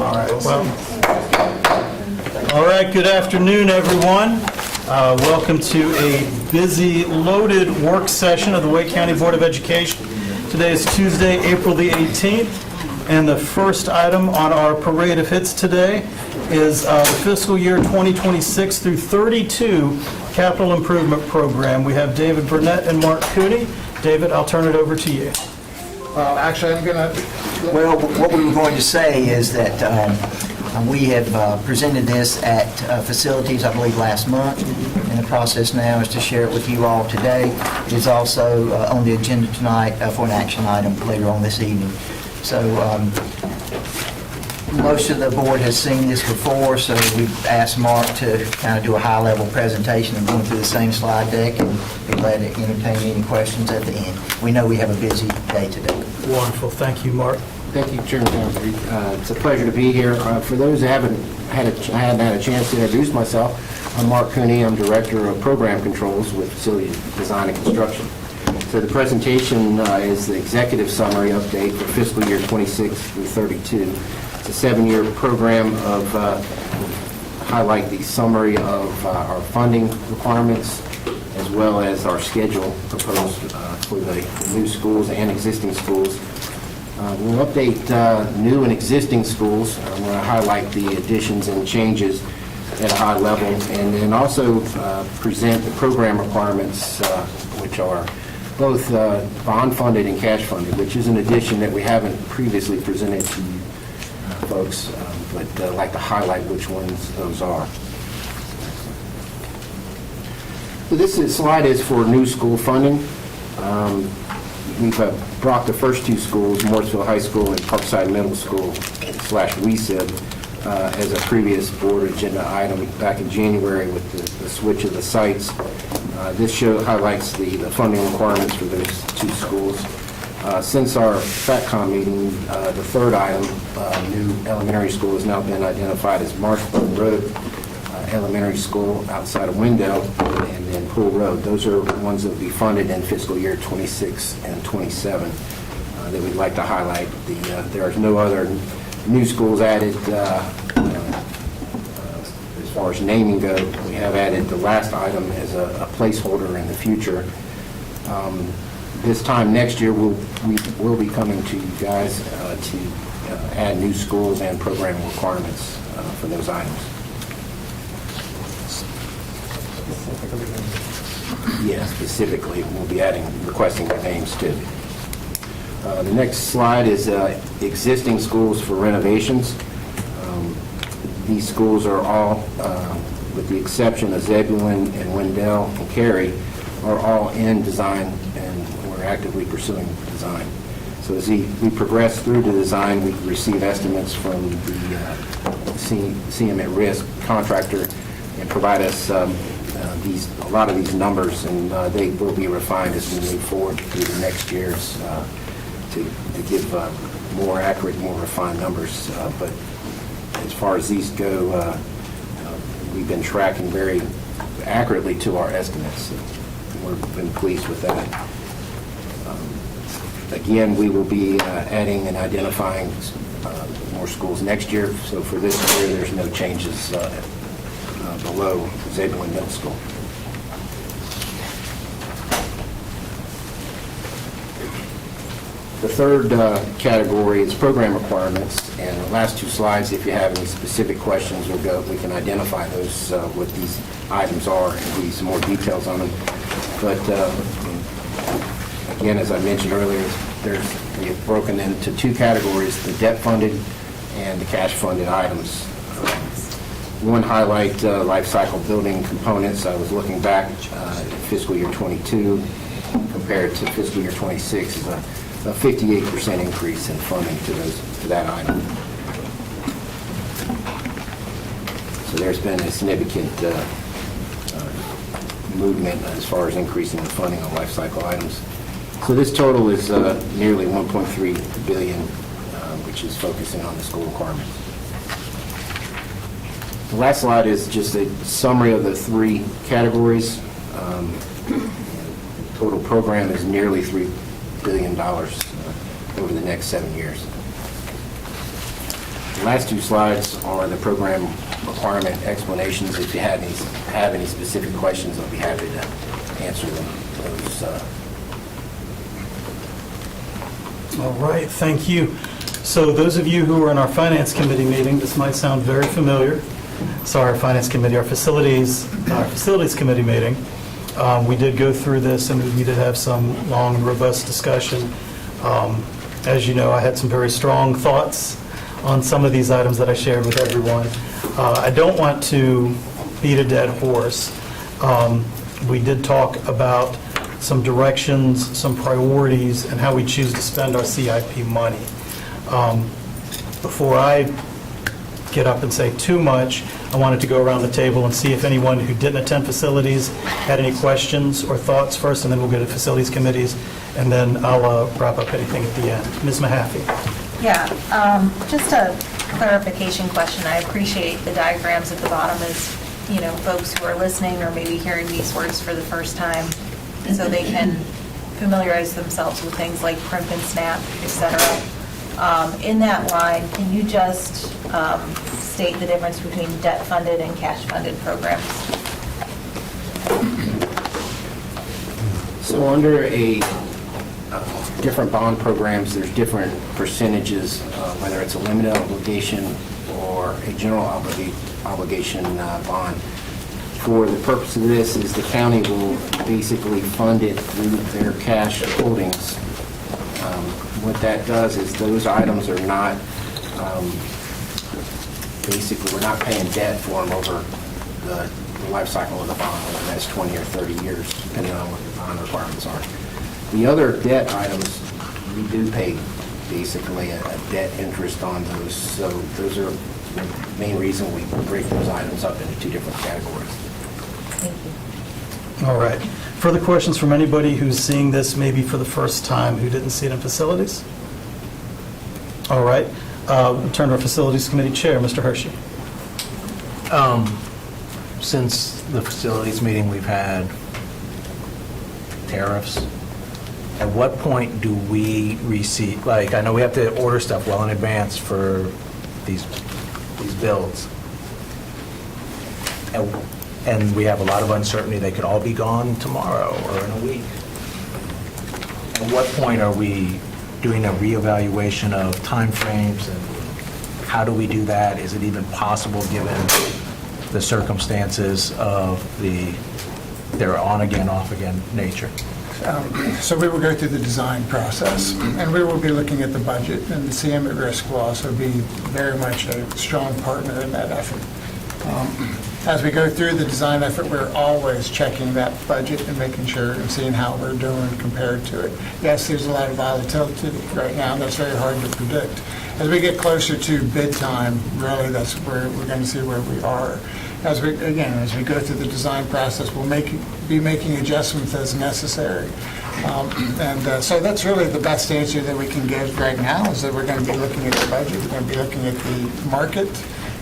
All right, well, all right, good afternoon, everyone. Welcome to a busy, loaded work session of the Wake County Board of Education. Today is Tuesday, April the 18th, and the first item on our parade of hits today is the fiscal year 2026 through 32 capital improvement program. We have David Burnett and Mark Cooney. David, I'll turn it over to you. Actually, I'm going to... Well, what we were going to say is that we have presented this at facilities, I believe, last month, and the process now is to share it with you all today. It is also on the agenda tonight for an action item later on this evening. So most of the board has seen this before, so we've asked Mark to kind of do a high-level presentation and going through the same slide deck, and be glad to entertain any questions at the end. We know we have a busy day today. Wonderful. Thank you, Mark. Thank you, Chairman Humphrey. It's a pleasure to be here. For those who haven't had a chance to introduce myself, I'm Mark Cooney. I'm Director of Program Controls with Facility Design and Construction. So the presentation is the executive summary update for fiscal year 26 through 32. It's a 7-year program of highlight the summary of our funding requirements as well as our schedule proposed for the new schools and existing schools. We'll update new and existing schools. I'm going to highlight the additions and changes at a high level, and then also present the program requirements, which are both bond-funded and cash-funded, which is an addition that we haven't previously presented to you folks, but I'd like to highlight which ones those are. So this slide is for new school funding. We've brought the first two schools, Morrisville High School and Parkside Middle School /WESIB, as a previous board agenda item back in January with the switch of the sites. This highlights the funding requirements for those two schools. Since our FATCOM meeting, the third item, new elementary school, has now been identified as Marshburn Road Elementary School outside of Wendell, and then Pool Road. Those are ones that will be funded in fiscal year 26 and 27 that we'd like to highlight. There are no other new schools added as far as naming goes. We have added the last item as a placeholder in the future. This time next year, we will be coming to you guys to add new schools and programming requirements for those items. Yeah, specifically, we'll be requesting their names too. The next slide is existing schools for renovations. These schools are all, with the exception of Zebulon and Wendell and Cary, are all in design, and we're actively pursuing design. So as we progress through the design, we receive estimates from the CM at risk contractor and provide us a lot of these numbers, and they will be refined as we move forward through the next years to give more accurate, more refined numbers. But as far as these go, we've been tracking very accurately to our estimates. We've been pleased with that. Again, we will be adding and identifying more schools next year. So for this year, there's no changes below Zebulon Middle School. The third category is program requirements, and the last two slides, if you have any specific questions, we can identify those, what these items are, and give you some more details on them. But again, as I mentioned earlier, we have broken into two categories: the debt-funded and the cash-funded items. One highlight life cycle building components. I was looking back at fiscal year 22 compared to fiscal year 26 is a 58% increase in funding to that item. So there's been a significant movement as far as increasing the funding on life cycle items. So this total is nearly $1.3 billion, which is focusing on the school requirements. The last slide is just a summary of the three categories. Total program is nearly $3 billion over the next 7 years. The last two slides are the program requirement explanations. If you have any specific questions, I'll be happy to answer them. All right, thank you. So those of you who were in our Finance Committee meeting, this might sound very familiar. Sorry, our Finance Committee, our Facilities Committee meeting. We did go through this, and we did have some long and robust discussion. As you know, I had some very strong thoughts on some of these items that I shared with everyone. I don't want to beat a dead horse. We did talk about some directions, some priorities, and how we choose to spend our CIP money. Before I get up and say too much, I wanted to go around the table and see if anyone who didn't attend facilities had any questions or thoughts first, and then we'll go to facilities committees, and then I'll wrap up anything at the end. Ms. Mahaffey. Yeah, just a clarification question. I appreciate the diagrams at the bottom as, folks who are listening or maybe hearing these words for the first time, so they can familiarize themselves with things like crimp and snap, et cetera. In that line, can you just state the difference between debt-funded and cash-funded programs? So under different bond programs, there's different percentages, whether it's a limited obligation or a general obligation bond. For the purpose of this is the county will basically fund it through their cash holdings. What that does is those items are not, basically, we're not paying debt for them over the life cycle of the bond, whether that's 20 or 30 years, depending on what the bond requirements are. The other debt items, we do pay basically a debt interest on those. So those are the main reason we break those items up into two different categories. Thank you. All right. Further questions from anybody who's seeing this maybe for the first time who didn't see it in facilities? All right. We'll turn to our Facilities Committee Chair, Mr. Hershey. Since the facilities meeting, we've had tariffs. At what point do we receive, like, I know we have to order stuff well in advance for these bills. And we have a lot of uncertainty. They could all be gone tomorrow or in a week. At what point are we doing a reevaluation of timeframes, and how do we do that? Is it even possible given the circumstances of their on-again, off-again nature? So we will go through the design process, and we will be looking at the budget, and the CM at Risk will also be very much a strong partner in that effort. As we go through the design effort, we're always checking that budget and making sure and seeing how we're doing compared to it. Yes, there's a lot of volatility right now, and that's very hard to predict. As we get closer to bid time, really, that's where we're going to see where we are. As we go through the design process, we'll be making adjustments as necessary. So that's really the best answer that we can give right now, is that we're going to be looking at the budget, we're going to be looking at the market,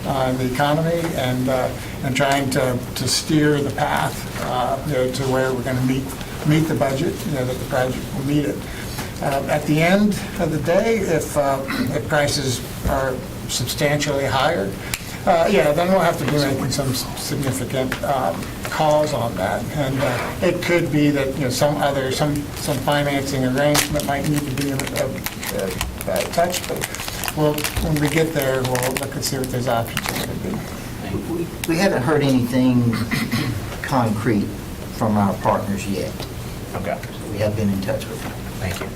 the economy, and trying to steer the path to where we're going to meet the budget, that the project will meet it. At the end of the day, if prices are substantially higher, then we'll have to be making some significant calls on that. And it could be that some financing arrangement might need to be touched, but when we get there, we'll look and see what those options are going to be. We haven't heard anything concrete from our partners yet. Okay. We have been in touch with them. Thank you.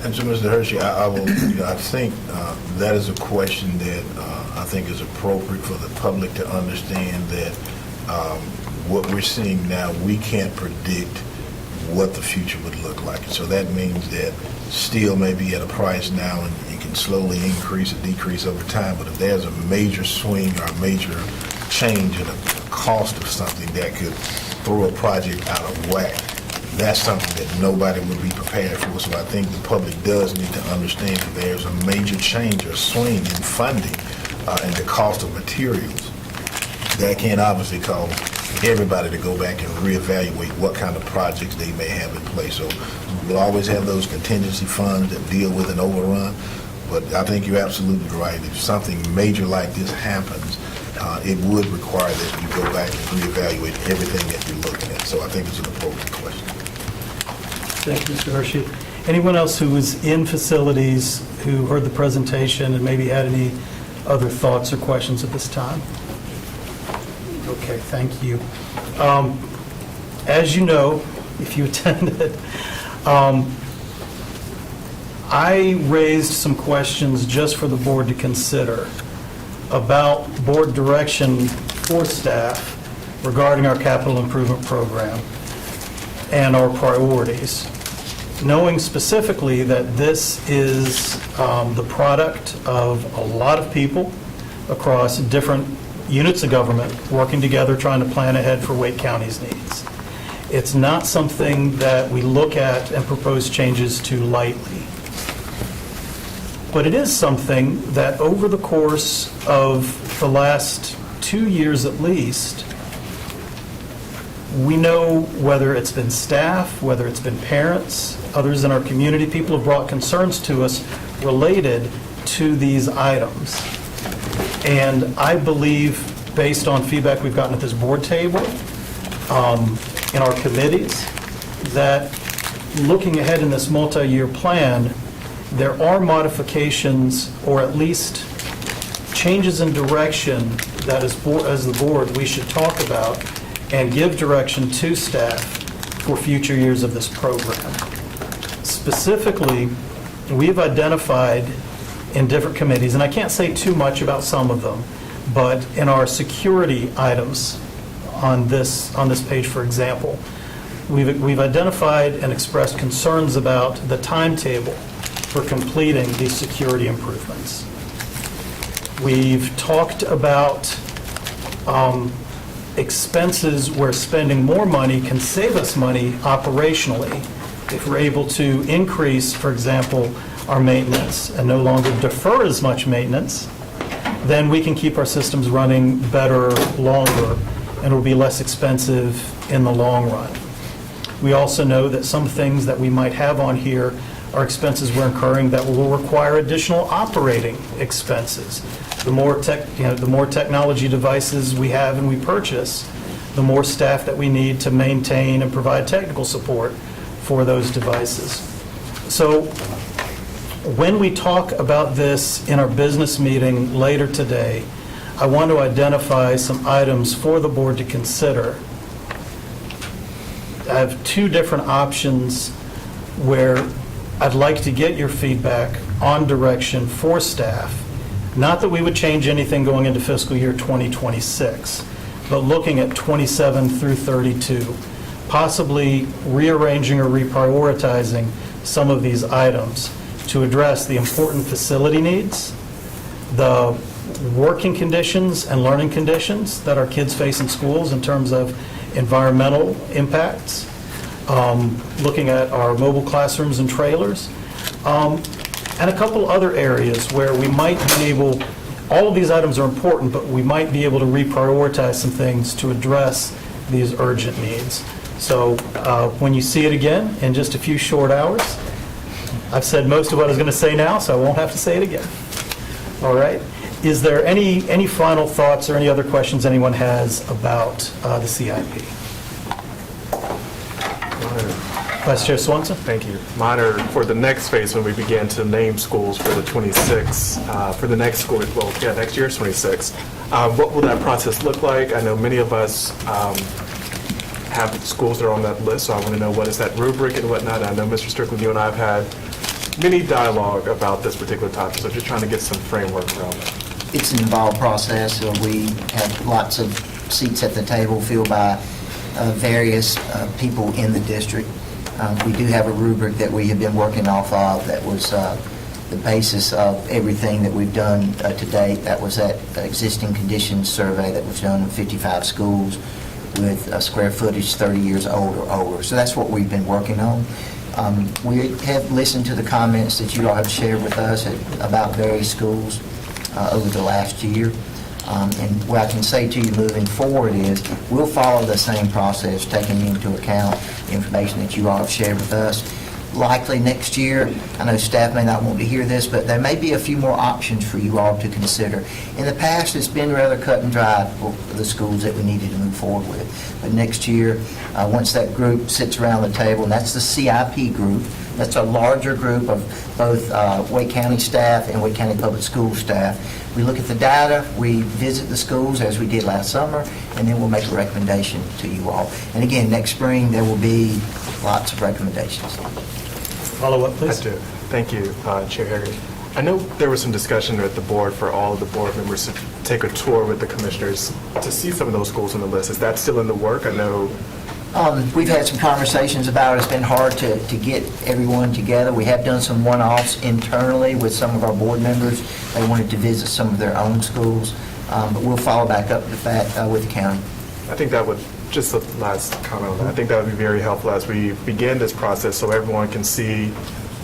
And so, Mr. Hershey, I think that is a question that I think is appropriate for the public to understand, that what we're seeing now, we can't predict what the future would look like. So that means that steel may be at a price now and it can slowly increase or decrease over time, but if there's a major swing or a major change in the cost of something that could throw a project out of whack, that's something that nobody would be prepared for. So I think the public does need to understand that there's a major change or swing in funding and the cost of materials. That can obviously cause everybody to go back and reevaluate what kind of projects they may have in place. So we'll always have those contingency funds that deal with an overrun, But I think you're absolutely right. If something major like this happens, it would require that you go back and reevaluate everything that you're looking at. So I think it's an appropriate question. Thank you, Mr. Hershey. Anyone else who was in facilities, who heard the presentation and maybe had any other thoughts or questions at this time? Okay, thank you. As you know, if you attended, I raised some questions just for the board to consider about board direction for staff regarding our capital improvement program and our priorities, knowing specifically that this is the product of a lot of people across different units of government working together trying to plan ahead for Wake County's needs. It's not something that we look at and propose changes to lightly. But it is something that over the course of the last 2 years at least, we know whether it's been staff, whether it's been parents, others in our community, people have brought concerns to us related to these items. And I believe, based on feedback we've gotten at this board table, in our committees, that looking ahead in this multi-year plan, there are modifications, or at least changes in direction that as the board we should talk about and give direction to staff for future years of this program. Specifically, we've identified in different committees, and I can't say too much about some of them, but in our security items on this page, for example, we've identified and expressed concerns about the timetable for completing these security improvements. We've talked about expenses where spending more money can save us money operationally if we're able to increase, for example, our maintenance and no longer defer as much maintenance, then we can keep our systems running better, longer, and it will be less expensive in the long run. We also know that some things that we might have on here are expenses we're incurring that will require additional operating expenses. The more technology devices we have and we purchase, the more staff that we need to maintain and provide technical support for those devices. So when we talk about this in our business meeting later today, I want to identify some items for the board to consider. I have two different options where I'd like to get your feedback on direction for staff. Not that we would change anything going into fiscal year 2026, but looking at 27 through 32, possibly rearranging or reprioritizing some of these items to address the important facility needs, the working conditions and learning conditions that our kids face in schools in terms of environmental impacts, looking at our mobile classrooms and trailers, and a couple other areas where we might be able, all of these items are important, but we might be able to reprioritize some things to address these urgent needs. So when you see it again in just a few short hours, I've said most of what I was going to say now, so I won't have to say it again. All right? Is there any final thoughts or any other questions anyone has about the CIP? Vice Chair Swanson? Thank you. Mine are for the next phase when we begin to name schools for the 26, for the next school, well, yeah, next year's 26. What will that process look like? I know many of us have schools that are on that list, so I want to know what is that rubric and whatnot. I know, Mr. Strickland, you and I have had many dialogue about this particular topic, so just trying to get some framework around that. It's an involved process. We have lots of seats at the table filled by various people in the district. We do have a rubric that we have been working off of that was the basis of everything that we've done to date. That was that existing conditions survey that was done in 55 schools with a square footage 30 years old or older. So that's what we've been working on. We have listened to the comments that you all have shared with us about various schools over the last year. And what I can say to you moving forward is we'll follow the same process, taking into account the information that you all have shared with us. likely next year, I know staff may not want to hear this, but there may be a few more options for you all to consider. In the past, it's been rather cut and dried for the schools that we needed to move forward with. But next year, once that group sits around the table, and that's the CIP group, that's a larger group of both Wake County staff and Wake County Public School staff. We look at the data, we visit the schools as we did last summer, and then we'll make a recommendation to you all. And again, next spring, there will be lots of recommendations. Follow up, I please. do. Thank you, Chair Harry. I know there was some discussion at the board for all of the board members to take a tour with the commissioners to see some of those schools on the list. Is that still in the work? I know. We've had some conversations about it. It's been hard to get everyone together. We have done some one-offs internally with some of our board members. They wanted to visit some of their own schools, but we'll follow back up with that with the county. I think that would, just the last comment on that, I think that would be very helpful as we begin this process so everyone can see,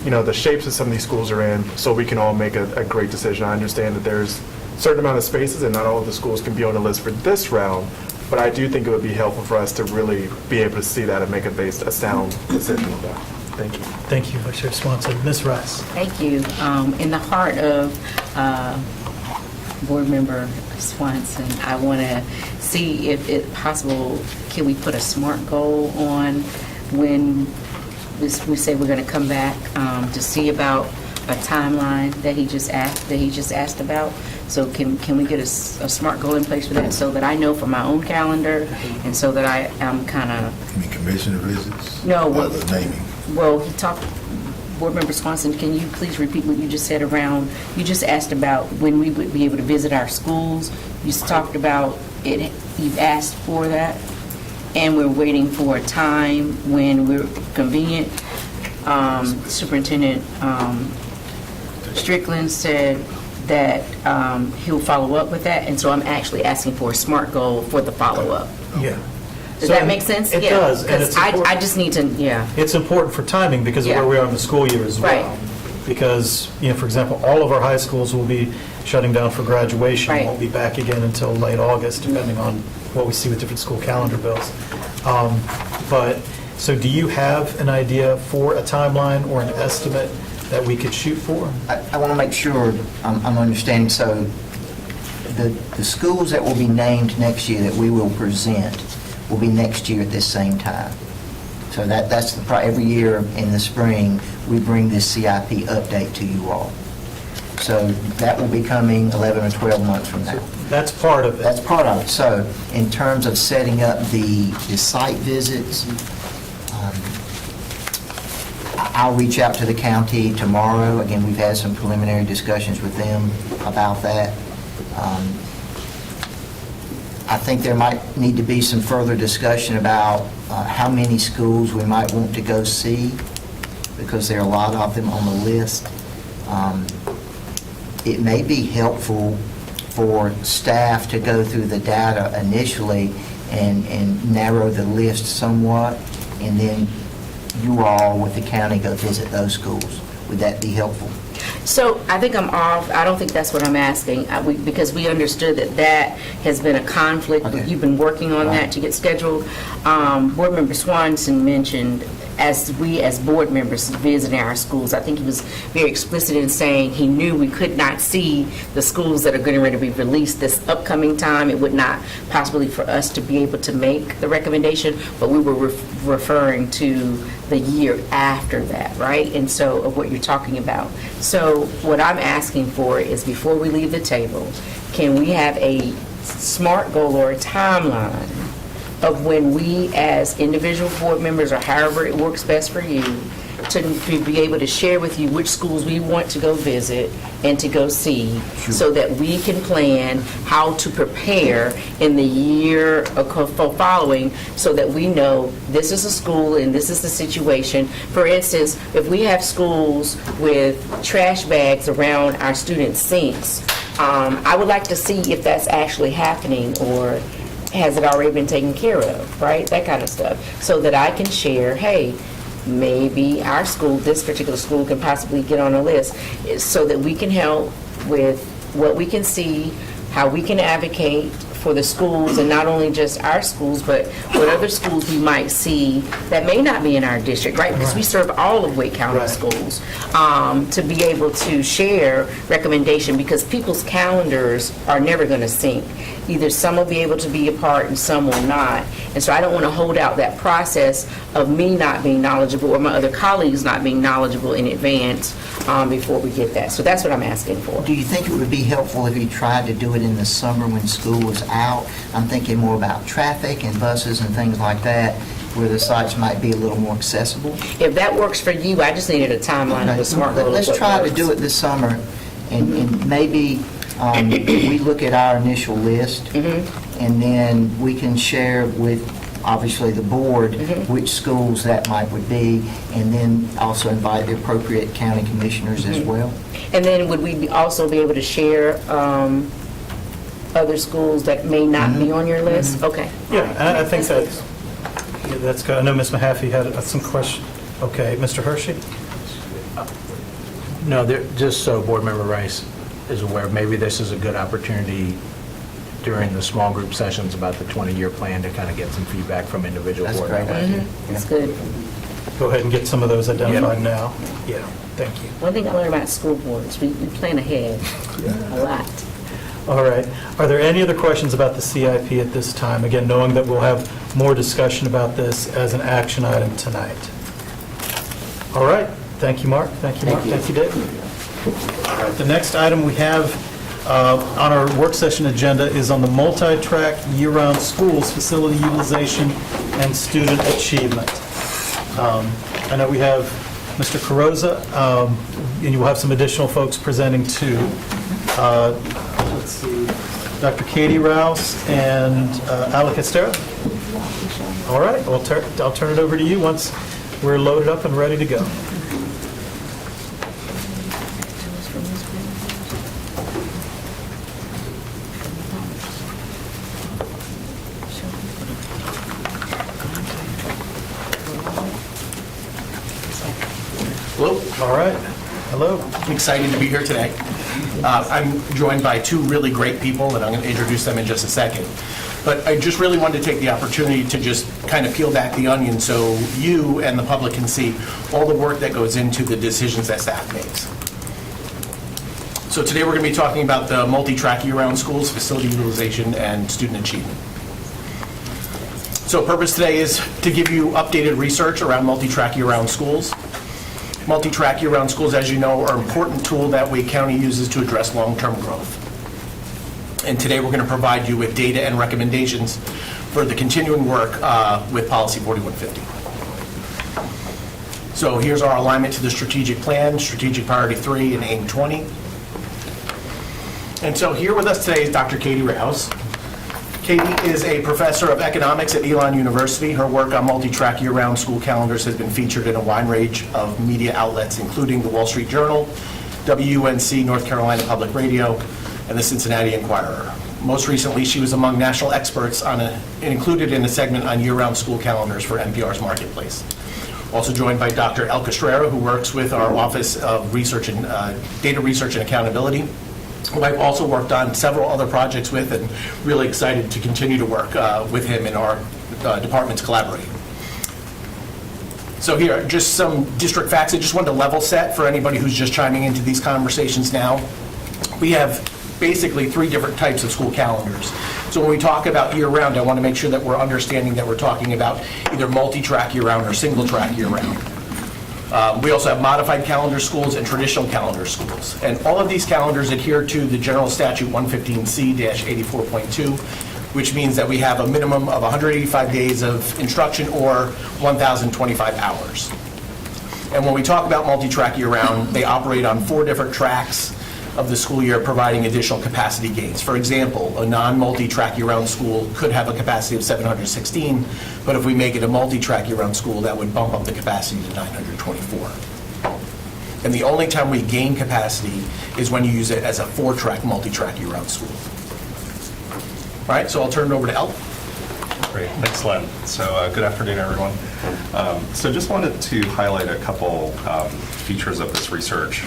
the shapes that some of these schools are in, so we can all make a great decision. I understand that there's a certain amount of spaces and not all of the schools can be on the list for this round, but I do think it would be helpful for us to really be able to see that and make a sound decision on that. Thank you. Thank you, Vice Chair Swanson. Ms. Rice. Thank you. In the heart of Board Member Swanson, I want to see if it's possible, can we put a SMART goal on when we say we're going to come back to see about a timeline that he just asked about? So can we get a SMART goal in place for that so that I know for my own calendar and so that I'm kind of... You mean commissioner visits? No, Or the naming? Well, he talked, Board Member Swanson, can you please repeat what you just said around, you just asked about when we would be able to visit our schools. You talked about it, you've asked for that, and we're waiting for a time when we're convenient. Superintendent Strickland said that he'll follow up with that, and so I'm actually asking for a SMART goal for the follow-up. Yeah. Does that make sense? It Yeah, does, and it's because I important. just need to, yeah. It's important for timing because of Yeah. where we are in the school year as well. Right. Because, for example, all of our high schools will be shutting down for graduation. Right. Won't be back again until late August, depending on what we see with different school calendar bills. So do you have an idea for a timeline or an estimate that we could shoot for? I want to make sure I'm understanding. So the schools that will be named next year that we will present will be next year at this same time. So that's every year in the spring, we bring this CIP update to you all. So that will be coming 11 or 12 months from now. That's part of it. That's part of it. So in terms of setting up the site visits, I'll reach out to the county tomorrow. Again, we've had some preliminary discussions with them about that. I think there might need to be some further discussion about how many schools we might want to go see, because there are a lot of them on the list. It may be helpful for staff to go through the data initially and narrow the list somewhat, and then you all with the county go visit those schools. Would that be helpful? So I think I'm off. I don't think that's what I'm asking, because we understood that has been a conflict. Okay. You've been working on Right. that to get scheduled. Board Member Swanson mentioned as board members visiting our schools, I think he was very explicit in saying he knew we could not see the schools that are going to be released this upcoming time. It would not possibly for us to be able to make the recommendation, but we were referring to the year after that, right? And so of what you're talking about. So what I'm asking for is before we leave the table, can we have a SMART goal or a timeline of when we as individual board members, or however it works best for you, to be able to share with you which schools we want to go visit and to go see, so that we can plan how to prepare in the year following, so that we know this is a school and this is the situation. For instance, if we have schools with trash bags around our students' sinks, I would like to see if that's actually happening, or has it already been taken care of, right? That kind of stuff. So that I can share, hey, maybe our school, this particular school, can possibly get on a list, so that we can help with what we can see, how we can advocate for the schools, and not only just our schools, but what other schools we might see that may not be in our district, right? Because we serve all of Wake County schools, to be able to share recommendation, because people's calendars are never going to sync. Either some will be able to be a part and some will not. And so I don't want to hold out that process of me not being knowledgeable or my other colleagues not being knowledgeable in advance before we get that. So that's what I'm asking for. Do you think it would be helpful if you tried to do it in the summer when school was out? I'm thinking more about traffic and buses and things like that, where the sites might be a little more accessible. If that works for you, I just needed a timeline of a smart goal. Let's try to do it this summer, and maybe we look at our initial list, and then we can share with, obviously, the board which schools that would be, and then also invite the appropriate county commissioners as well. And then would we also be able to share other schools that may not be on your list? Okay. Yeah, I think that's good. I know Ms. Mahaffey had some question. Okay, Mr. Hershey? No, just so Board Member Rice is aware, maybe this is a good opportunity during the small group sessions about the 20-year plan to kind of get some feedback from individual That's board great. members. That's good. Go ahead and get some of those identified now. Yeah, thank you. One thing I learned about school boards, we plan ahead a lot. All right. Are there any other questions about the CIP at this time? Again, knowing that we'll have more discussion about this as an action item tonight. All right. Thank you, Mark. Thank you, Mark. Thank you, David. All right. The next item we have on our work session agenda is on the multi-track year-round schools facility utilization and student achievement. I know we have Mr. Carrozza, and you will have some additional folks presenting too. Let's see, Dr. Katie Rouse and Alec Estera. All right, I'll turn it over to you once we're loaded up and ready to go. Hello. All right. Hello. I'm excited to be here today. I'm joined by two really great people, and I'm going to introduce them in just a second. But I just really wanted to take the opportunity to just kind of peel back the onion so you and the public can see all the work that goes into the decisions that staff makes. So today we're going to be talking about the multi-track year-round schools, facility utilization, and student achievement. So purpose today is to give you updated research around multi-track year-round schools. Multi-track year-round schools, as you know, are an important tool that Wake County uses to address long-term growth. And today we're going to provide you with data and recommendations for the continuing work with Policy 4150. So here's our alignment to the strategic plan, Strategic Priority 3 and AIM 20. And so here with us today is Dr. Katie Rouse. Katie is a professor of economics at Elon University. Her work on multi-track year-round school calendars has been featured in a wide range of media outlets, including the Wall Street Journal, WUNC, North Carolina Public Radio, and the Cincinnati Enquirer. Most recently, she was among national experts included in a segment on year-round school calendars for NPR's Marketplace. Also joined by Dr. El Castrera, who works with our Office of Research and Data Research and Accountability, who I've also worked on several other projects with, and really excited to continue to work with him in our departments collaborating. So here, just some district facts. I just wanted to level set for anybody who's just chiming into these conversations now. We have basically three different types of school calendars. So when we talk about year-round, I want to make sure that we're understanding that we're talking about either multi-track year-round or single-track year-round. We also have modified calendar schools and traditional calendar schools. And all of these calendars adhere to the General Statute 115C-84.2, which means that we have a minimum of 185 days of instruction or 1,025 hours. And when we talk about multi-track year-round, they operate on 4 different tracks of the school year, providing additional capacity gains. For example, a non-multi-track year-round school could have a capacity of 716, but if we make it a multi-track year-round school, that would bump up the capacity to 924. And the only time we gain capacity is when you use it as a 4-track multi-track year-round school. All right, so I'll turn it over to El. Great, thanks, Len. So good afternoon, everyone. So just wanted to highlight a couple features of this research,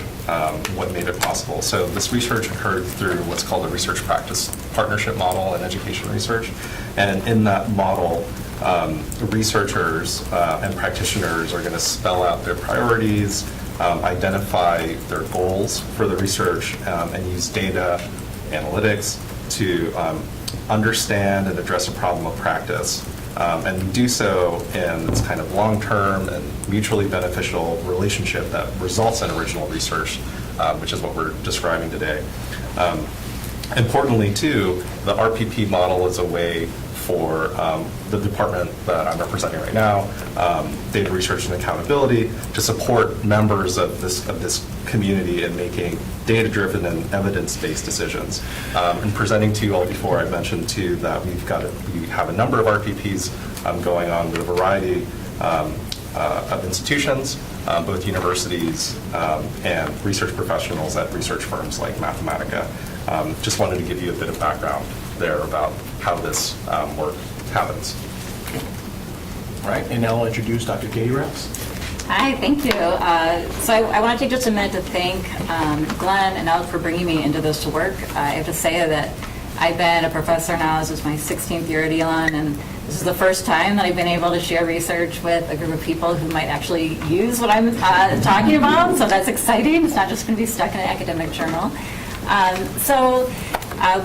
what made it possible. So this research occurred through what's called a research practice partnership model in education research. And in that model, researchers and practitioners are going to spell out their priorities, identify their goals for the research, and use data analytics to understand and address a problem of practice, and do so in this kind of long-term and mutually beneficial relationship that results in original research, which is what we're describing today. Importantly, too, the RPP model is a way for the department that I'm representing right now, Data Research and Accountability, to support members of this community in making data-driven and evidence-based decisions. And presenting to you all before, I mentioned too that we have a number of RPPs going on with a variety of institutions, both universities and research professionals at research firms like Mathematica. Just wanted to give you a bit of background there about how this work happens. All right, and now I'll introduce Dr. Katie Rouse. Hi, thank you. So I want to take just a minute to thank Glenn and Alex for bringing me into this work. I have to say that I've been a professor now, this is my 16th year at Elon, and this is the first time that I've been able to share research with a group of people who might actually use what I'm talking about, so that's exciting. It's not just going to be stuck in an academic journal.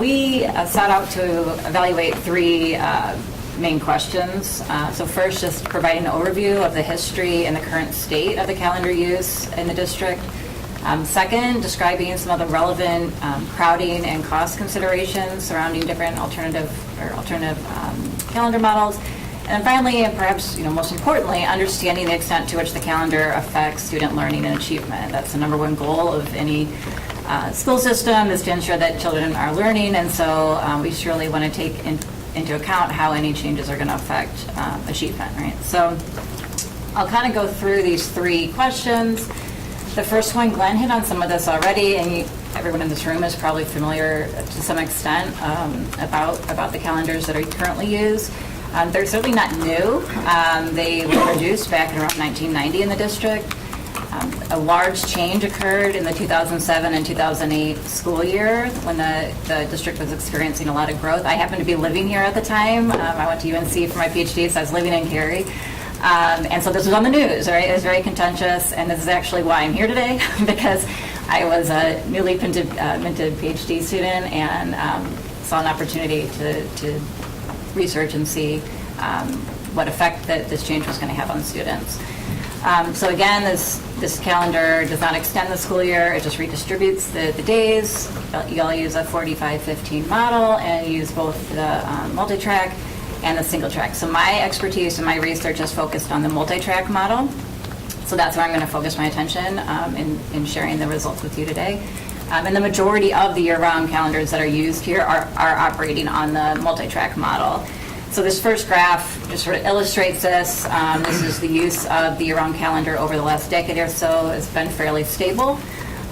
We set out to evaluate three main questions. So first, just providing an overview of the history and the current state of the calendar use in the district. Second, describing some of the relevant crowding and cost considerations surrounding different alternative calendar models. And then finally, and perhaps most importantly, understanding the extent to which the calendar affects student learning and achievement. That's the number one goal of any school system, is to ensure that children are learning, and so we surely want to take into account how any changes are going to affect achievement, right? So I'll kind of go through these three questions. The first one, Glenn hit on some of this already, and everyone in this room is probably familiar to some extent about the calendars that are currently used. They're certainly not new. They were introduced back in around 1990 in the district. A large change occurred in the 2007 and 2008 school year when the district was experiencing a lot of growth. I happened to be living here at the time. I went to UNC for my PhD, so I was living in Cary. And so this was on the news, right? It was very contentious, and this is actually why I'm here today, because I was a newly minted PhD student and saw an opportunity to research and see what effect that this change was going to have on students. So again, this calendar does not extend the school year, it just redistributes the days. You'll use a 45-15 model and use both the multi-track and the single track. So my expertise and my research is focused on the multi-track model. So that's where I'm going to focus my attention in sharing the results with you today. And the majority of the year-round calendars that are used here are operating on the multi-track model. So this first graph just sort of illustrates this. This is the use of the year-round calendar over the last decade or so. It's been fairly stable.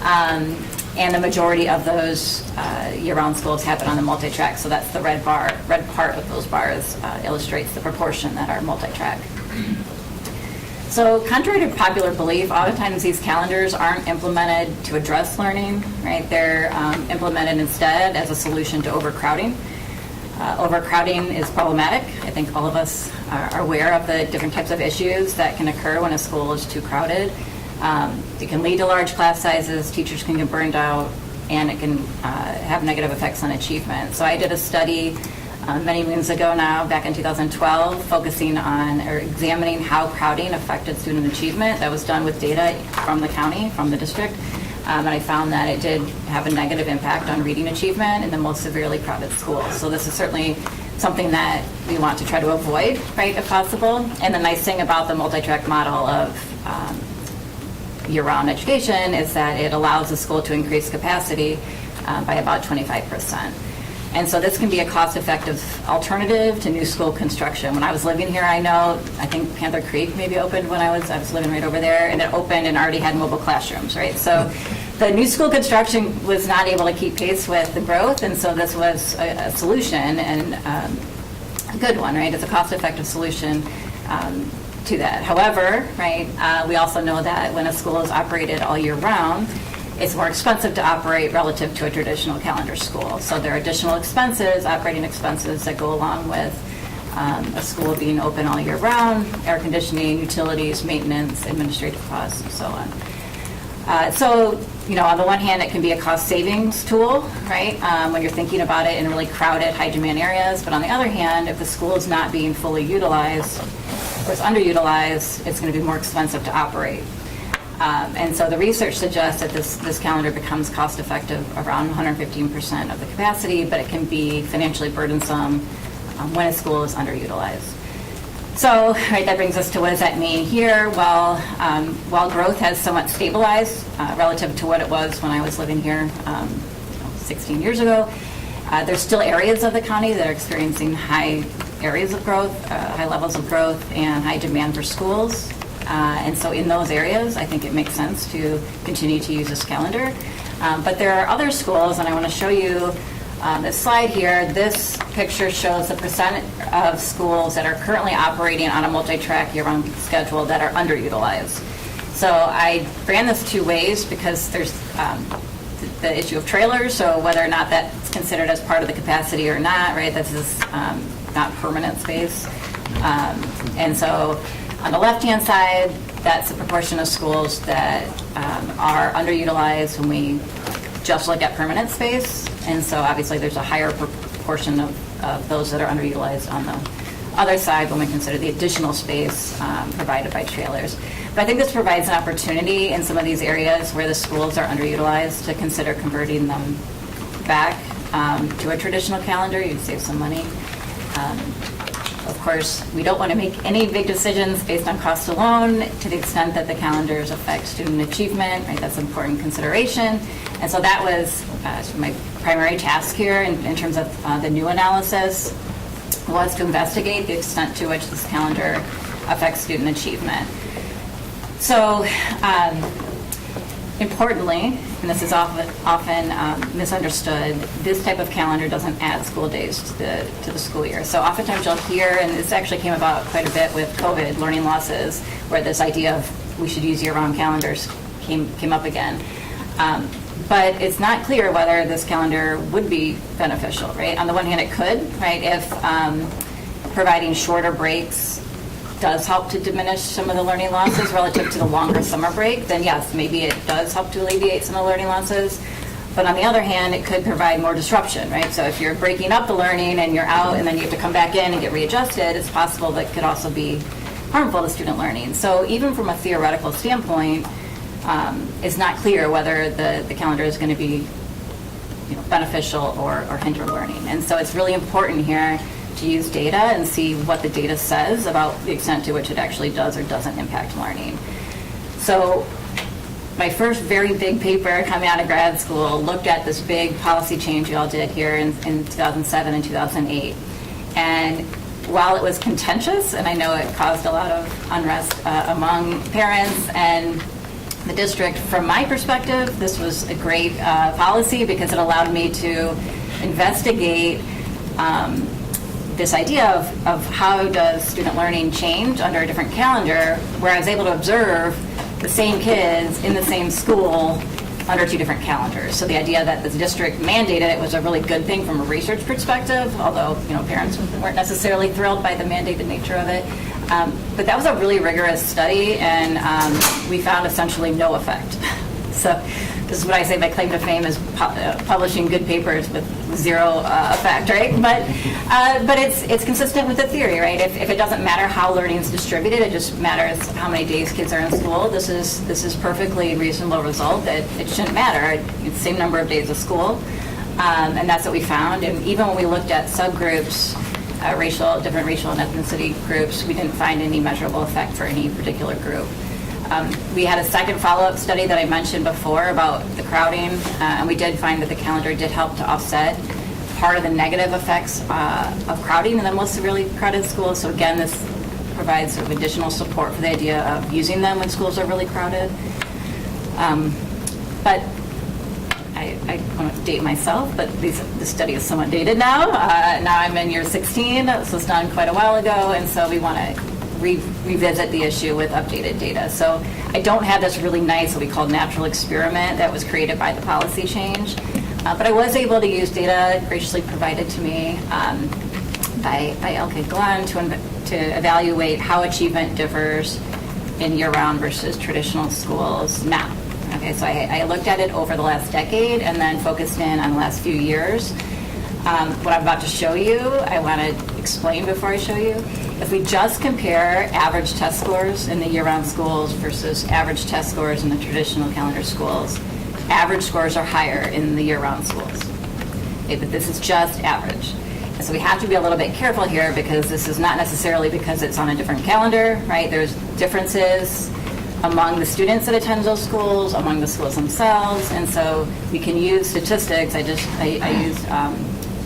And the majority of those year-round schools happen on the multi-track. So that's the red part of those bars illustrates the proportion that are multi-track. So contrary to popular belief, oftentimes these calendars aren't implemented to address learning, right? They're implemented instead as a solution to overcrowding. Overcrowding is problematic. I think all of us are aware of the different types of issues that can occur when a school is too crowded. It can lead to large class sizes, teachers can get burned out, and it can have negative effects on achievement. So I did a study many moons ago now, back in 2012, focusing on or examining how crowding affected student achievement. That was done with data from the county, from the district. And I found that it did have a negative impact on reading achievement in the most severely crowded schools. So this is certainly something that we want to try to avoid, right, if possible. And the nice thing about the multi-track model of year-round education is that it allows the school to increase capacity by about 25%. And so this can be a cost-effective alternative to new school construction. When I was living here, I think Panther Creek maybe opened when I was living right over there, and it opened and already had mobile classrooms, right? So the new school construction was not able to keep pace with the growth, and so this was a solution, and a good one, right? It's a cost-effective solution to that. However, right, we also know that when a school is operated all year round, it's more expensive to operate relative to a traditional calendar school. So there are additional expenses, operating expenses that go along with a school being open all year round, air conditioning, utilities, maintenance, administrative costs, and so on. So, you know, on the one hand, it can be a cost savings tool, right, when you're thinking about it in really crowded, high demand areas. But on the other hand, if the school is not being fully utilized or is underutilized, it's going to be more expensive to operate. And so the research suggests that this calendar becomes cost effective around 115% of the capacity, but it can be financially burdensome when a school is underutilized. So, right, that brings us to what does that mean here? Well, while growth has somewhat stabilized relative to what it was when I was living here 16 years ago, there's still areas of the county that are experiencing high areas of growth, high levels of growth, and high demand for schools. And so in those areas, I think it makes sense to continue to use this calendar. But there are other schools, and I want to show you this slide here. This picture shows the percent of schools that are currently operating on a multi-track year-round schedule that are underutilized. So I ran this two ways because there's the issue of trailers, so whether or not that's considered as part of the capacity or not, right? This is not permanent space. And so on the left-hand side, that's the proportion of schools that are underutilized when we just look at permanent space. And so obviously there's a higher proportion of those that are underutilized on the other side when we consider the additional space provided by trailers. But I think this provides an opportunity in some of these areas where the schools are underutilized to consider converting them back to a traditional calendar. You'd save some money. Of course, we don't want to make any big decisions based on cost alone to the extent that the calendars affect student achievement, right? That's an important consideration. And so that was my primary task here in terms of the new analysis, was to investigate the extent to which this calendar affects student achievement. So importantly, and this is often misunderstood, this type of calendar doesn't add school days to the school year. So oftentimes you'll hear, and this actually came about quite a bit with COVID, learning losses, where this idea of we should use year-round calendars came up again. But it's not clear whether this calendar would be beneficial, right? On the one hand, it could, right? If providing shorter breaks does help to diminish some of the learning losses relative to the longer summer break, then yes, maybe it does help to alleviate some of the learning losses. But on the other hand, it could provide more disruption, right? So if you're breaking up the learning and you're out and then you have to come back in and get readjusted, it's possible that could also be harmful to student learning. So even from a theoretical standpoint, it's not clear whether the calendar is going to be beneficial or hinder learning. And so it's really important here to use data and see what the data says about the extent to which it actually does or doesn't impact learning. So my first very big paper coming out of grad school looked at this big policy change we all did here in 2007 and 2008. And while it was contentious, and I know it caused a lot of unrest among parents and the district, from my perspective, this was a great policy because it allowed me to investigate this idea of how does student learning change under a different calendar, where I was able to observe the same kids in the same school under two different calendars. So the idea that the district mandated it was a really good thing from a research perspective, although parents weren't necessarily thrilled by the mandated nature of it. But that was a really rigorous study, and we found essentially no effect. So this is what I say, my claim to fame is publishing good papers with zero effect, right? But it's consistent with the theory, right? If it doesn't matter how learning is distributed, it just matters how many days kids are in school. This is perfectly reasonable result that it shouldn't matter. It's the same number of days of school, and that's what we found. And even when we looked at subgroups, different racial and ethnicity groups, we didn't find any measurable effect for any particular group. We had a second follow-up study that I mentioned before about the crowding, and we did find that the calendar did help to offset part of the negative effects of crowding in the most severely crowded schools. So again, this provides sort of additional support for the idea of using them when schools are really crowded. But I won't date myself, but the study is somewhat dated now. Now I'm in year 16, so it's done quite a while ago, and so we want to revisit the issue with updated data. So I don't have this really nice, what we call natural experiment that was created by the policy change, but I was able to use data graciously provided to me by LK Glenn to evaluate how achievement differs in year-round versus traditional schools now. Okay, so I looked at it over the last decade and then focused in on the last few years. What I'm about to show you, I want to explain before I show you. If we just compare average test scores in the year-round schools versus average test scores in the traditional calendar schools, average scores are higher in the year-round schools. Okay, but this is just average. And so we have to be a little bit careful here because this is not necessarily because it's on a different calendar, right? There's differences among the students that attend those schools, among the schools themselves, and so we can use statistics. I used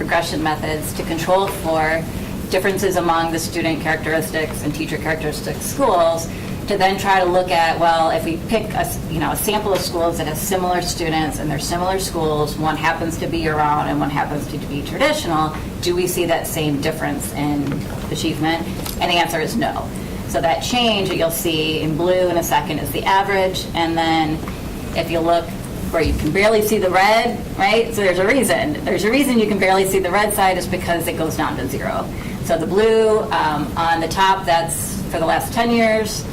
regression methods to control for differences among the student characteristics and teacher characteristics schools to then try to look at, well, if we pick a sample of schools that have similar students and they're similar schools, one happens to be year-round and one happens to be traditional, do we see that same difference in achievement? And the answer is no. So that change that you'll see in blue in a second is the average, and then if you look where you can barely see the red, right? So there's a reason. There's a reason you can barely see the red side is because it goes down to 0. So the blue on the top, that's for the last 10 years.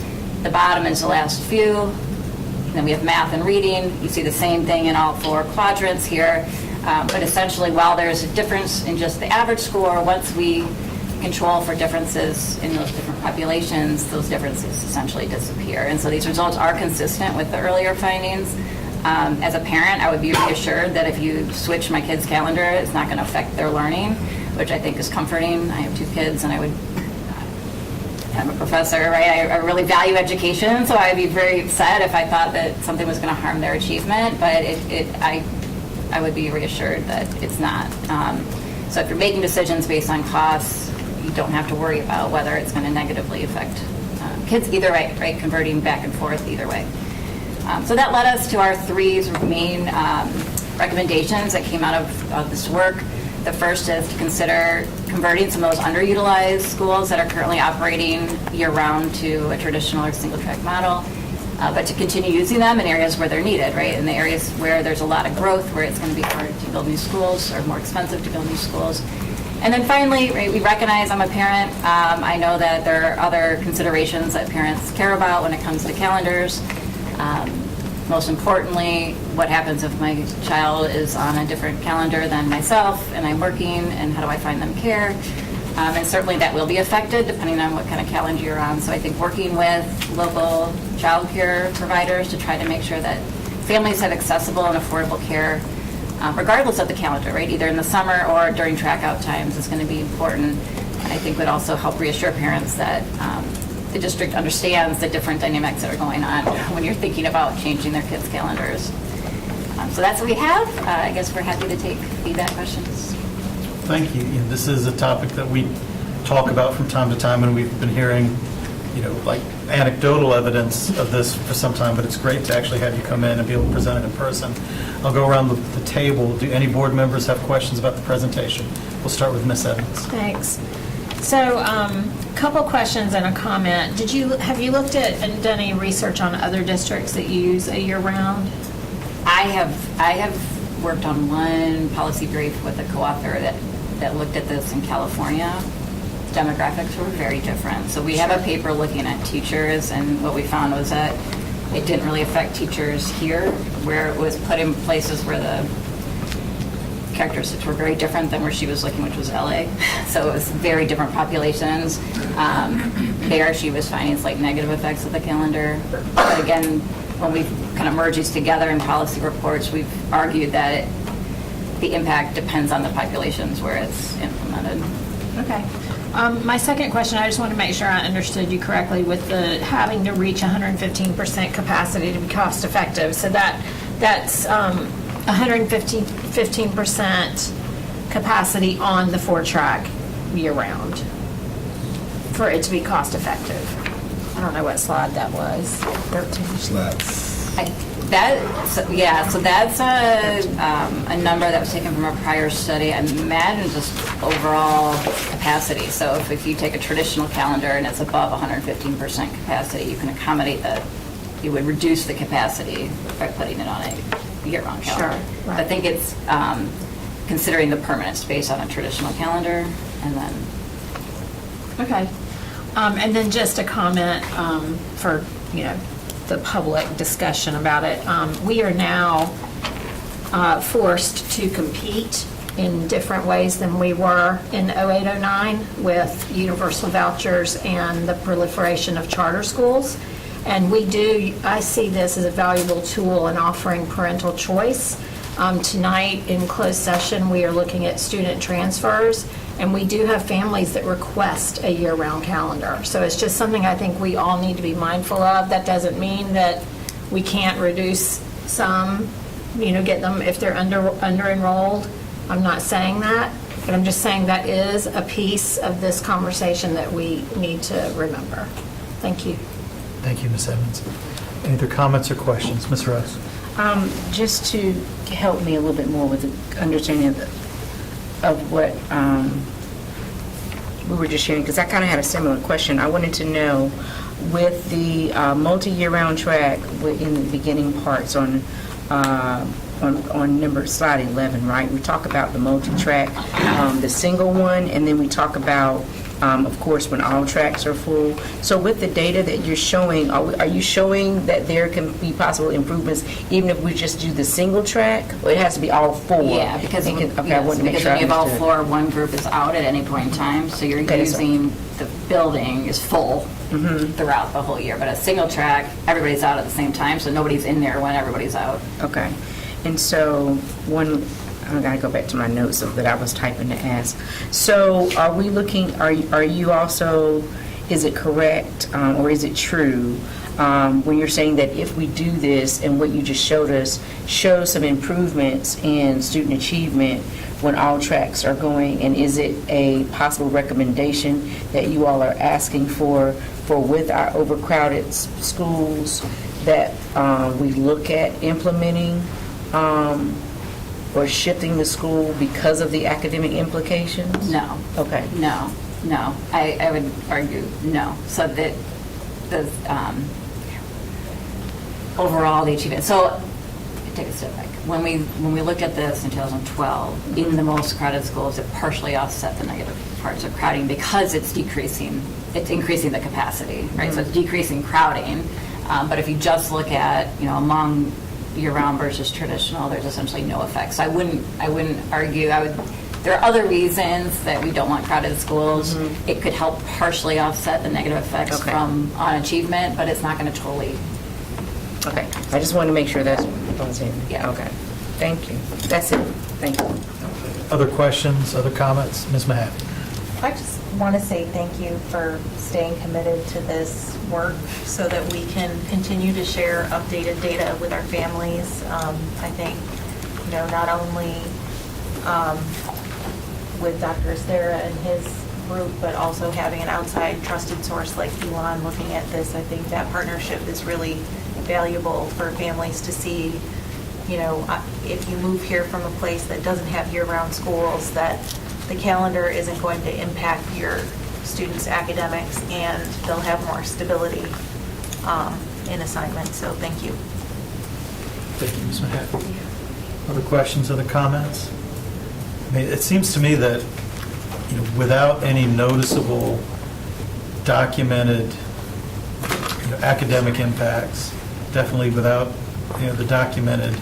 The bottom is the last few. Then we have math and reading. You see the same thing in all 4 quadrants here. But essentially, while there's a difference in just the average score, once we control for differences in those different populations, those differences essentially disappear. And so these results are consistent with the earlier findings. As a parent, I would be reassured that if you switch my kids' calendar, it's not going to affect their learning, which I think is comforting. I have 2 kids, and I'm a professor, right? I really value education, so I'd be very upset if I thought that something was going to harm their achievement, but I would be reassured that it's not. So if you're making decisions based on costs, you don't have to worry about whether it's going to negatively affect kids either way, right? Converting back and forth either way. So that led us to our 3 sort of main recommendations that came out of this work. The first is to consider converting some of those underutilized schools that are currently operating year-round to a traditional or single-track model, but to continue using them in areas where they're needed, right? In the areas where there's a lot of growth, where it's going to be hard to build new schools or more expensive to build new schools. And then finally, right, we recognize I'm a parent. I know that there are other considerations that parents care about when it comes to calendars. Most importantly, what happens if my child is on a different calendar than myself and I'm working, and how do I find them care? And certainly that will be affected depending on what kind of calendar you're on. So I think working with local child care providers to try to make sure that families have accessible and affordable care, regardless of the calendar, right? Either in the summer or during track-out times is going to be important. And I think would also help reassure parents that the district understands the different dynamics that are going on when you're thinking about changing their kids' calendars. So that's what we have. I guess we're happy to take feedback questions. Thank you. This is a topic that we talk about from time to time, and we've been hearing, like anecdotal evidence of this for some time, but it's great to actually have you come in and be able to present it in person. I'll go around the table. Do any board members have questions about the presentation? We'll start with Ms. Evans. Thanks. So, couple questions and a comment. Have you looked at and done any research on other districts that use a year-round? I have worked on one policy brief with a co-author that looked at this in California. Demographics were very different. So we have a paper looking at teachers, and what we found was that it didn't really affect teachers here, where it was put in places where the characteristics were very different than where she was looking, which was LA. So it was very different populations. There she was finding slight negative effects of the calendar. But again, when we kind of merge these together in policy reports, we've argued that the impact depends on the populations where it's implemented. Okay. My second question, I just want to make sure I understood you correctly with the having to reach 115% capacity to be cost effective. So that's 115% capacity on the 4-track year-round for it to be cost effective. I don't know what slide that was. 13. Slide So that's a number that was taken from a prior study. I imagine just overall capacity. So if you take a traditional calendar and it's above 115% capacity, you can accommodate that. You would reduce the capacity by putting it on a year-round calendar. Sure, right. I think it's considering the permanent space on a traditional calendar, and then Okay. And then just a comment for, the public discussion about it. We are now forced to compete in different ways than we were in 0809 with universal vouchers and the proliferation of charter schools. And I see this as a valuable tool in offering parental choice. Tonight, in closed session, we are looking at student transfers, and we do have families that request a year-round calendar. So it's just something I think we all need to be mindful of. That doesn't mean that we can't reduce some, get them if they're under-enrolled. I'm not saying that, but I'm just saying that is a piece of this conversation that we need to remember. Thank you. Thank you, Ms. Evans. Any other comments or questions? Ms. Rose? Just to help me a little bit more with the understanding of what we were just sharing, because I kind of had a similar question. I wanted to know, with the multi-year round track in the beginning parts on number slide 11, right? We talk about the multi-track, the single one, and then we talk about of course, when all tracks are full. So with the data that you're showing, are you showing that there can be possible improvements even if we just do the single track? Or it has to be all four? Yeah, because I if wanted to make sure I you have all understood. four, one group is out at any point in time, so you're using, the building is full throughout the whole year. But a single track, everybody's out at the same time, so nobody's in there when everybody's out. Okay. And so I gotta go back to my notes that I was typing to ask. So are we looking, are you also, is it correct or is it true when you're saying that if we do this and what you just showed us shows some improvements in student achievement when all tracks are going, and is it a possible recommendation that you all are asking for with our overcrowded schools that we look at implementing or shifting the school because of the academic implications? No. Okay. No. I would argue no. So that the overall the achievement. So take a step back. When we looked at this in 2012, in the most crowded schools, it partially offset the negative parts of crowding because it's increasing the capacity, right? So it's decreasing crowding. But if you just look at among year-round versus traditional, there's essentially no effect. So I wouldn't argue. There are other reasons that we don't want crowded schools. It could help partially offset the negative effects from on achievement, but it's not going to totally. Okay. I just wanted to make sure that's what I was saying. Yeah. Okay. Thank you. That's it. Thank you. Other questions, other comments? Ms. Mahaffey? I just want to say thank you for staying committed to this work so that we can continue to share updated data with our families. I think, not only with Dr. Estera and his group, but also having an outside trusted source like Elon looking at this. I think that partnership is really valuable for families to see, if you move here from a place that doesn't have year-round schools, that the calendar isn't going to impact your students' academics, and they'll have more stability in assignments. So thank you. Thank you, Ms. Mahaffey. Other questions, other comments? I mean, it seems to me that without any noticeable documented academic impacts, definitely without the documented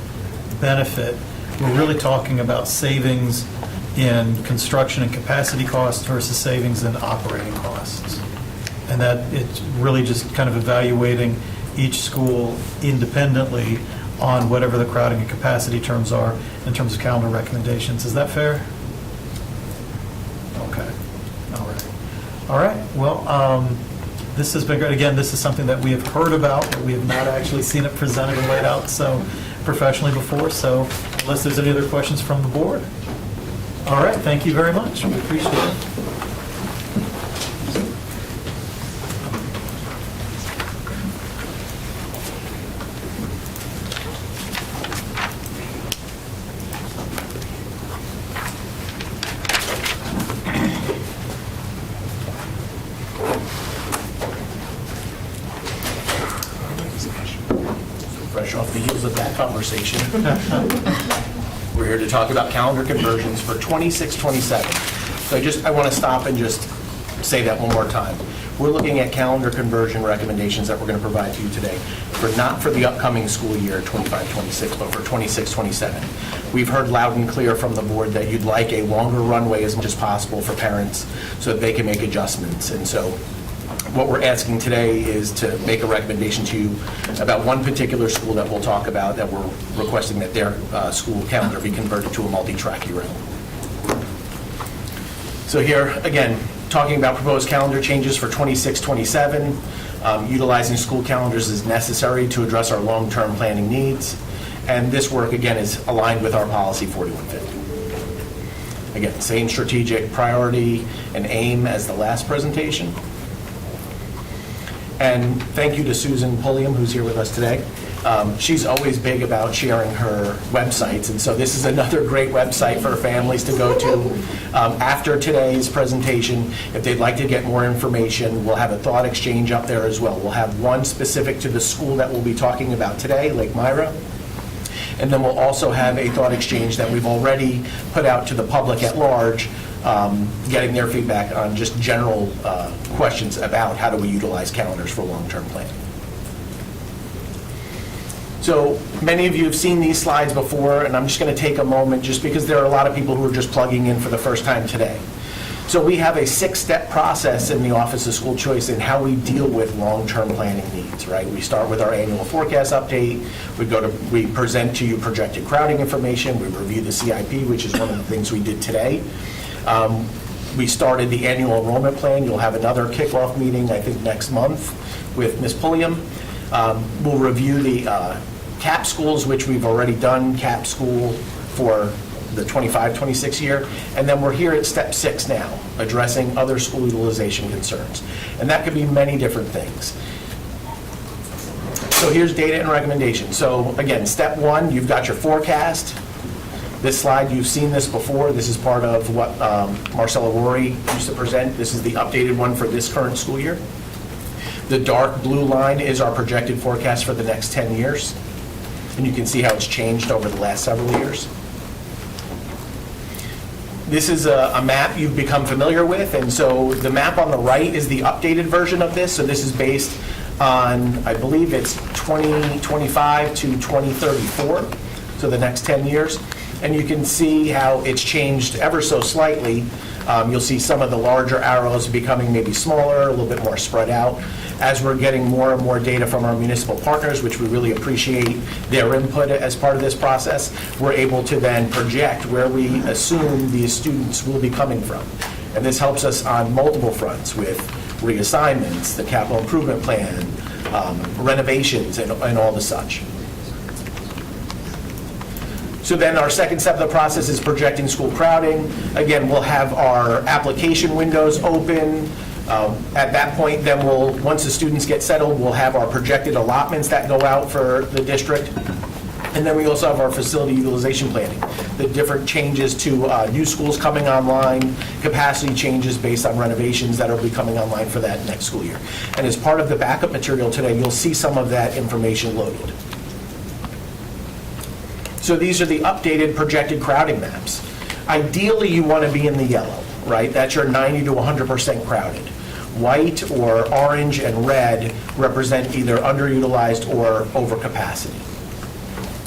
benefit, we're really talking about savings in construction and capacity costs versus savings in operating costs. And that it's really just kind of evaluating each school independently on whatever the crowding and capacity terms are in terms of calendar recommendations. Is that fair? Okay. All right. Well, this has been great. Again, this is something that we have heard about, but we have not actually seen it presented and laid out so professionally before. So unless there's any other questions from the board. All right. Thank you very much. We appreciate it. off the heels of that conversation. We're here to talk about calendar conversions for 26-27. So I want to stop and just say that one more time. We're looking at calendar conversion recommendations that we're going to provide to you today, not for the upcoming school year, 25-26, but for 26-27. We've heard loud and clear from the board that you'd like a longer runway as much as possible for parents so that they can make adjustments. And so what we're asking today is to make a recommendation to you about one particular school that we'll talk about, that we're requesting that their school calendar be converted to a multi-track year-round. So here, again, talking about proposed calendar changes for 26-27, utilizing school calendars is necessary to address our long-term planning needs. And this work, again, is aligned with our policy 4150. Again, same strategic priority and aim as the last presentation. And thank you to Susan Pulliam, who's here with us today. She's always big about sharing her websites, and so this is another great website for families to go to. After today's presentation, if they'd like to get more information, we'll have a thought exchange up there as well. We'll have one specific to the school that we'll be talking about today, Lake Myra, and then we'll also have a thought exchange that we've already put out to the public at large, getting their feedback on just general questions about how do we utilize calendars for long-term planning. So many of you have seen these slides before, and I'm just going to take a moment just because there are a lot of people who are just plugging in for the first time today. So we have a 6-step process in the Office of School Choice in how we deal with long-term planning needs, right? We start with our annual forecast update. We present to you projected crowding information. We review the CIP, which is one of the things we did today. We started the annual enrollment plan. You'll have another kickoff meeting, I think, next month with Ms. Pulliam. We'll review the CAP schools, which we've already done, CAP school for the 25-26 year. And then we're here at step 6 now, addressing other school utilization concerns. And that could be many different things. So here's data and recommendations. So again, step 1, you've got your forecast. This slide, you've seen this before. This is part of what Marcella Rory used to present. This is the updated one for this current school year. The dark blue line is our projected forecast for the next 10 years. And you can see how it's changed over the last several years. This is a map you've become familiar with, and so the map on the right is the updated version of this. So this is based on, I believe it's 2025 to 2034, so the next 10 years. And you can see how it's changed ever so slightly. You'll see some of the larger arrows becoming maybe smaller, a little bit more spread out. As we're getting more and more data from our municipal partners, which we really appreciate their input as part of this process, we're able to then project where we assume these students will be coming from. And this helps us on multiple fronts with reassignments, the capital improvement plan, renovations, and all the such. So then our second step of the process is projecting school crowding. Again, we'll have our application windows open. At that point, then once the students get settled, we'll have our projected allotments that go out for the district. And then we also have our facility utilization planning, the different changes to new schools coming online, capacity changes based on renovations that will be coming online for that next school year. And as part of the backup material today, you'll see some of that information loaded. So these are the updated projected crowding maps. Ideally, you want to be in the yellow, right? That's your 90 to 100% crowded. White or orange and red represent either underutilized or overcapacity.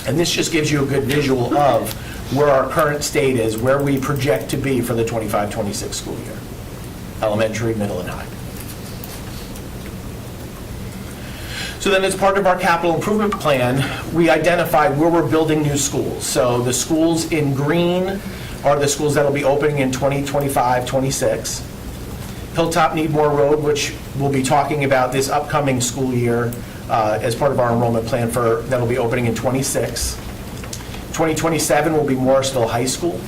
And this just gives you a good visual of where our current state is, where we project to be for the 25-26 school year, elementary, middle, and high. So then as part of our capital improvement plan, we identified where we're building new schools. So the schools in green are the schools that will be opening in 2025-26. Hilltop Needmore Road, which we'll be talking about this upcoming school year as part of our enrollment plan that'll be opening in 26. 2027 will be Morrisville High School.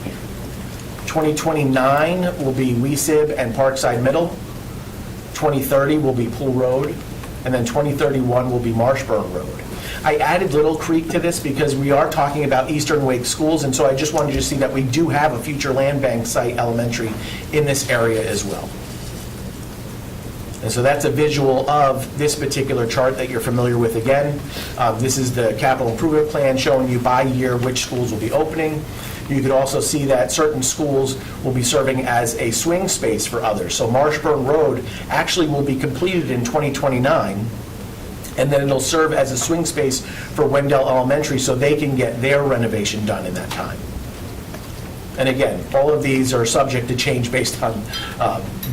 2029 will be Weesib and Parkside Middle. 2030 will be Pool Road. And then 2031 will be Marshburn Road. I added Little Creek to this because we are talking about Eastern Wake Schools, and so I just wanted you to see that we do have a future land bank site elementary in this area as well. And so that's a visual of this particular chart that you're familiar with again. This is the capital improvement plan showing you by year which schools will be opening. You could also see that certain schools will be serving as a swing space for others. So Marshburn Road actually will be completed in 2029, and then it'll serve as a swing space for Wendell Elementary so they can get their renovation done in that time. And again, all of these are subject to change based on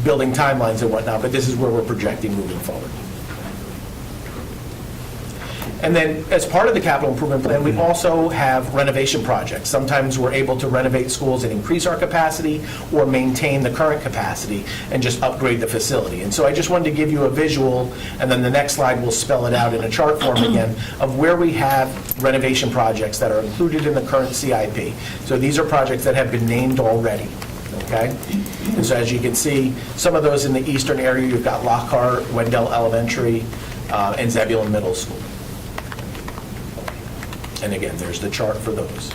building timelines and whatnot, but this is where we're projecting moving forward. And then, as part of the capital improvement plan, we also have renovation projects. Sometimes we're able to renovate schools and increase our capacity, or maintain the current capacity and just upgrade the facility. And so I just wanted to give you a visual, and then the next slide will spell it out in a chart form again, of where we have renovation projects that are included in the current CIP. So these are projects that have been named already. Okay? And so as you can see, some of those in the eastern area, you've got Lockhart, Wendell Elementary, and Zebulon Middle School. And again, there's the chart for those.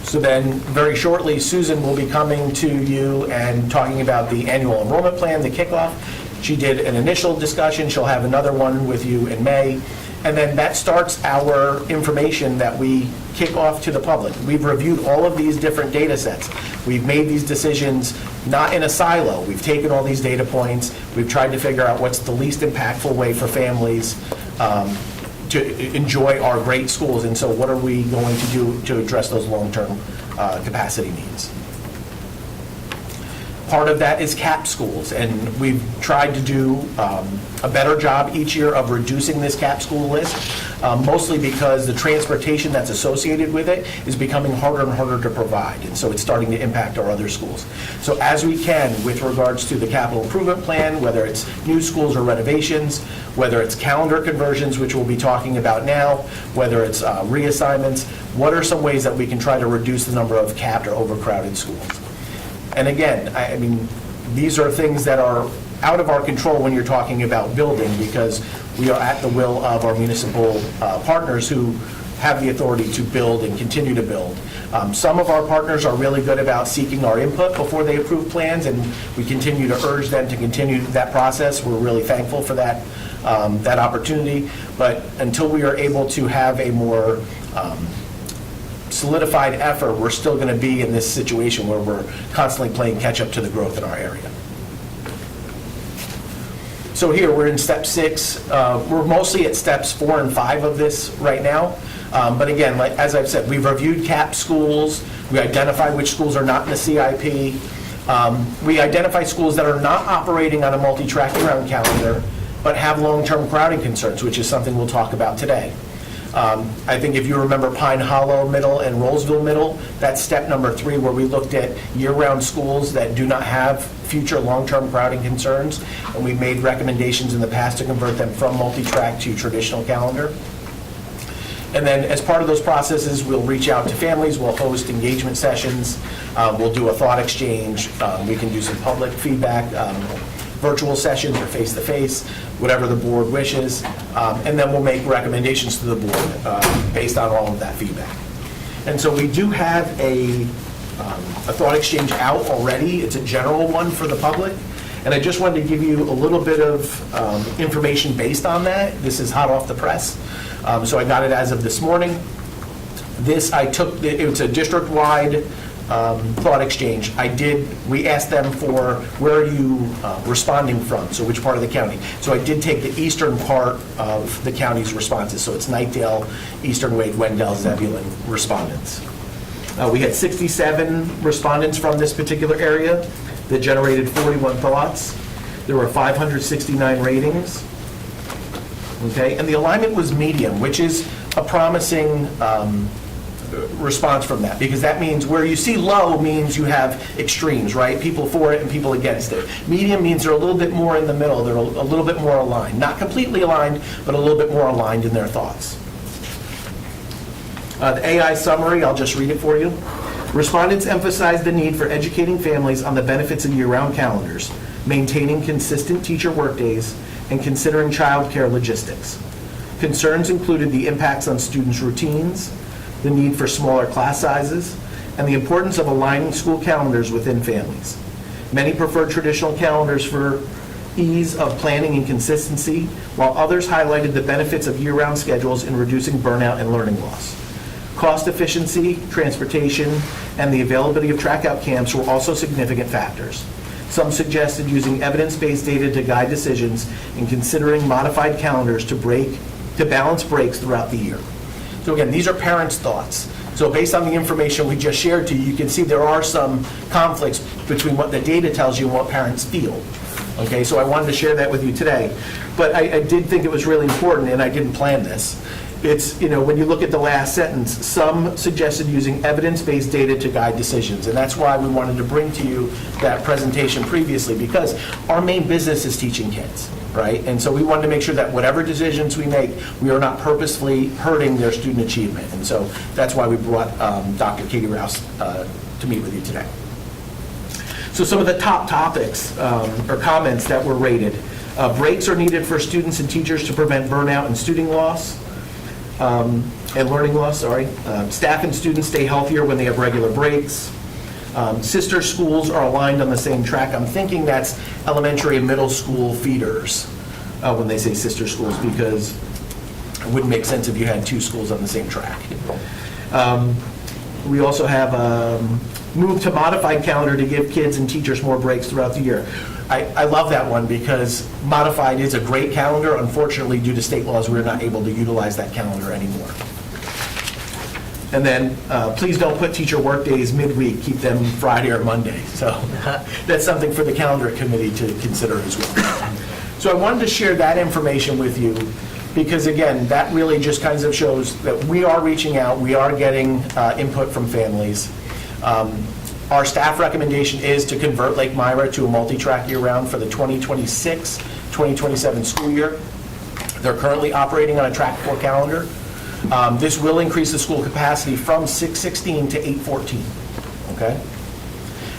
So then, very shortly, Susan will be coming to you and talking about the annual enrollment plan, the kickoff. She did an initial discussion. She'll have another one with you in May. And then that starts our information that we kick off to the public. We've reviewed all of these different data sets. We've made these decisions not in a silo. We've taken all these data points. We've tried to figure out what's the least impactful way for families to enjoy our great schools. And so what are we going to do to address those long-term capacity needs? Part of that is CAP schools, and we've tried to do a better job each year of reducing this CAP school list, mostly because the transportation that's associated with it is becoming harder and harder to provide, and so it's starting to impact our other schools. So as we can, with regards to the capital improvement plan, whether it's new schools or renovations, whether it's calendar conversions, which we'll be talking about now, whether it's reassignments, what are some ways that we can try to reduce the number of capped or overcrowded schools? And again, I mean, these are things that are out of our control when you're talking about building, because we are at the will of our municipal partners who have the authority to build and continue to build. Some of our partners are really good about seeking our input before they approve plans, and we continue to urge them to continue that process. We're really thankful for that, that opportunity. But until we are able to have a more solidified effort, we're still going to be in this situation where we're constantly playing catch up to the growth in our area. So here, we're in step 6. We're mostly at steps 4 and 5 of this right now. But again, like, as I've said, we've reviewed CAP schools. We identify which schools are not in the CIP. We identify schools that are not operating on a multi-track year-round calendar, but have long-term crowding concerns, which is something we'll talk about today. I think if you remember Pine Hollow Middle and Rollsville Middle, that's step number 3, where we looked at year-round schools that do not have future long-term crowding concerns, and we've made recommendations in the past to convert them from multi-track to traditional calendar. And then as part of those processes, we'll reach out to families, we'll host engagement sessions, we'll do a thought exchange, we can do some public feedback, virtual sessions or face-to-face, whatever the board wishes, and then we'll make recommendations to the board based on all of that feedback. And so we do have a thought exchange out already. It's a general one for the public, and I just wanted to give you a little bit of information based on that. This is hot off the press, so I got it as of this morning. This, it's a district-wide thought exchange. We asked them for, where are you responding from, so which part of the county. So I did take the eastern part of the county's responses, so it's Knightdale, Eastern Wade, Wendell, Zebulon respondents. We had 67 respondents from this particular area that generated 41 thoughts. There were 569 ratings. Okay, and the alignment was medium, which is a promising response from that, because that means where you see low means you have extremes, right? People for it and people against it. Medium means they're a little bit more in the middle. They're a little bit more aligned. Not completely aligned, but a little bit more aligned in their thoughts. The AI summary, I'll just read it for you. Respondents emphasized the need for educating families on the benefits of year-round calendars, maintaining consistent teacher workdays, and considering childcare logistics. Concerns included the impacts on students' routines, the need for smaller class sizes, and the importance of aligning school calendars within families. Many preferred traditional calendars for ease of planning and consistency, while others highlighted the benefits of year-round schedules in reducing burnout and learning loss. Cost efficiency, transportation, and the availability of track-out camps were also significant factors. Some suggested using evidence-based data to guide decisions and considering modified calendars to balance breaks throughout the year. So again, these are parents' thoughts. So based on the information we just shared to you, you can see there are some conflicts between what the data tells you and what parents feel. Okay, so I wanted to share that with you today. But I did think it was really important, and I didn't plan this. It's, when you look at the last sentence, some suggested using evidence-based data to guide decisions. And that's why we wanted to bring to you that presentation previously, because our main business is teaching kids, right? And so we wanted to make sure that whatever decisions we make, we are not purposefully hurting their student achievement. And so that's why we brought Dr. Katie Rouse to meet with you today. So some of the top topics or comments that were rated. Breaks are needed for students and teachers to prevent burnout and student loss. And learning loss, sorry. Staff and students stay healthier when they have regular breaks. Sister schools are aligned on the same track. I'm thinking that's elementary and middle school feeders when they say sister schools, because it wouldn't make sense if you had two schools on the same track. We also have move to modified calendar to give kids and teachers more breaks throughout the year. I love that one because modified is a great calendar. Unfortunately, due to state laws, we're not able to utilize that calendar anymore. And then please don't put teacher work days midweek, keep them Friday or Monday. So that's something for the calendar committee to consider as well. So I wanted to share that information with you because, again, that really just kind of shows that we are reaching out, we are getting input from families. Our staff recommendation is to convert Lake Myra to a multi-track year-round for the 2026-2027 school year. They're currently operating on a track 4 calendar. This will increase the school capacity from 616 to 814, okay?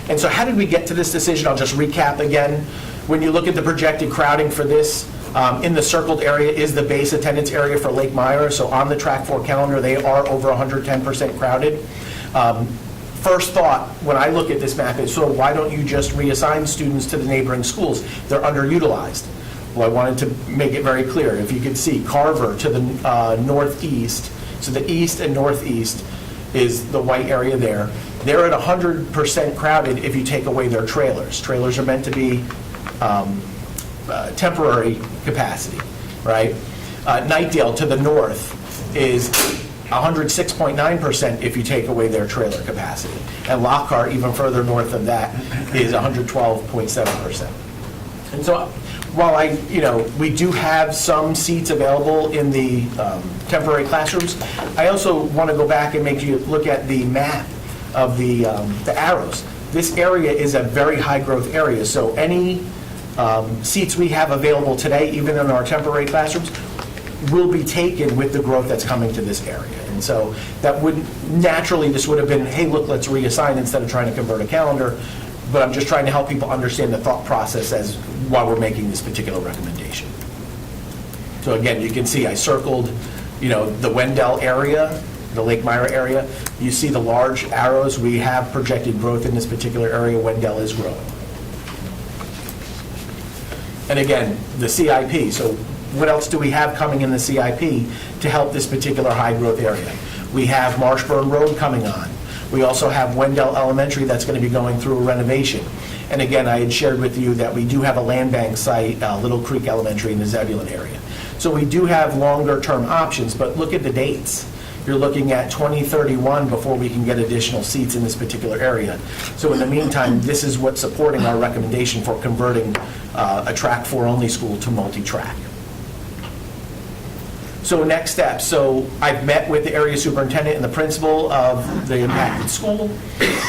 And so how did we get to this decision? I'll just recap again. When you look at the projected crowding for this, in the circled area is the base attendance area for Lake Myra. So on the track 4 calendar, they are over 110% crowded. First thought when I look at this map is, so why don't you just reassign students to the neighboring schools? They're underutilized. Well, I wanted to make it very clear. If you could see Carver to the northeast, so the east and northeast is the white area there. They're at 100% crowded if you take away their trailers. Trailers are meant to be temporary capacity, right? Nightdale to the north is 106.9% if you take away their trailer capacity. And Lockhart, even further north of that, is 112.7%. And so while we do have some seats available in the temporary classrooms, I also want to go back and make you look at the map of the arrows. This area is a very high growth area, so any seats we have available today, even in our temporary classrooms, will be taken with the growth that's coming to this area. And so that would naturally, this would have been, hey, look, let's reassign instead of trying to convert a calendar. But I'm just trying to help people understand the thought process as why we're making this particular recommendation. So again, you can see I circled, the Wendell area, the Lake Myra area. You see the large arrows. We have projected growth in this particular area. Wendell is growing. And again, the CIP. So what else do we have coming in the CIP to help this particular high growth area? We have Marshburn Road coming on. We also have Wendell Elementary that's going to be going through a renovation. And again, I had shared with you that we do have a land bank site, Little Creek Elementary in the Zebulon area. So we do have longer term options, but look at the dates. You're looking at 2031 before we can get additional seats in this particular area. So in the meantime, this is what's supporting our recommendation for converting a track 4 only school to multi-track. So next steps. So I've met with the area superintendent and the principal of the impacted school.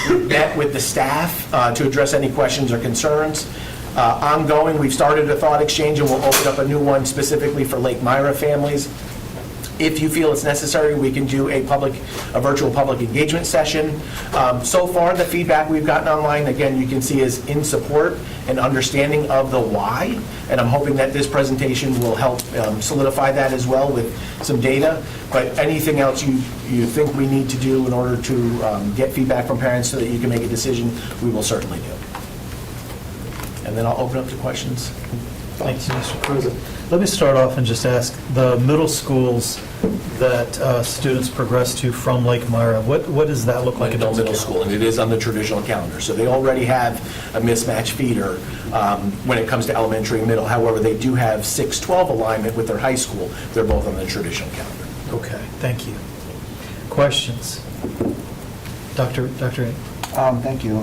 We've met with the staff to address any questions or concerns. Ongoing, we've started a thought exchange and we'll open up a new one specifically for Lake Myra families. If you feel it's necessary, we can do a virtual public engagement session. So far, the feedback we've gotten online, again, you can see is in support and understanding of the why. And I'm hoping that this presentation will help solidify that as well with some data. But anything else you think we need to do in order to get feedback from parents so that you can make a decision, we will certainly do. and then I'll open up to questions. Thank you, Mr. President. Let me start off and just ask, the middle schools that students progress to from Lake Myra, what does that look like? in Wendell terms of Middle School, and it is on the traditional calendar. So they already have a mismatch feeder when it comes to elementary and middle. However, they do have 6-12 alignment with their high school. They're both on the traditional calendar. Okay, thank you. Questions? Dr. Ng? Thank you.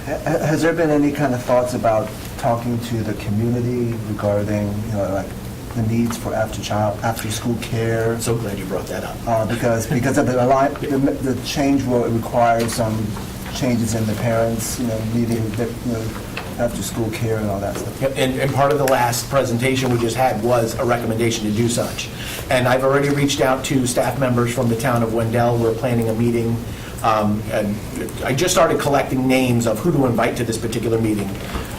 Has there been any kind of thoughts about talking to the community regarding, like the needs for after-school care? I'm so glad you brought that up. Because of the change will require some changes in the parents, needing after-school care and all that stuff. Yep, and part of the last presentation we just had was a recommendation to do such. And I've already reached out to staff members from the town of Wendell. We're planning a meeting. And I just started collecting names of who to invite to this particular meeting.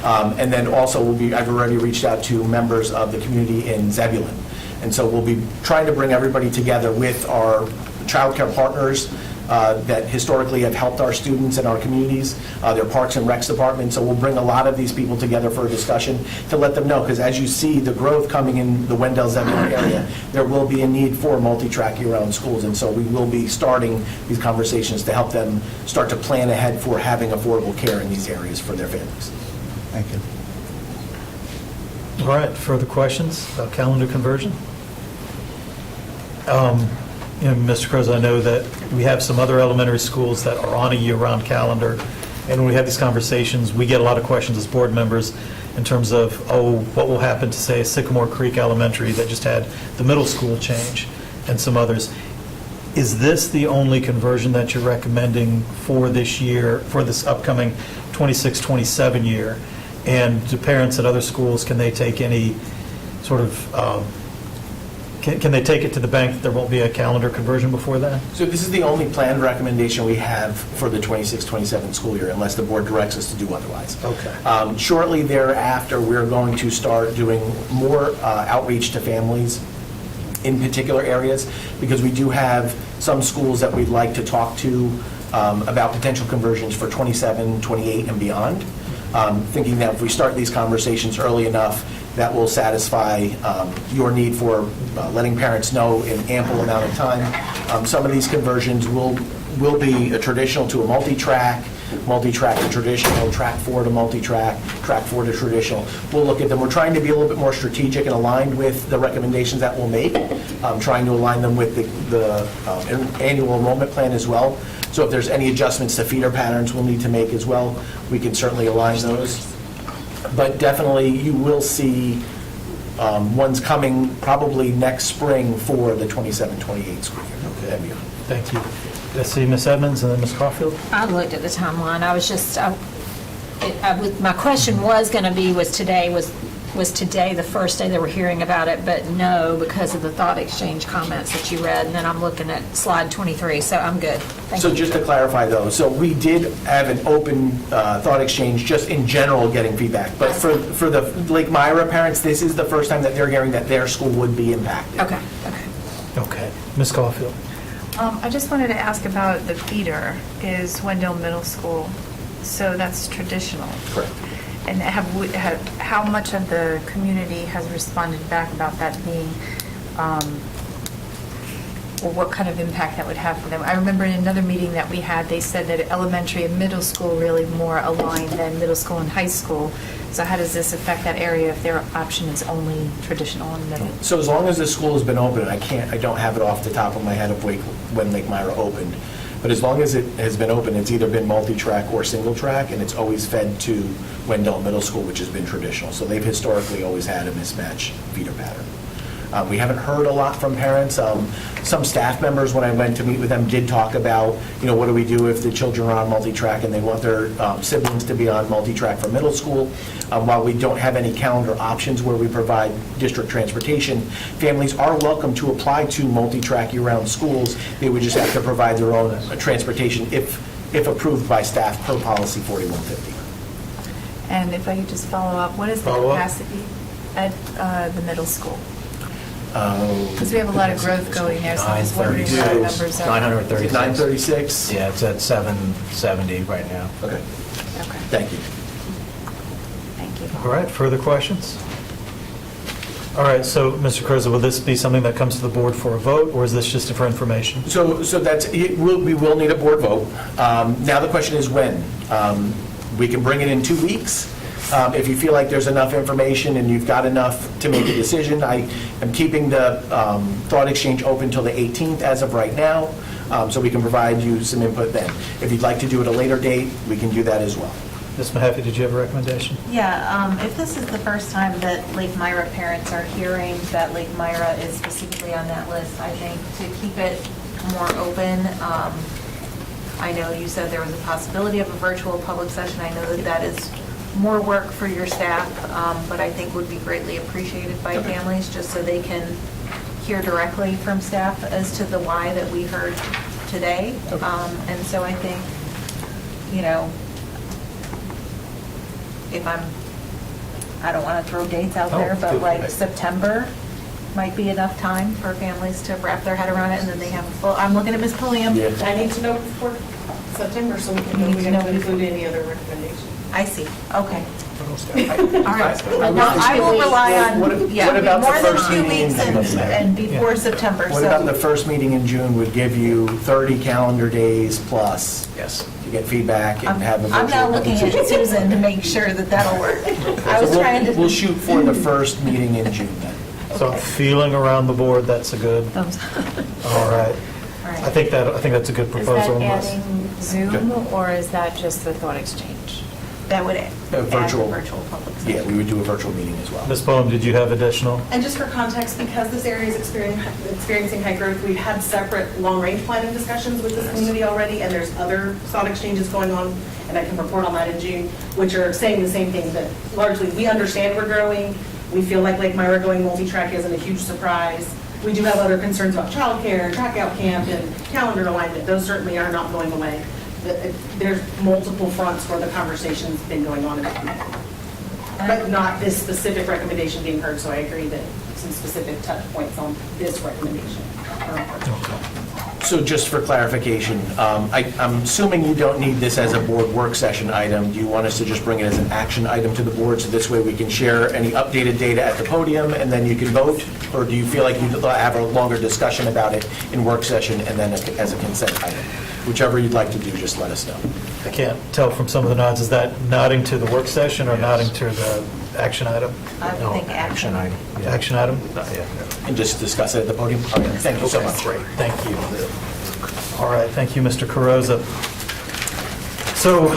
And then also I've already reached out to members of the community in Zebulon. And so we'll be trying to bring everybody together with our child care partners that historically have helped our students and our communities, their Parks and Recs department. So we'll bring a lot of these people together for a discussion to let them know, because as you see the growth coming in the Wendell-Zebulon area, there will be a need for multi-track year-round schools. And so we will be starting these conversations to help them start to plan ahead for having affordable care in these areas for their families. Thank you. All right, further questions about calendar conversion? Mr. President, I know that we have some other elementary schools that are on a year-round calendar, and when we have these conversations, we get a lot of questions as board members in terms of, what will happen to, say, Sycamore Creek Elementary that just had the middle school change, and some others. Is this the only conversion that you're recommending for this year, for this upcoming 26-27 year? And do parents at other schools, can they take any sort of, can they take it to the bank that there won't be a calendar conversion before that? So this is the only planned recommendation we have for the 26-27 school year, unless the board directs us to do otherwise. Okay. Shortly thereafter, we're going to start doing more outreach to families in particular areas, because we do have some schools that we'd like to talk to about potential conversions for 27, 28, and beyond. Thinking that if we start these conversations early enough, that will satisfy your need for letting parents know in ample amount of time. Some of these conversions will be a traditional to a multi-track to traditional, track 4 to multi-track, track 4 to traditional. We'll look at them. We're trying to be a little bit more strategic and aligned with the recommendations that we'll make, trying to align them with the annual enrollment plan as well. So if there's any adjustments to feeder patterns we'll need to make as well, we can certainly align those. But definitely, you will see ones coming probably next spring for the 27-28 school year. Okay. Thank you. Let's see, Ms. Edmonds and then Ms. Caulfield. I looked at the timeline. I was just, my question was going to be, was today the first day that we're hearing about it? But no, because of the thought exchange comments that you read, and then I'm looking at slide 23, so I'm good. Thank So you. just to clarify though, so we did have an open thought exchange just in general getting feedback. But for the Lake Myra parents, this is the first time that they're hearing that their school would be impacted. Okay. Okay. Ms. Caulfield. I just wanted to ask about the feeder is Wendell Middle School, so that's traditional. Correct. And how much of the community has responded back about that being, or what kind of impact that would have for them? I remember in another meeting that we had, they said that elementary and middle school really more aligned than middle school and high school. So how does this affect that area if their option is only traditional and middle? So as long as the school has been open, I don't have it off the top of my head of when Lake Myra opened, but as long as it has been open, it's either been multi-track or single-track, and it's always fed to Wendell Middle School, which has been traditional. So they've historically always had a mismatch feeder pattern. We haven't heard a lot from parents. Some staff members, when I went to meet with them, did talk about, what do we do if the children are on multi-track and they want their siblings to be on multi-track for middle school. While we don't have any calendar options where we provide district transportation, families are welcome to apply to multi-track year-round schools. They would just have to provide their own transportation if approved by staff per policy 4150. And if I could just follow up, what is the capacity at the middle school? Because we have a lot of growth going there, so I'm just wondering what our numbers are. 936. 936? Yeah, it's at 770 right now. Okay. Thank you. All right, further questions? All right, so, Mr. Carrizo, will this be something that comes to the board for a vote, or is this just for information? So that's, we will need a board vote. Now the question is when. We can bring it in 2 weeks. If you feel like there's enough information and you've got enough to make a decision, I am keeping the thought exchange open till the 18th as of right now, so we can provide you some input then. If you'd like to do it at a later date, we can do that as well. Ms. Mahaffey, did you have a recommendation? Yeah, if this is the first time that Lake Myra parents are hearing that Lake Myra is specifically on that list, I think to keep it more open, I know you said there was a possibility of a virtual public session. I know that that is more work for your staff, but I think would be greatly appreciated by families, just so they can hear directly from staff as to the why that we heard today. And so I think, you know, if I don't want to throw dates out there, but like September might be enough time for families to wrap their head around it, and then they have a full, I'm looking at Ms. Pulliam. Yeah. I need to know before September so we can know we have to include any other recommendations. I see, okay. All right. Well, I will rely on, What about the more than first 2 meeting in weeks June? and before September, What about the so. first meeting in June would give you 30 calendar days plus? Yes. To get feedback and have a virtual. I'm now looking at Susan to make sure that that'll work. I was trying to. We'll shoot for the first meeting in June then. So feeling around the board, that's a good, all right. I think that's a good Is proposal. that unless- adding Zoom, or is that just the thought exchange? That would add the virtual public session. Yeah, we would do a virtual meeting as well. Ms. Pullum, did you have additional? And just for context, because this area is experiencing high growth, we've had separate long-range planning discussions with this community already, and there's other thought exchanges going on, and I can report on that in June, which are saying the same thing, that largely, we understand we're growing, we feel like Lake Myra going multi-track isn't a huge surprise. We do have other concerns about childcare, track out camp, and calendar alignment. Those certainly are not going away. There's multiple fronts where the conversation's been going on in the community. But not this specific recommendation being heard, so I agree that some specific touch points on this recommendation are important. So just for clarification, I'm assuming you don't need this as a board work session item. Do you want us to just bring it as an action item to the board, so this way we can share any updated data at the podium and then you can vote? Or do you feel like you'd have a longer discussion about it in work session and then as a consent item? Whichever you'd like to do, just let us know. I can't tell from some of the nods, is that nodding to the work session or nodding to the action item? I think action. item. Yeah. Action item? And just discuss it at the podium? All right, thank you so Okay, much. Great, thank you. All right, thank you, Mr. Carrozza. So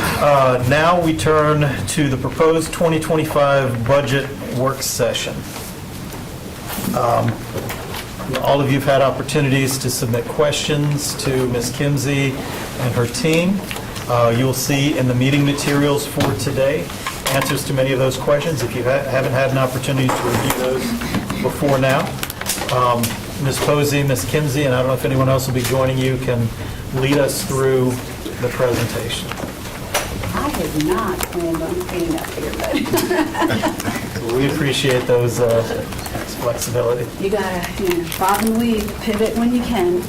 now we turn to the proposed 2025 budget work session. All of you have had opportunities to submit questions to Ms. Kimsey and her team. You will see in the meeting materials for today answers to many of those questions if you haven't had an opportunity to review those before now. Ms. Posey, Ms. Kimsey, and I don't know if anyone else will be joining you, can lead us through the presentation. I had not planned on being up here, but We appreciate those flexibility. you gotta, bob and weave, pivot when you can.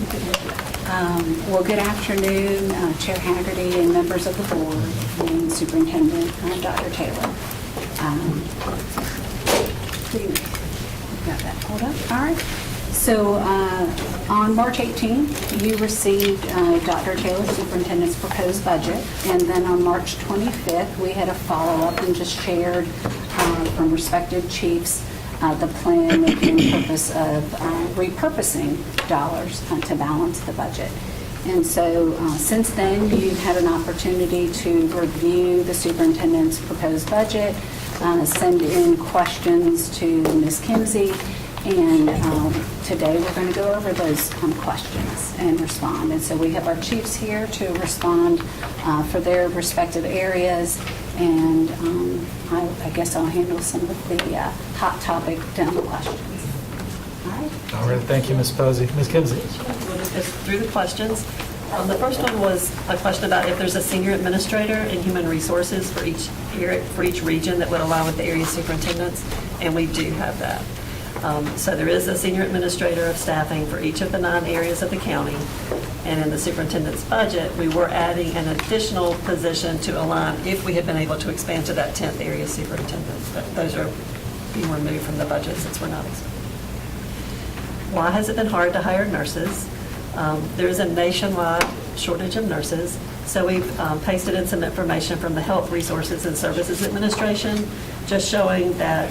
Well, good afternoon, Chair Haggerty and members of the board, and Superintendent Dr. Taylor. Got that pulled up, all right. So on March 18th, you received Dr. Taylor's superintendent's proposed budget, and then on March 25th, we had a follow-up and just shared from respective chiefs the plan with the purpose of repurposing dollars to balance the budget. And so since then, you've had an opportunity to review the superintendent's proposed budget, send in questions to Ms. Kimsey, and today we're going to go over those questions and respond. And so we have our chiefs here to respond for their respective areas, and I guess I'll handle some of the hot topic demo questions. All right. All right, thank you, Ms. Posey. Ms. Kimsey. We'll just go through the questions. The first one was a question about if there's a senior administrator in human resources for each region that would align with the area superintendents, and we do have that. So there is a senior administrator of staffing for each of the 9 areas of the county. And in the superintendent's budget, we were adding an additional position to align if we had been able to expand to that 10th area superintendent. But those are being removed from the budget since we're not expanding. Why has it been hard to hire nurses? There is a nationwide shortage of nurses, so we've pasted in some information from the Health Resources and Services Administration, just showing that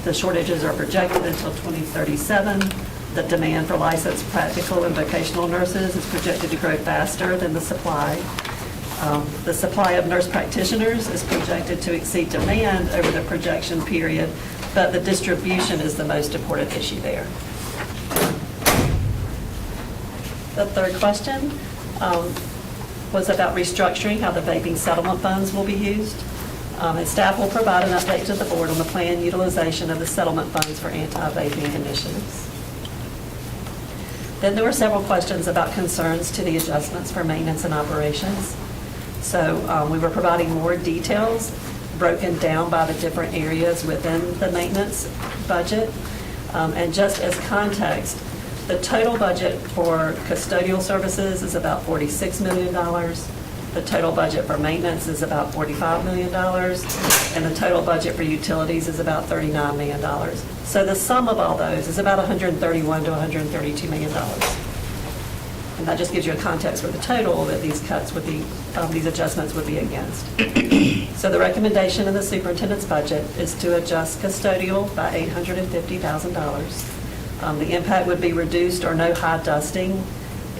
the shortages are projected until 2037. The demand for licensed practical and vocational nurses is projected to grow faster than the supply. The supply of nurse practitioners is projected to exceed demand over the projection period, but the distribution is the most important issue there. The third question was about restructuring, how the vaping settlement funds will be used. And staff will provide an update to the board on the planned utilization of the settlement funds for anti-vaping initiatives. Then there were several questions about concerns to the adjustments for maintenance and operations. So we were providing more details broken down by the different areas within the maintenance budget. And just as context, the total budget for custodial services is about $46 million. The total budget for maintenance is about $45 million. And the total budget for utilities is about $39 million. So the sum of all those is about $131 to $132 million. And that just gives you a context for the total that these cuts would be, these adjustments would be against. So the recommendation in the superintendent's budget is to adjust custodial by $850,000. The impact would be reduced or no high dusting,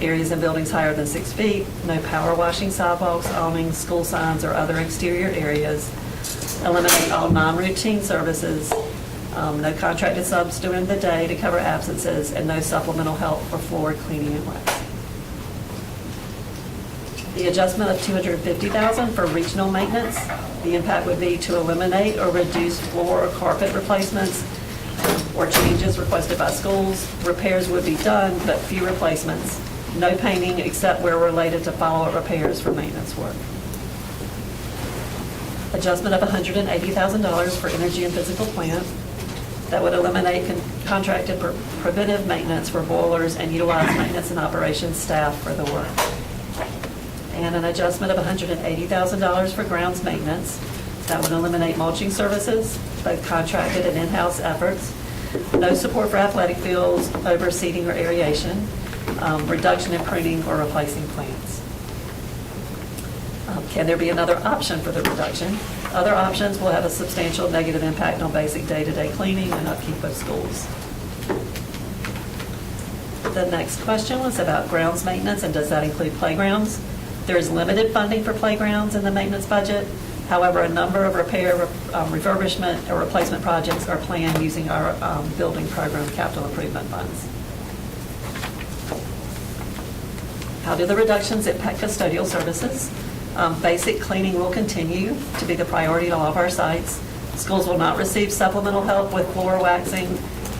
areas and buildings higher than 6 feet, no power washing sidewalks, awnings, school signs, or other exterior areas, eliminate all non-routine services, no contracted subs during the day to cover absences, and no supplemental help for floor cleaning and waxing. The adjustment of $250,000 for regional maintenance, the impact would be to eliminate or reduce floor or carpet replacements or changes requested by schools. Repairs would be done, but few replacements. No painting except where related to follow-up repairs for maintenance work. Adjustment of $180,000 for energy and physical plant. That would eliminate contracted preventive maintenance for boilers and utilize maintenance and operations staff for the work. And an adjustment of $180,000 for grounds maintenance. That would eliminate mulching services, both contracted and in-house efforts. No support for athletic fields, overseeding or aeration, reduction in pruning or replacing plants. Can there be another option for the reduction? Other options will have a substantial negative impact on basic day-to-day cleaning and upkeep of schools. The next question was about grounds maintenance, and does that include playgrounds? There is limited funding for playgrounds in the maintenance budget. However, a number of repair, refurbishment, or replacement projects are planned using our building program capital improvement funds. How do the reductions impact custodial services? Basic cleaning will continue to be the priority at all of our sites. Schools will not receive supplemental help with floor waxing,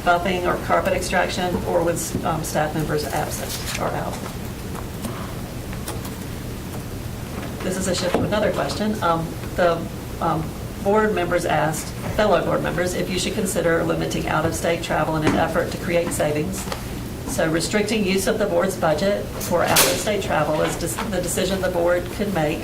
buffing, or carpet extraction, or with staff members absent or out. This is a shift to another question. The board members asked, fellow board members, if you should consider limiting out-of-state travel in an effort to create savings. So restricting use of the board's budget for out-of-state travel is the decision the board could make.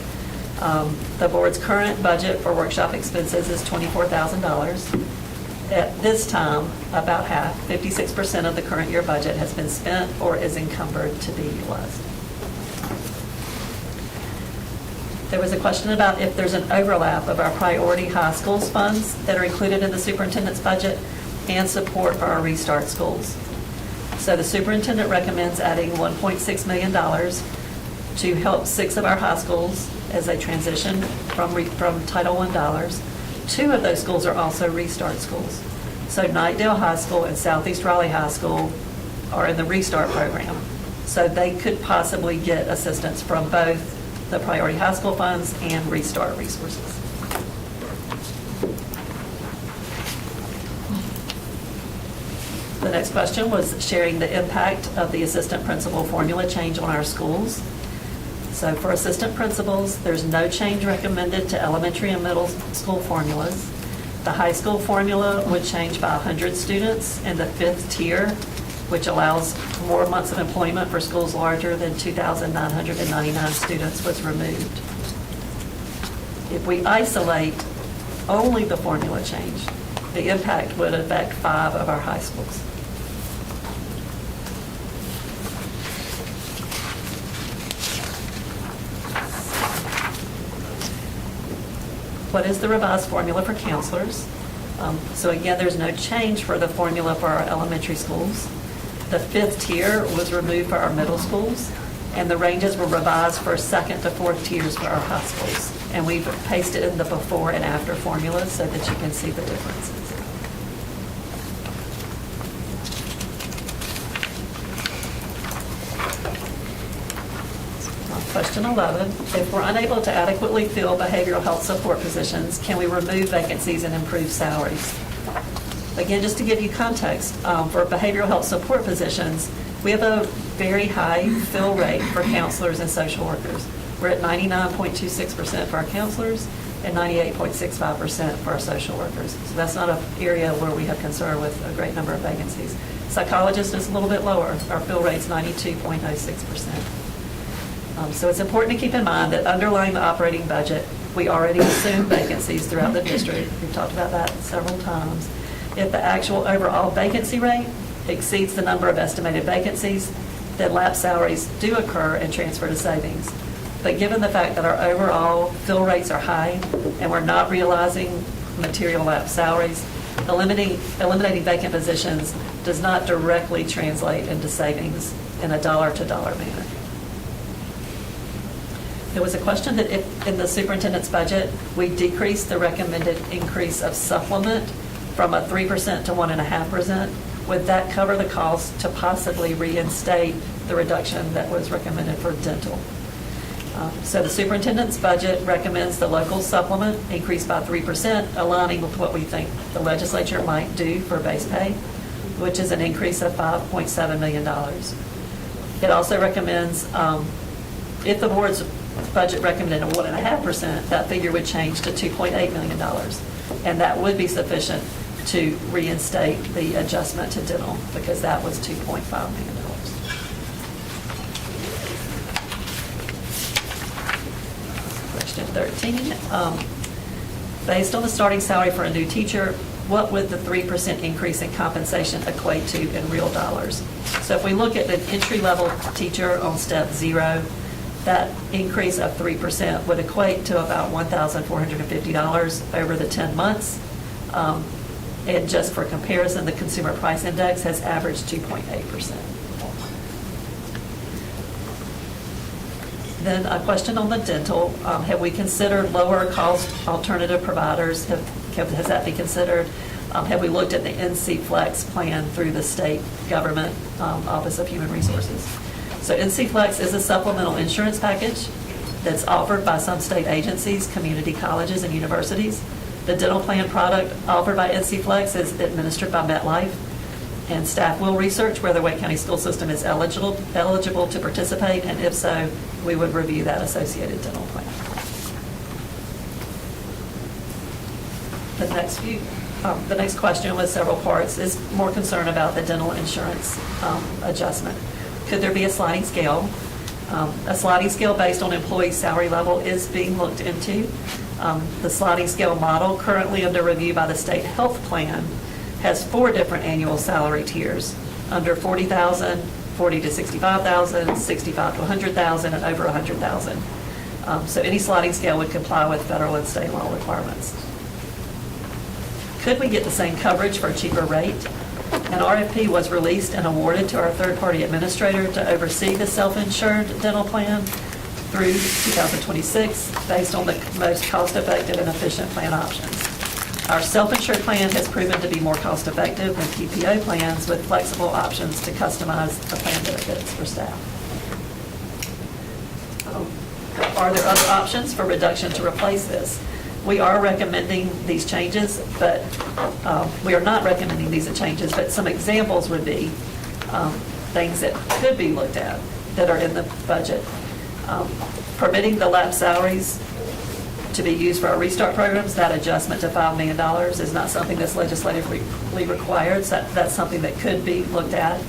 The board's current budget for workshop expenses is $24,000. At this time, about half, 56% of the current year budget has been spent or is encumbered to be utilized. There was a question about if there's an overlap of our priority high schools funds that are included in the superintendent's budget and support for our restart schools. So the superintendent recommends adding $1.6 million to help 6 of our high schools as they transition from Title I dollars. 2 of those schools are also restart schools. So Knightdale High School and Southeast Raleigh High School are in the restart program. So they could possibly get assistance from both the priority high school funds and restart resources. The next question was sharing the impact of the assistant principal formula change on our schools. So for assistant principals, there's no change recommended to elementary and middle school formulas. The high school formula would change by 100 students, and the 5th tier which allows more months of employment for schools larger than 2,999 students, was removed. If we isolate only the formula change, the impact would affect 5 of our high schools. What is the revised formula for counselors? So again, there's no change for the formula for our elementary schools. The 5th tier was removed for our middle schools, and the ranges were revised for 2nd to 4th tiers for our high schools. And we've pasted in the before and after formulas so that you can see the differences. Question 11, if we're unable to adequately fill behavioral health support positions, can we remove vacancies and improve salaries? Again, just to give you context, for behavioral health support positions, we have a very high fill rate for counselors and social workers. We're at 99.26% for our counselors and 98.65% for our social workers. So that's not an area where we have concern with a great number of vacancies. Psychologists is a little bit lower. Our fill rate's 92.06%. So it's important to keep in mind that underlying the operating budget, we already assume vacancies throughout the district. We've talked about that several times. If the actual overall vacancy rate exceeds the number of estimated vacancies, then lapse salaries do occur and transfer to savings. But given the fact that our overall fill rates are high and we're not realizing material lapse salaries, eliminating vacant positions does not directly translate into savings in a dollar-to-dollar manner. There was a question that if in the superintendent's budget, we decreased the recommended increase of supplement from a 3% to 1.5%, would that cover the cost to possibly reinstate the reduction that was recommended for dental? So the superintendent's budget recommends the local supplement increase by 3%, aligning with what we think the legislature might do for base pay, which is an increase of $5.7 million. It also recommends, if the board's budget recommended a 1.5%, that figure would change to $2.8 million. And that would be sufficient to reinstate the adjustment to dental because that was $2.5 million. Question 13. Based on the starting salary for a new teacher, what would the 3% increase in compensation equate to in real dollars? So if we look at an entry-level teacher on step 0, that increase of 3% would equate to about $1,450 over the 10 months. And just for comparison, the Consumer Price Index has averaged 2.8%. Then a question on the dental. Have we considered lower cost alternative providers? Has that been considered? Have we looked at the NC Flex plan through the state government Office of Human Resources? So NC Flex is a supplemental insurance package that's offered by some state agencies, community colleges, and universities. The dental plan product offered by NC Flex is administered by MetLife, and staff will research whether Wake County School System is eligible to participate, and if so, we would review that associated dental plan. The next question with several parts is more concerned about the dental insurance adjustment. Could there be a sliding scale? A sliding scale based on employee salary level is being looked into. The sliding scale model currently under review by the state health plan has 4 different annual salary tiers, under $40,000, $40,000 to $65,000, $65,000 to $100,000, and over $100,000. So any sliding scale would comply with federal and state law requirements. Could we get the same coverage for a cheaper rate? An RFP was released and awarded to our third-party administrator to oversee the self-insured dental plan through 2026 based on the most cost-effective and efficient plan options. Our self-insured plan has proven to be more cost-effective than PPO plans with flexible options to customize the plan benefits for staff. Are there other options for reduction to replace this? We are recommending these changes, but we are not recommending these changes, but some examples would be things that could be looked at that are in the budget. Permitting the lapse salaries to be used for our restart programs, that adjustment to $5 million is not something that's legislatively required, so that's something that could be looked at.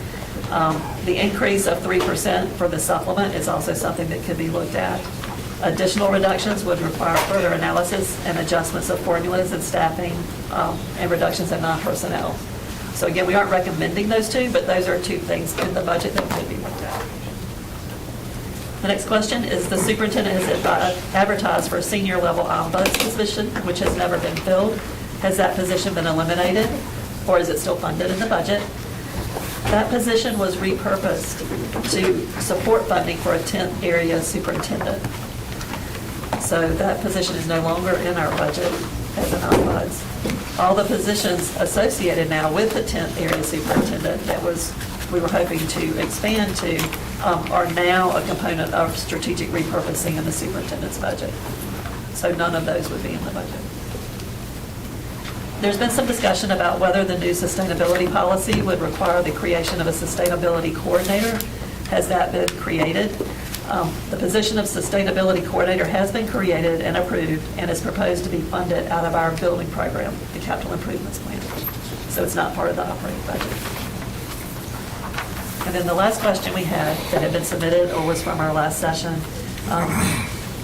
The increase of 3% for the supplement is also something that could be looked at. Additional reductions would require further analysis and adjustments of formulas and staffing, and reductions in non-personnel. So again, we aren't recommending those two, but those are two things in the budget that could be looked at. The next question is, the superintendent has advertised for a senior level ombuds position, which has never been filled. Has that position been eliminated, or is it still funded in the budget? That position was repurposed to support funding for a 10th area superintendent. So that position is no longer in our budget as an ombuds. All the positions associated now with the 10th area superintendent that we were hoping to expand to are now a component of strategic repurposing in the superintendent's budget. So none of those would be in the budget. There's been some discussion about whether the new sustainability policy would require the creation of a sustainability coordinator. Has that been created? The position of sustainability coordinator has been created and approved and is proposed to be funded out of our building program, the capital improvements plan. So it's not part of the operating budget. And then the last question we had that had been submitted or was from our last session,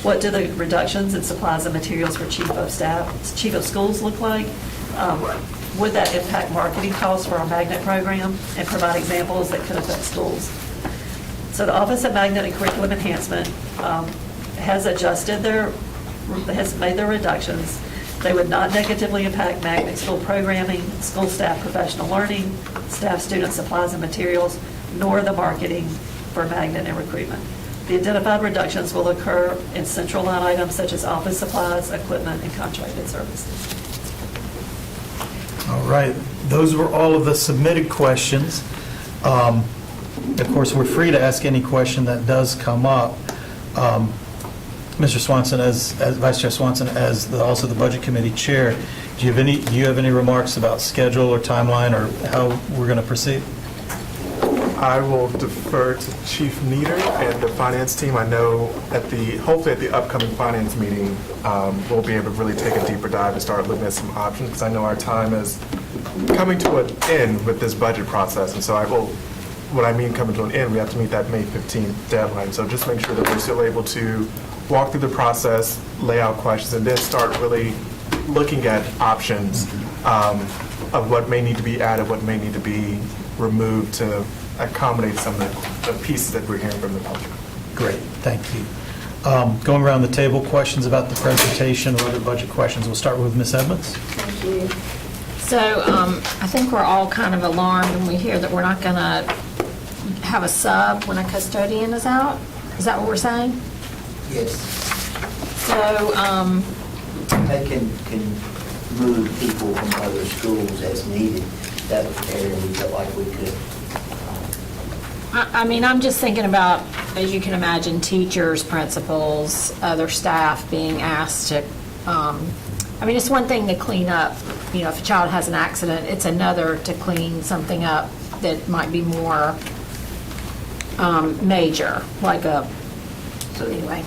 what do the reductions in supplies and materials for chief of schools look like? Would that impact marketing costs for our magnet program and provide examples that could affect schools? So the Office of Magnet and Curriculum Enhancement has made their reductions. They would not negatively impact magnet school programming, school staff professional learning, staff student supplies and materials, nor the marketing for magnet and recruitment. The identified reductions will occur in central line items such as office supplies, equipment, and contracted services. All right, those were all of the submitted questions. Of course, we're free to ask any question that does come up. Mr. Swanson, as Vice Chair Swanson, as also the Budget Committee Chair, do you have any remarks about schedule or timeline or how we're going to proceed? I will defer to Chief Nieder and the finance team. I know hopefully at the upcoming finance meeting, we'll be able to really take a deeper dive and start looking at some options, because I know our time is coming to an end with this budget process. And so what I mean coming to an end, we have to meet that May 15th deadline. So just make sure that we're still able to walk through the process, lay out questions, and then start really looking at options of what may need to be added, what may need to be removed to accommodate some of the pieces that we're hearing from the public. Great, thank you. Going around the table, questions about the presentation or other budget questions. We'll start with Ms. Edmonds. Thank you. So I think we're all kind of alarmed when we hear that we're not going to have a sub when a custodian is out. Is that what we're saying? Yes. So, They can move people from other schools as needed. That was an area we felt like we could. I mean, I'm just thinking about, as you can imagine, teachers, principals, other staff being asked to, I mean, it's one thing to clean up, if a child has an accident, it's another to clean something up that might be more major, like anyway.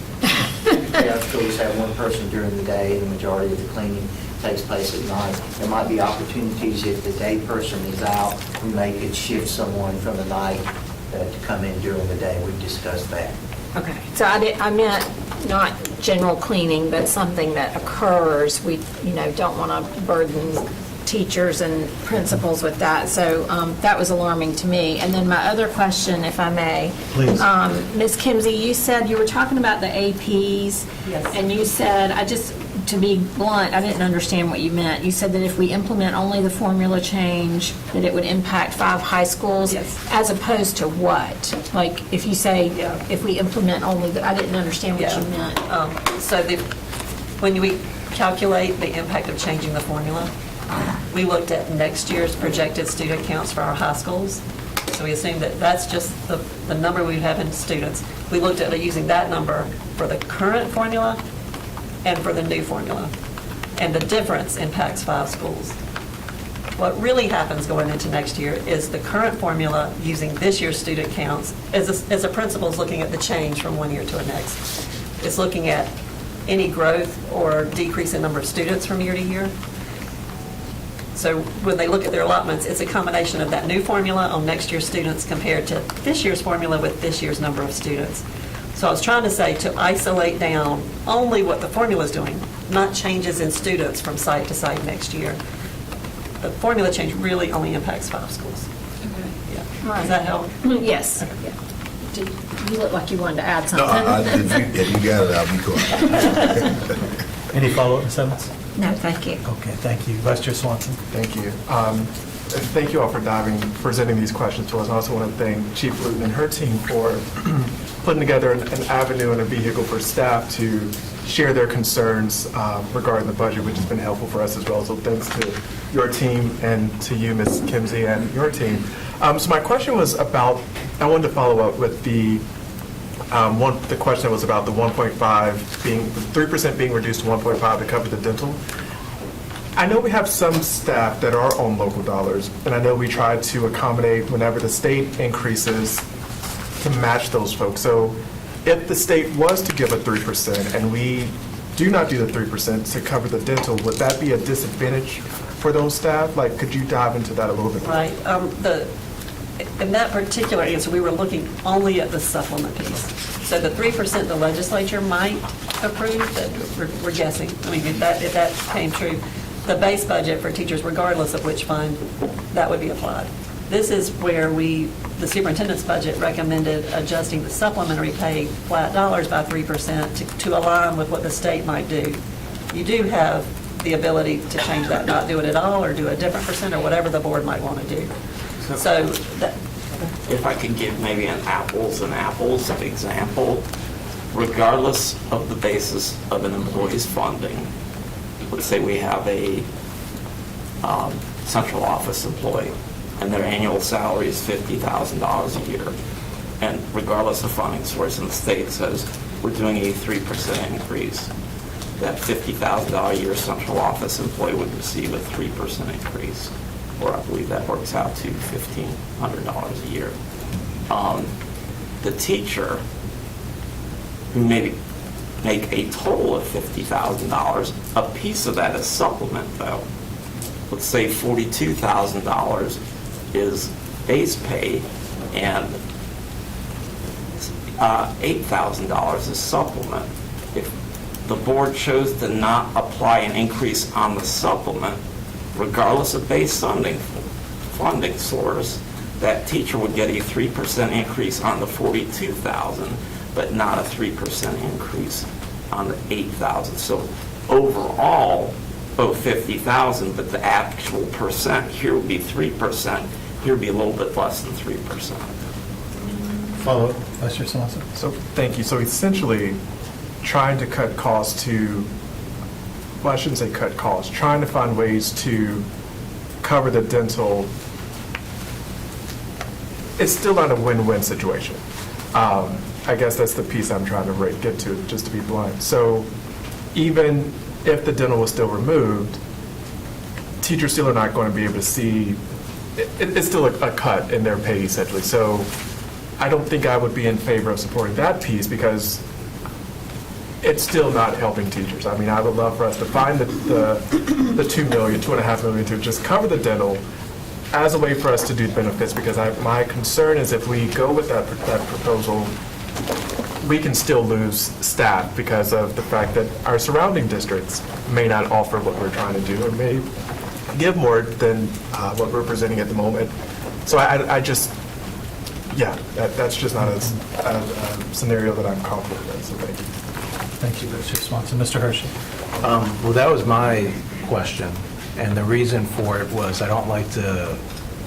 Our schools have one person during the day, and the majority of the cleaning takes place at night. There might be opportunities if the day person is out, we may could shift someone from the night to come in during the day. We've discussed that. Okay, so I meant not general cleaning, but something that occurs. We, don't want to burden teachers and principals with that. So that was alarming to me. And then my other question, if I may. Please. Ms. Kimsey, you said you were talking about the APs. Yes. And you said, to be blunt, I didn't understand what you meant. You said that if we implement only the formula change, that it would impact 5 high schools? Yes. As opposed to what? Like, if you say, if we implement only, I didn't understand what you meant. When we calculate the impact of changing the formula, we looked at next year's projected student counts for our high schools. So we assumed that that's just the number we have in students. We looked at using that number for the current formula and for the new formula. And the difference impacts 5 schools. What really happens going into next year is the current formula using this year's student counts, as a principal is looking at the change from one year to the next. It's looking at any growth or decrease in number of students from year to year. So when they look at their allotments, it's a combination of that new formula on next year's students compared to this year's formula with this year's number of students. So I was trying to say to isolate down only what the formula is doing, not changes in students from site to site next year. The formula change really only impacts 5 schools. Yeah. Does that help? Yes. You look like you wanted to add No, something. if you got it, I'll be quiet. Any follow-up, Ms. Evans? No, thank you. Okay, thank you. Vice Chair Swanson? Thank you. And thank you all for presenting these questions to us. I also want to thank Chief Luton and her team for putting together an avenue and a vehicle for staff to share their concerns regarding the budget, which has been helpful for us as well. So thanks to your team and to you, Ms. Kimsey, and your team. So my question was about, I wanted to follow up with the question was about the 1.5 being, 3% being reduced to 1.5 to cover the dental. I know we have some staff that are on local dollars, and I know we try to accommodate whenever the state increases to match those folks. So if the state was to give a 3% and we do not do the 3% to cover the dental, would that be a disadvantage for those staff? Like, could you dive into that a little bit more? Right. In that particular answer, we were looking only at the supplement piece. So the 3% the legislature might approve, that we're guessing. I mean, if that came true, the base budget for teachers, regardless of which fund, that would be applied. This is where the superintendent's budget recommended adjusting the supplementary pay flat dollars by 3% to align with what the state might do. You do have the ability to change that, not do it at all, or do a different percent, or whatever the board might want to do. So that, if I could give maybe an apples and apples example, regardless of the basis of an employee's funding, let's say we have a central office employee and their annual salary is $50,000 a year, and regardless of funding source, and the state says we're doing a 3% increase, that $50,000 a year central office employee would receive a 3% increase, or I believe that works out to $1,500 a year. The teacher, who maybe make a total of $50,000, a piece of that is supplement, though. Let's say $42,000 is base pay and $8,000 is supplement. If the board chose to not apply an increase on the supplement, regardless of base funding source, that teacher would get a 3% increase on the $42,000, but not a 3% increase on the $8,000. So overall, both $50,000, but the actual percent here would be 3%. Here would be a little bit less than 3%. Follow-up, Vice Chair Swanson? So thank you. So essentially, trying to cut costs well, I shouldn't say cut costs, trying to find ways to cover the dental, it's still not a win-win situation. I guess that's the piece I'm trying to get to, just to be blunt. So even if the dental was still removed, teachers still are not going to be able to see, it's still a cut in their pay essentially. So I don't think I would be in favor of supporting that piece because it's still not helping teachers. I mean, I would love for us to find the $2 million, $2.5 million to just cover the dental as a way for us to do benefits, because my concern is if we go with that proposal, we can still lose staff because of the fact that our surrounding districts may not offer what we're trying to do or may give more than what we're presenting at the moment. So I just, yeah, that's just not a scenario that I'm confident in, so thank you. Thank you, Vice Chair Swanson. Mr. Hershey? Well, that was my question, and the reason for it was I don't like to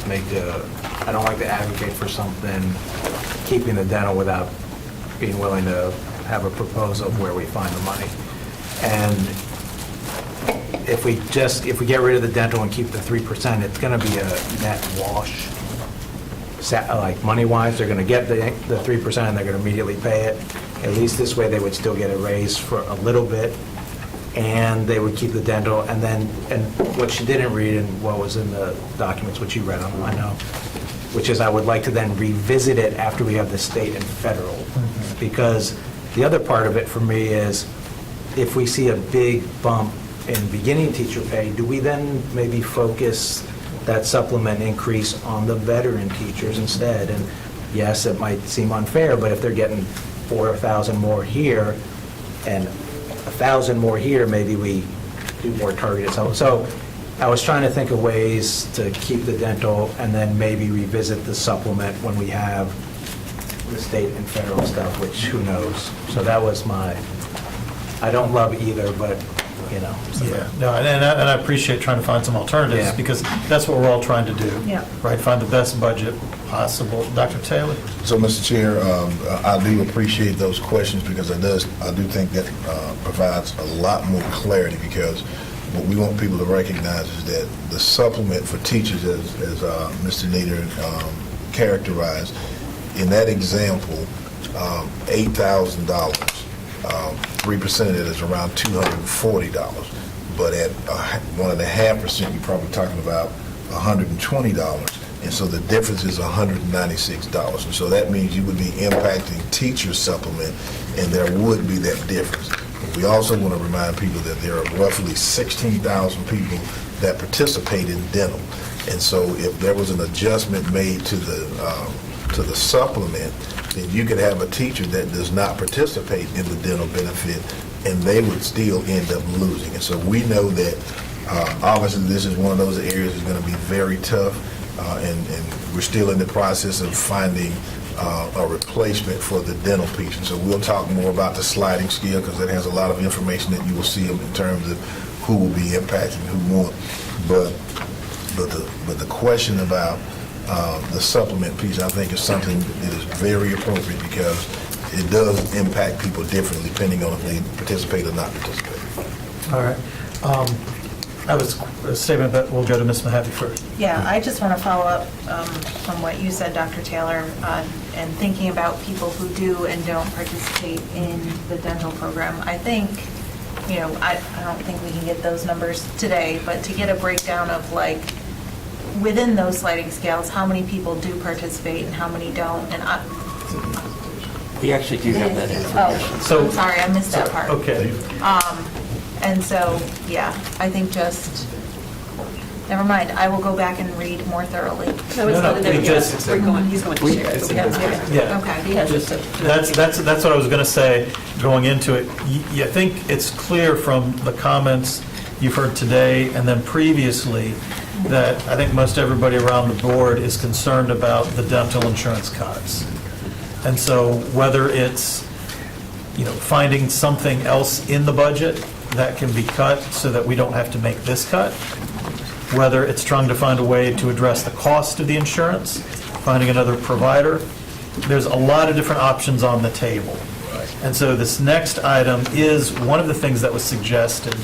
advocate for something, keeping the dental without being willing to have a proposal of where we find the money. And if we get rid of the dental and keep the 3%, it's going to be a net wash. Like money-wise, they're going to get the 3% and they're going to immediately pay it. At least this way they would still get a raise for a little bit, and they would keep the dental. And what you didn't read and what was in the documents, which you read on, I know, which is I would like to then revisit it after we have the state and federal. Because the other part of it for me is if we see a big bump in beginning teacher pay, do we then maybe focus that supplement increase on the veteran teachers instead? And yes, it might seem unfair, but if they're getting 4,000 more here and 1,000 more here, maybe we do more targeted. So I was trying to think of ways to keep the dental and then maybe revisit the supplement when we have the state and federal stuff, which who knows? So that was I don't love either, but, you know. So. Yeah, no, and I appreciate trying to find some alternatives, Yeah. because that's what we're all trying to do. Yeah. Right, find the best budget possible. Dr. Taylor? So, Mr. Chair, I do appreciate those questions, because I do think that provides a lot more clarity, because what we want people to recognize is that the supplement for teachers, as Mr. Nader characterized, in that example, $8,000, 3% of it is around $240. But at 1.5%, you're probably talking about $120. And so the difference is $196. And so that means you would be impacting teacher supplement, and there would be that difference. But we also want to remind people that there are roughly 16,000 people that participate in dental. And so if there was an adjustment made to the supplement, then you could have a teacher that does not participate in the dental benefit, and they would still end up losing. And so we know that obviously this is one of those areas that's going to be very tough, and we're still in the process of finding a replacement for the dental piece. And so we'll talk more about the sliding scale, because it has a lot of information that you will see in terms of who will be impacted and who won't. But the question about the supplement piece, I think, is something that is very appropriate, because it does impact people differently depending on if they participate or not participate. All right. I was a statement, but we'll go to Ms. Mahaffey first. Yeah, I just want to follow up from what you said, Dr. Taylor, and thinking about people who do and don't participate in the dental program. I think, I don't think we can get those numbers today, but to get a breakdown of, like, within those sliding scales, how many people do participate and how many don't, and We actually do have that information. I'm sorry, I missed that part. Okay. And so, yeah, I think never mind, I will go back and read more thoroughly. No, it's not in there yet. He's going to share it. So we have to share it. Yeah. Okay. That's what I was going to say going into it. I think it's clear from the comments you've heard today and then previously that I think most everybody around the board is concerned about the dental insurance cuts. And so whether it's, finding something else in the budget that can be cut so that we don't have to make this cut, whether it's trying to find a way to address the cost of the insurance, finding another provider, there's a lot of different options on the table. And so this next item is one of the things that was suggested,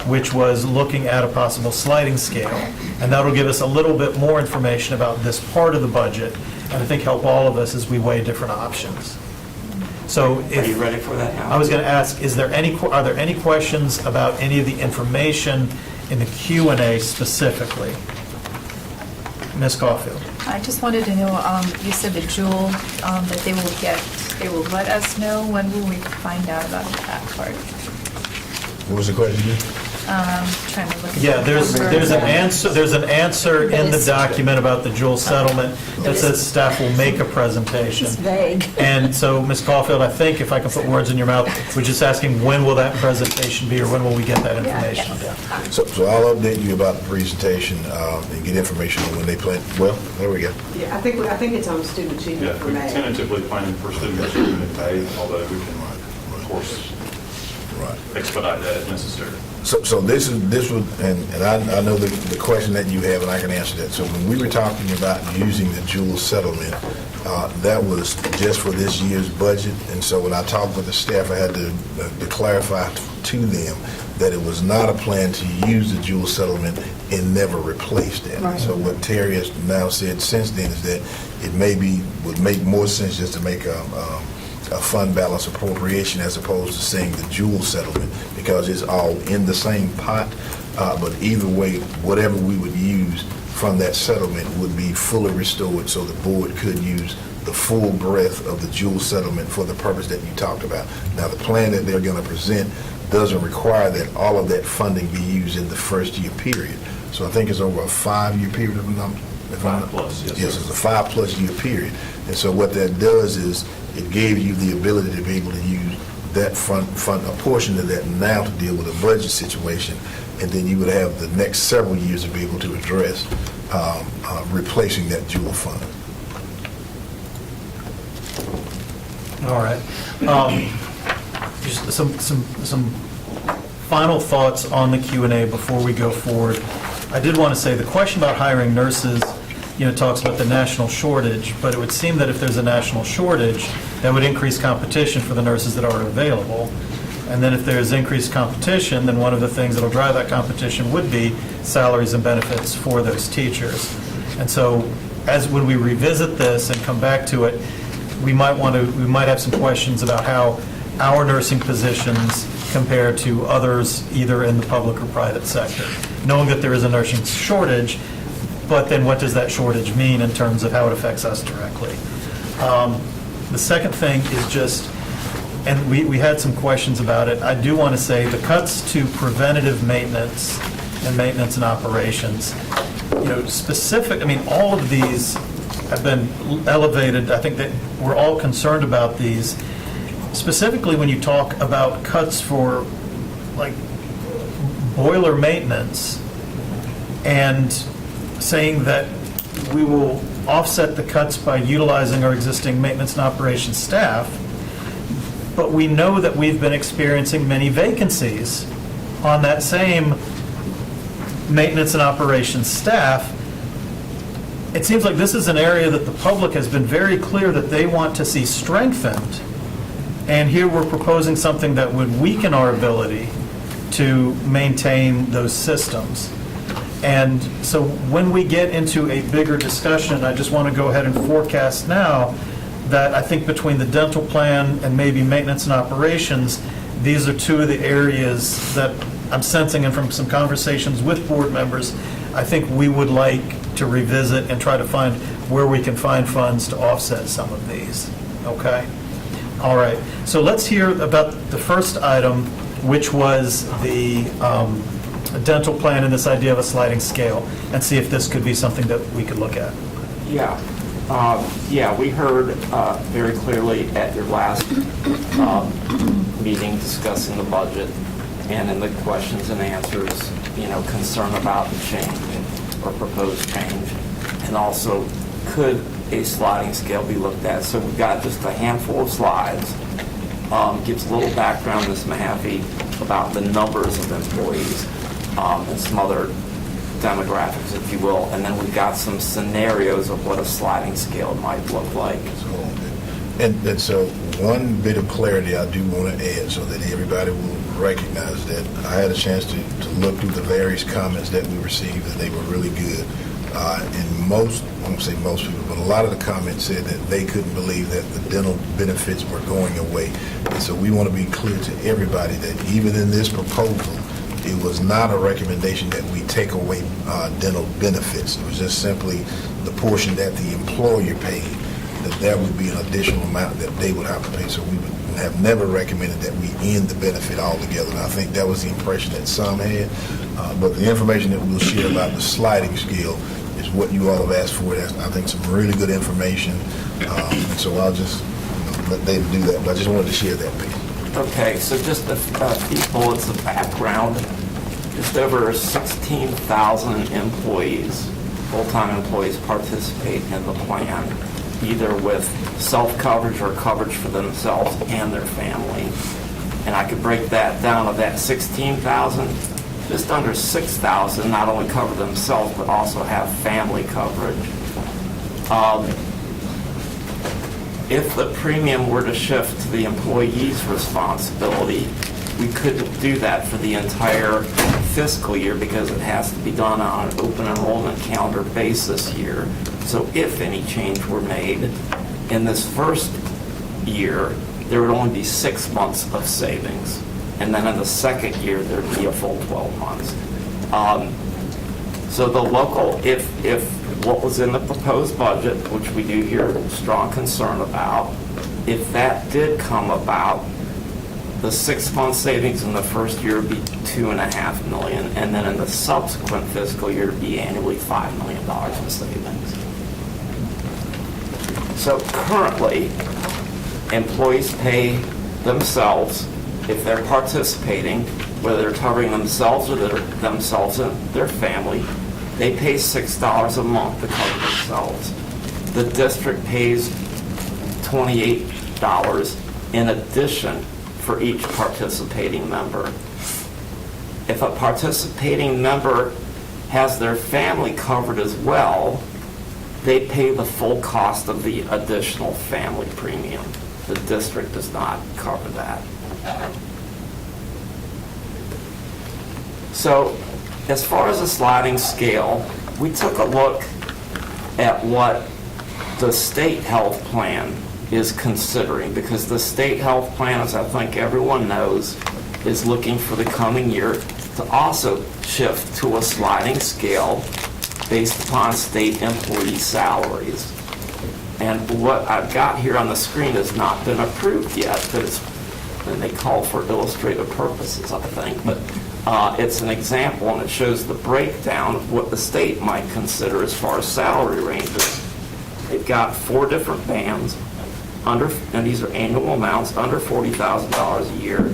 which was looking at a possible sliding scale. And that'll give us a little bit more information about this part of the budget, and I think help all of us as we weigh different options. So Are you ready for that now? I was going to ask, are there any questions about any of the information in the Q&A specifically? Ms. Caulfield? I just wanted to know, you said the Jewel, that they will let us know. When will we find out about that part? What was the question again? Trying to look at Yeah, the there's numbers. an answer in the document about the Jewel settlement that says staff will make a presentation. It's vague. And so, Ms. Caulfield, I think if I can put words in your mouth, we're just asking when will that presentation be, or when will we get that information? So I'll update you about the presentation and get information on when they plan. Well, there we go. Yeah, I think it's on student achievement for We're May. tentatively planning for student achievement in May, although we can, of course, expedite that if necessary. So this would, and I know the question that you have, and I can answer that. So when we were talking about using the Jewel settlement, that was just for this year's budget. And so when I talked with the staff, I had to clarify to them that it was not a plan to use the Jewel settlement and never replace that. Right. So what Terry has now said since then is that it would make more sense just to make a fund balance appropriation as opposed to saying the Jewel settlement, because it's all in the same pot. But either way, whatever we would use from that settlement would be fully restored, so the board could use the full breadth of the Jewel settlement for the purpose that you talked about. Now, the plan that they're going to present doesn't require that all of that funding be used in the first year period. So I think it's over a 5-year period, if I'm not. 5+, yes, Yes, sir. it's a 5+ year period. And so what that does is it gave you the ability to be able to use that fund a portion of that now to deal with a budget situation, and then you would have the next several years to be able to address replacing that jewel fund. All right. Just some final thoughts on the Q&A before we go forward. I did want to say the question about hiring nurses, talks about the national shortage, but it would seem that if there's a national shortage, that would increase competition for the nurses that are available. And then if there's increased competition, then one of the things that will drive that competition would be salaries and benefits for those teachers. And so when we revisit this and come back to it, we might have some questions about how our nursing positions compare to others either in the public or private sector, knowing that there is a nursing shortage, but then what does that shortage mean in terms of how it affects us directly? The second thing is just, and we had some questions about it, I do want to say the cuts to preventative maintenance and operations, specific, all of these have been elevated. I think that we're all concerned about these. Specifically, when you talk about cuts for, like, boiler maintenance and saying that we will offset the cuts by utilizing our existing maintenance and operations staff, but we know that we've been experiencing many vacancies on that same maintenance and operations staff. It seems like this is an area that the public has been very clear that they want to see strengthened. And here we're proposing something that would weaken our ability to maintain those systems. And so when we get into a bigger discussion, I just want to go ahead and forecast now that I think between the dental plan and maybe maintenance and operations, these are two of the areas that I'm sensing, and from some conversations with board members, I think we would like to revisit and try to find where we can find funds to offset some of these. Okay? All right. So let's hear about the first item, which was the dental plan and this idea of a sliding scale, and see if this could be something that we could look at. Yeah, we heard very clearly at your last meeting discussing the budget and in the questions and answers, concern about the change or proposed change, and also could a sliding scale be looked at. So we've got just a handful of slides. Gives a little background, Ms. Mahaffey, about the numbers of employees and some other demographics, if you will, and then we've got some scenarios of what a sliding scale might look like. And so one bit of clarity I do want to add so that everybody will recognize that I had a chance to look through the various comments that we received, and they were really good. And most, I won't say most people, but a lot of the comments said that they couldn't believe that the dental benefits were going away. And so we want to be clear to everybody that even in this proposal, it was not a recommendation that we take away dental benefits. It was just simply the portion that the employer paid, that would be an additional amount that they would have to pay. So we would have never recommended that we end the benefit altogether. And I think that was the impression that some had. But the information that we'll share about the sliding scale is what you all have asked for. That's, I think, some really good information. And so I'll just let David do that. But I just wanted to share that piece. Okay, so just a few bullets of background. Just over 16,000 employees, full-time employees, participate in the plan, either with self-coverage or coverage for themselves and their family. And I could break that down. Of that 16,000, just under 6,000 not only cover themselves but also have family coverage. If the premium were to shift to the employee's responsibility, we couldn't do that for the entire fiscal year because it has to be done on an open enrollment calendar basis year. So if any change were made in this first year, there would only be 6 months of savings. And then in the second year, there'd be a full 12 months. So the local, if what was in the proposed budget, which we do hear strong concern about, if that did come about, the 6-month savings in the first year would be $2.5 million, and then in the subsequent fiscal year, it'd be annually $5 million in savings. So currently, employees pay themselves, if they're participating, whether they're covering themselves or themselves and their family, they pay $6 a month to cover themselves. The district pays $28 in addition for each participating member. If a participating member has their family covered as well, they pay the full cost of the additional family premium. The district does not cover that. So, as far as the sliding scale, we took a look at what the state health plan is considering, because the state health plan, as I think everyone knows, is looking for the coming year to also shift to a sliding scale based upon state employee salaries. And what I've got here on the screen has not been approved yet, but and they call for illustrative purposes, I think, but it's an example, and it shows the breakdown of what the state might consider as far as salary ranges. They've got 4 different bands, and these are annual amounts, under $40,000 a year,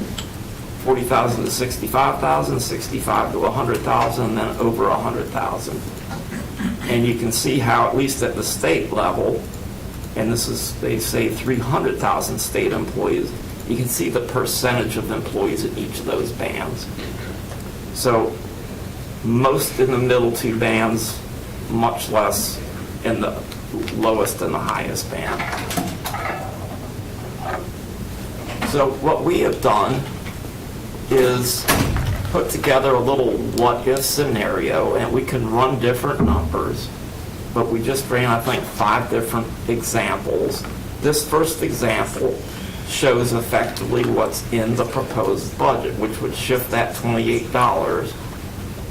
$40,000 to $65,000, $65,000 to $100,000, and then over $100,000. And you can see how, at least at the state level, and this is, they say 300,000 state employees, you can see the percentage of employees in each of those bands. So most in the middle 2 bands, much less in the lowest and the highest band. So what we have done is put together a little what-if scenario, and we can run different numbers, but we just ran, I think, 5 different examples. This first example shows effectively what's in the proposed budget, which would shift that $28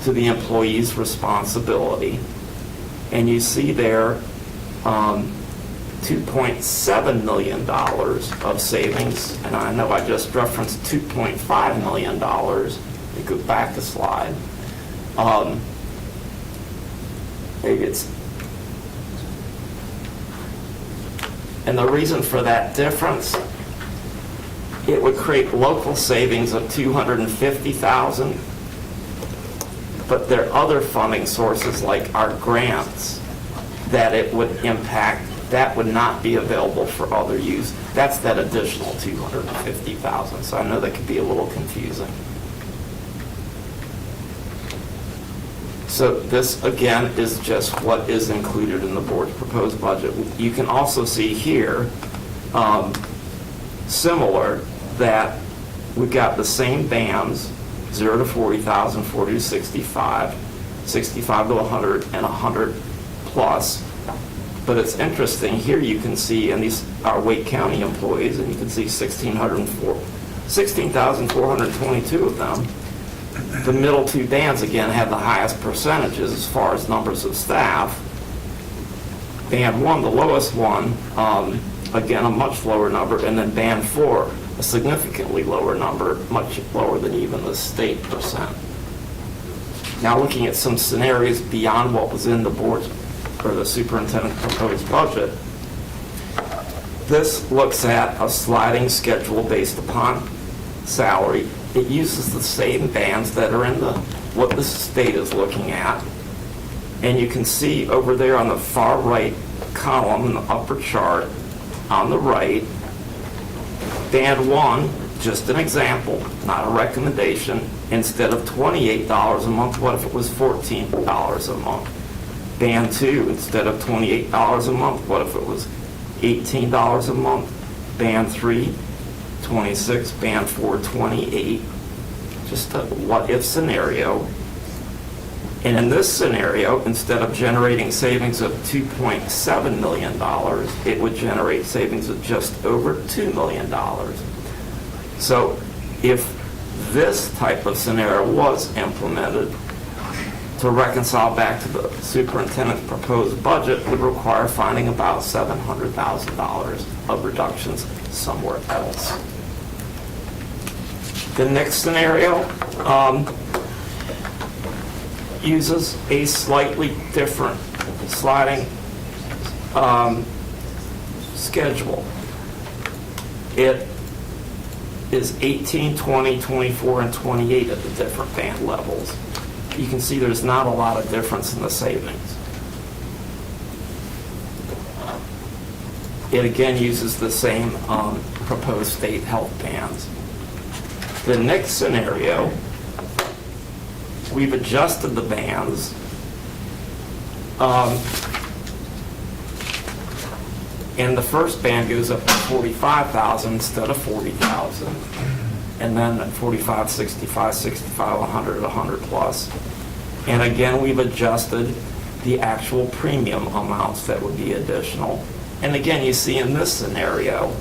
to the employee's responsibility. And you see there $2.7 million of savings, and I know I just referenced $2.5 million. You go back a slide. And the reason for that difference, it would create local savings of $250,000, but there are other funding sources like our grants that it would impact. That would not be available for other use. That's that additional $250,000. So I know that could be a little confusing. So this, again, is just what is included in the board's proposed budget. You can also see here, similar, that we've got the same bands, 0 to 40,000, 40 to 65, 65 to 100, and 100 plus. But it's interesting, here you can see, and these are Wake County employees, and you can see 16,422 of them. The middle 2 bands, again, have the highest percentages as far as numbers of staff. Band 1, the lowest one, again, a much lower number, and then Band 4, a significantly lower number, much lower than even the state percent. Now, looking at some scenarios beyond what was in the board's or the superintendent's proposed budget, this looks at a sliding schedule based upon salary. It uses the same bands that are in what the state is looking at. And you can see over there on the far right column in the upper chart, on the right, Band 1, just an example, not a recommendation, instead of $28 a month, what if it was $14 a month? Band 2, instead of $28 a month, what if it was $18 a month? Band 3, 26, Band 4, 28. Just a what-if scenario. And in this scenario, instead of generating savings of $2.7 million, it would generate savings of just over $2 million. So if this type of scenario was implemented, to reconcile back to the superintendent's proposed budget would require finding about $700,000 of reductions somewhere else. The next scenario uses a slightly different sliding schedule. It is 18, 20, 24, and 28 at the different band levels. You can see there's not a lot of difference in the savings. It again uses the same proposed state health bands. The next scenario, we've adjusted the bands. And the first band goes up to 45,000 instead of 40,000. And then at 45, 65, 65, 100, 100 plus. And again, we've adjusted the actual premium amounts that would be additional. And again, you see in this scenario,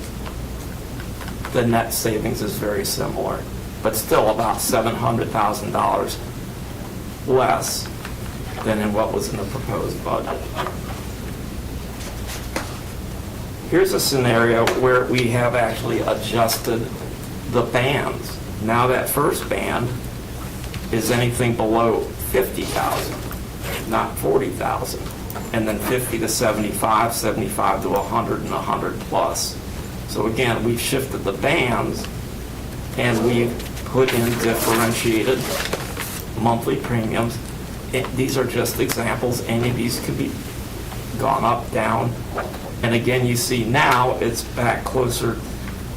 the net savings is very similar, but still about $700,000 less than in what was in the proposed budget. Here's a scenario where we have actually adjusted the bands. Now that first band is anything below 50,000, not 40,000. And then 50 to 75, 75 to 100, and 100 plus. So again, we've shifted the bands and we've put in differentiated monthly premiums. These are just examples. Any of these could be gone up, down. And again, you see now it's back closer.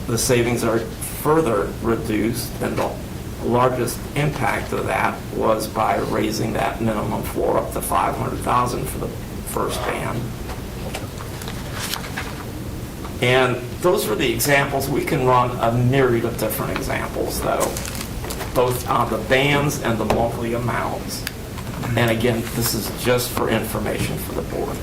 The savings are further reduced, and the largest impact of that was by raising that minimum floor up to 500,000 for the first band. And those are the examples. We can run a myriad of different examples, though, both on the bands and the monthly amounts. And again, this is just for information for the board.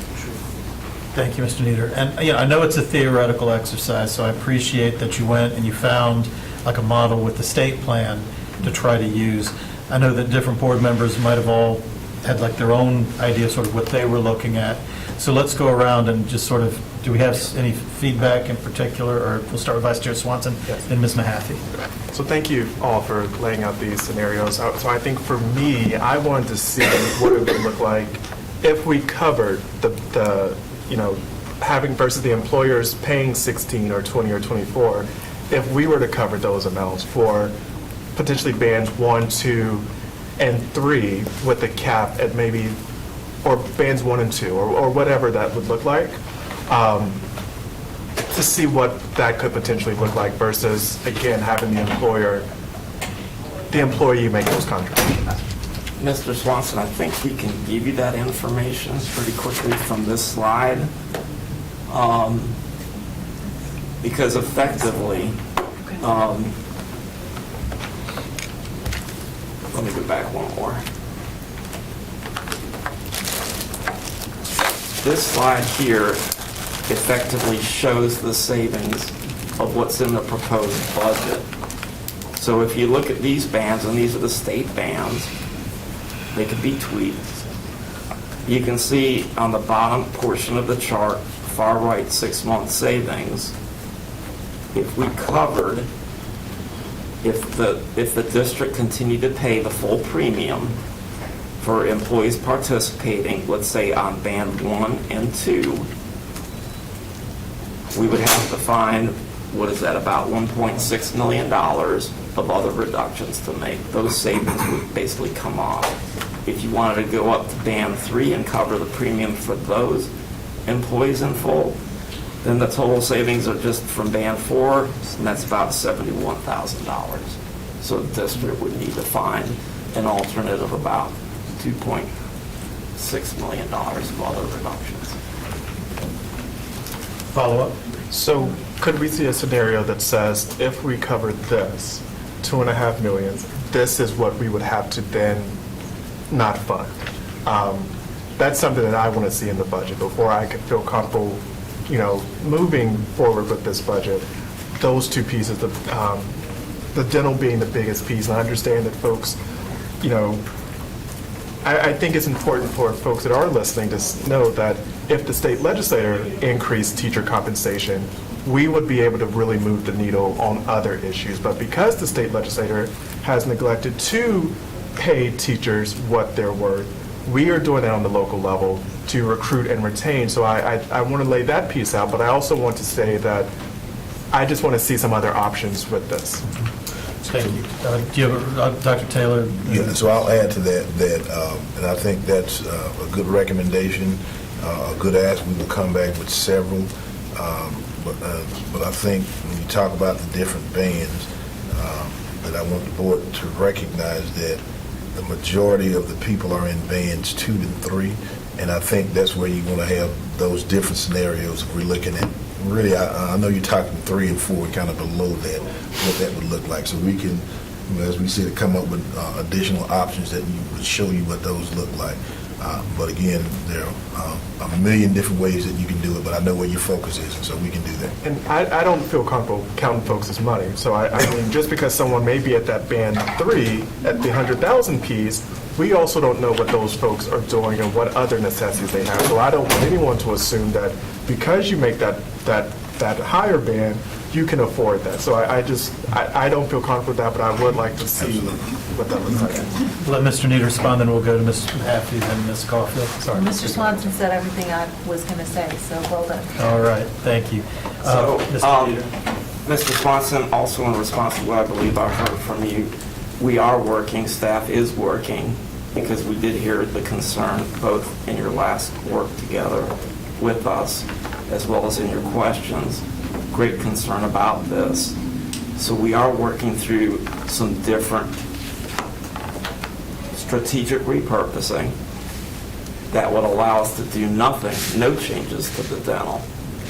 Thank you, Mr. Nieder. And I know it's a theoretical exercise, so I appreciate that you went and you found like a model with the state plan to try to use. I know that different board members might have all had like their own idea, sort of what they were looking at. So let's go around and just sort of, do we have any feedback in particular? Or we'll start with Vice Chair Swanson, then Ms. Mahaffey. So thank you all for laying out these scenarios. So I think for me, I wanted to see what it would look like if we covered the having versus the employers paying 16 or 20 or 24, if we were to cover those amounts for potentially bands 1, 2, and 3 with a cap at maybe, or bands 1 and 2, or whatever that would look like, to see what that could potentially look like versus, again, having the employee make those contributions. Mr. Swanson, I think we can give you that information pretty quickly from this slide. Because effectively, let me go back one more. This slide here effectively shows the savings of what's in the proposed budget. So if you look at these bands, and these are the state bands, they could be tweaked. You can see on the bottom portion of the chart, far right 6-month savings. If we covered, if the district continued to pay the full premium for employees participating, let's say on band 1 and 2, we would have to find, what is that, about $1.6 million of other reductions to make. Those savings would basically come off. If you wanted to go up to band 3 and cover the premium for those employees in full, then the total savings are just from band 4, and that's about $71,000. So the district would need to find an alternative of about $2.6 million of other reductions. Follow-up? So could we see a scenario that says if we covered this, $2.5 million, this is what we would have to then not fund? That's something that I want to see in the budget before I could feel comfortable, moving forward with this budget. Those two pieces, the dental being the biggest piece, and I understand that folks, I think it's important for folks that are listening to know that if the state legislature increased teacher compensation, we would be able to really move the needle on other issues. But because the state legislature has neglected to pay teachers what they're worth, we are doing that on the local level to recruit and retain. So I want to lay that piece out, but I also want to say that I just want to see some other options with this. Thank you. Do you have, Dr. Taylor? Yeah, so I'll add to that, and I think that's a good recommendation, a good ask. We will come back with several, but I think when you talk about the different bands, that I want the board to recognize that the majority of the people are in bands 2 and 3, and I think that's where you want to have those different scenarios. If we're looking at, really, I know you're talking 3 and 4, kind of below that, what that would look like. So we can, as we said, come up with additional options that would show you what those look like. But again, there are a million different ways that you can do it, but I know where your focus is, and so we can do that. And I don't feel comfortable counting folks as money. So I mean, just because someone may be at that band 3 at the 100,000 piece, we also don't know what those folks are doing and what other necessities they have. So I don't want anyone to assume that because you make that higher band, you can afford that. So I don't feel comfortable with that, but I would like to see what that looks like. Let Mr. Need respond, then we'll go to Ms. Haffey, then Ms. Caulfield. Sorry. Mr. Swanson said everything I was going to say, so well done. All right, thank you. So, Mr. Nieder. Mr. Swanson, also in response to what I believe I heard from you, we are working, staff is working, because we did hear the concern both in your last work together with us, as well as in your questions, great concern about this. So we are working through some different strategic repurposing that would allow us to do nothing, no changes to the dental.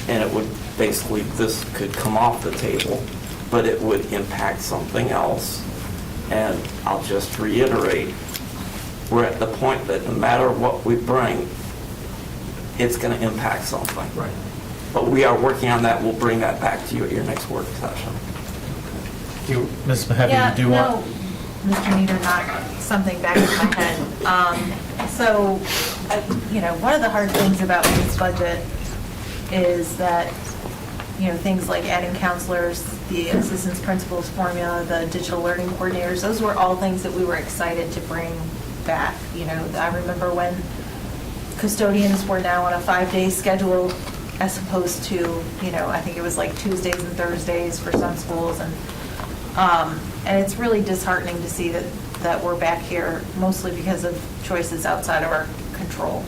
And it would basically, this could come off the table, but it would impact something else. And I'll just reiterate, we're at the point that no matter what we bring, it's going to impact something. Right. But we are working on that. We'll bring that back to you at your next work session. Ms. Haffey, you do want? Mr. Nieder knocked something back in my head. One of the hard things about this budget is that, things like adding counselors, the assistance principals formula, the digital learning coordinators, those were all things that we were excited to bring back. I remember when custodians were now on a 5-day schedule as opposed to, I think it was like Tuesdays and Thursdays for some schools. And it's really disheartening to see that we're back here mostly because of choices outside of our control.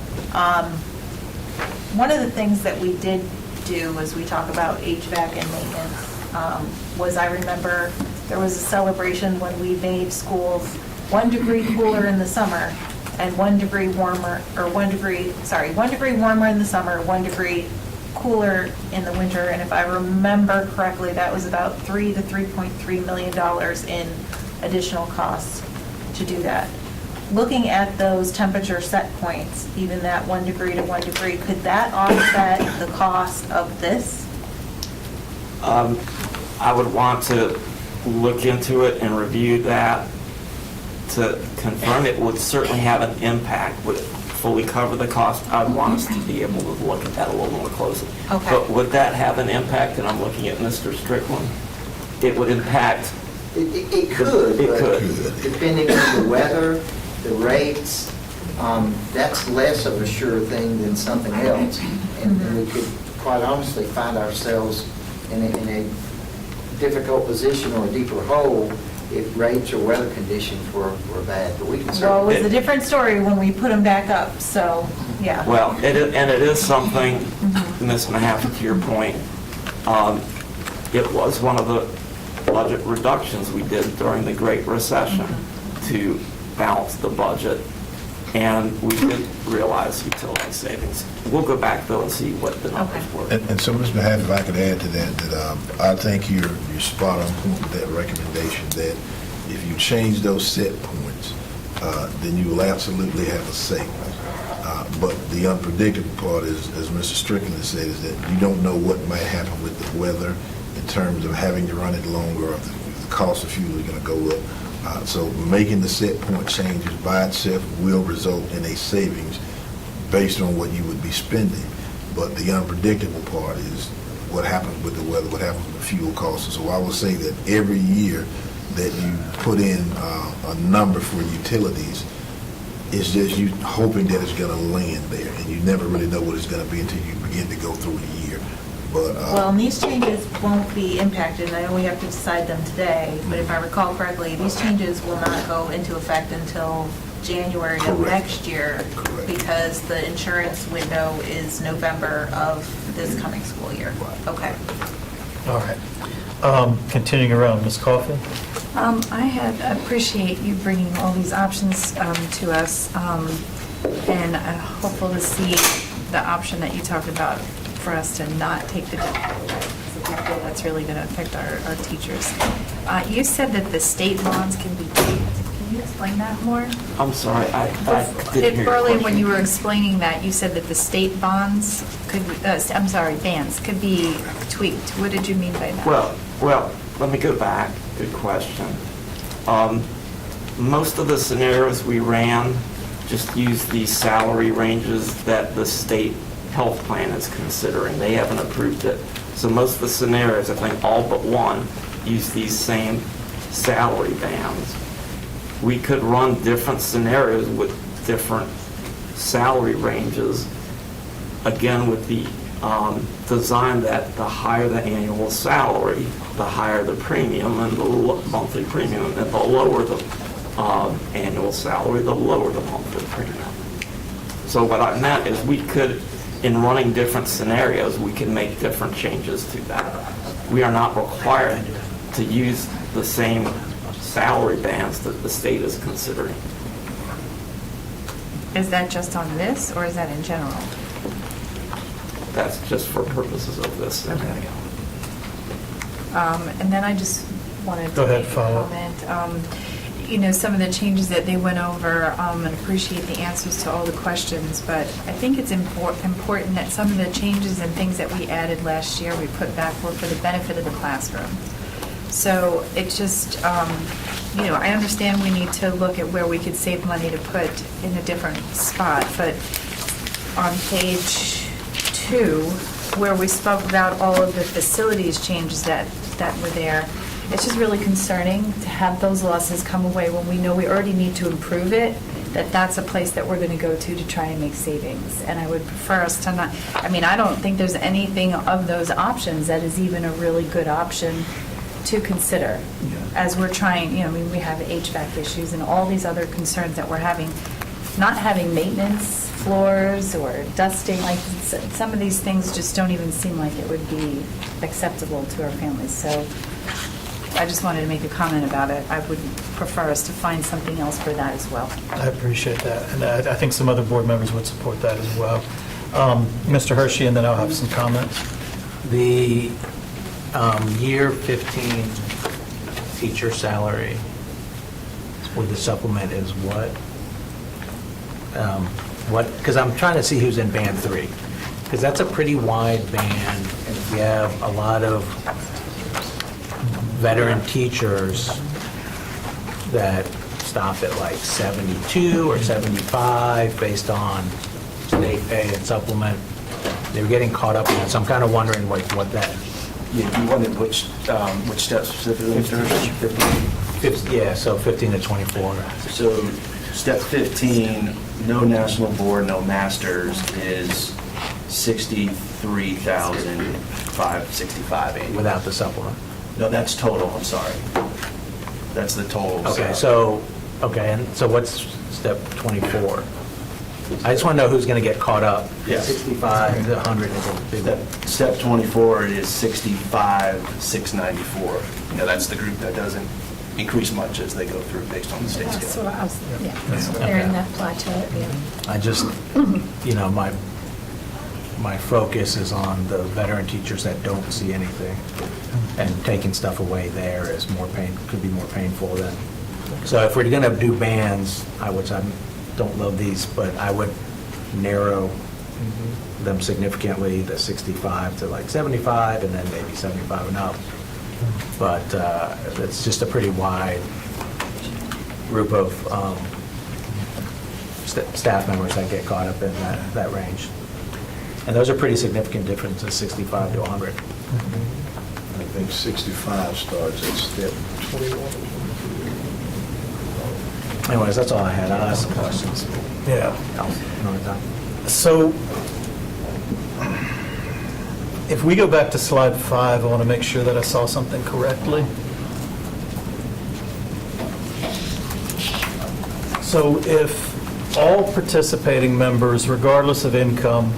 One of the things that we did do as we talk about HVAC and maintenance was, I remember there was a celebration when we made schools 1 degree cooler in the summer and 1 degree warmer, or 1 degree warmer in the summer, 1 degree cooler in the winter. And if I remember correctly, that was about $3 to $3.3 million in additional costs to do that. Looking at those temperature set points, even that 1 degree to 1 degree, could that offset the cost of this? I would want to look into it and review that to confirm it would certainly have an impact. Would it fully cover the cost? I would want us to be able to look at that a little more closely. Okay. But would that have an impact? And I'm looking at Mr. Strickland. It would impact. It could. It but could. Depending on the weather, the rates, that's less of a sure thing than something else. And we could quite honestly find ourselves in a difficult position or a deeper hole if rates or weather conditions were bad. But we can Well, certainly. it was a different story when we put them back up, so, yeah. Well, it is something, Ms. Mahaffey, to your point, it was one of the budget reductions we did during the Great Recession to balance the budget, and we did realize utility savings. We'll go back, though, and see what the numbers were. And so, Ms. Mahaffey, if I could add to that I think you're spot on point with that recommendation, that if you change those set points, then you will absolutely have a savings. But the unpredictable part is, as Mr. Strickland has said, is that you don't know what might happen with the weather in terms of having to run it longer, or if the cost of fuel is going to go up. So making the set point changes by itself will result in a savings based on what you would be spending. But the unpredictable part is what happens with the weather, what happens with fuel costs. So I would say that every year that you put in a number for utilities, it's just you hoping that it's going to land there, and you never really know what it's going to be until you begin to go through the year. But Well, and these changes won't be impacted, and I know we have to decide them today, but if I recall correctly, these changes will not go into effect until January of Correct. next year, because the insurance window is November of this coming school year. Okay. All right. Continuing around, Ms. Coffey? I appreciate you bringing all these options to us, and I'm hopeful to see the option that you talked about for us to not take the debt. That's really going to affect our teachers. You said that the state bonds can be paid. Can you explain that more? I'm sorry, I didn't hear your Earlier, when question. you were explaining that, you said that the state bonds could, bans could be tweaked. What did you mean by that? Well, let me go back. Good question. Most of the scenarios we ran just used these salary ranges that the state health plan is considering. They haven't approved it. So most of the scenarios, I think all but one, use these same salary bands. We could run different scenarios with different salary ranges, again with the design that the higher the annual salary, the higher the premium and the monthly premium, and the lower the annual salary, the lower the monthly premium. So what I meant is we could, in running different scenarios, we can make different changes to that. We are not required to use the same salary bands that the state is considering. Is that just on this, or is that in general? That's just for purposes of this scenario. And then I just wanted to Go ahead, make a follow. comment. Some of the changes that they went over, and appreciate the answers to all the questions, but I think it's important that some of the changes and things that we added last year, we put back were for the benefit of the classroom. So it's just, I understand we need to look at where we could save money to put in a different spot, but on page 2, where we spoke about all of the facilities changes that were there, it's just really concerning to have those losses come away when we know we already need to improve it, that's a place that we're going to go to try and make savings. And I would prefer us to not, I don't think there's anything of those options that is even a really good option to consider as we're trying, we have HVAC issues and all these other concerns that we're having. Not having maintenance floors or dusting, like some of these things just don't even seem like it would be acceptable to our families. So I just wanted to make a comment about it. I would prefer us to find something else for that as well. I appreciate that, and I think some other board members would support that as well. Mr. Hershey, and then I'll have some comments. The year 15 teacher salary with the supplement is what? Because I'm trying to see who's in band 3, because that's a pretty wide band, and if we have a lot of veteran teachers that stop at like 72 or 75 based on state pay and supplement, they're getting caught up in it. So I'm kind of wondering what that. Yeah, you wanted which steps specifically, Mr. Hershey? 15? Yeah, so 15 to 24. So step 15, no national board, no masters, is $63,565 annually. Without the supplement. No, that's total, I'm sorry. That's the total. Okay, and so what's step 24? I just want to know who's going to get caught up. Yes. 65 to 100 is a big one. Step 24 is 65,694. That's the group that doesn't increase much as they go through based on the state That's scale. what I was, they're in that plateau, yeah. I just, my focus is on the veteran teachers that don't see anything, and taking stuff away there is could be more painful than. So if we're going to do bands, which I don't love these, but I would narrow them significantly, the 65 to like 75, and then maybe 75 and up. But it's just a pretty wide group of staff members that get caught up in that range. And those are pretty significant differences, 65 to 100. I think 65 starts at step 21. Anyways, that's all I had. I'll ask some questions. Yeah. Another time. So if we go back to slide 5, I want to make sure that I saw something correctly. So if all participating members, regardless of income,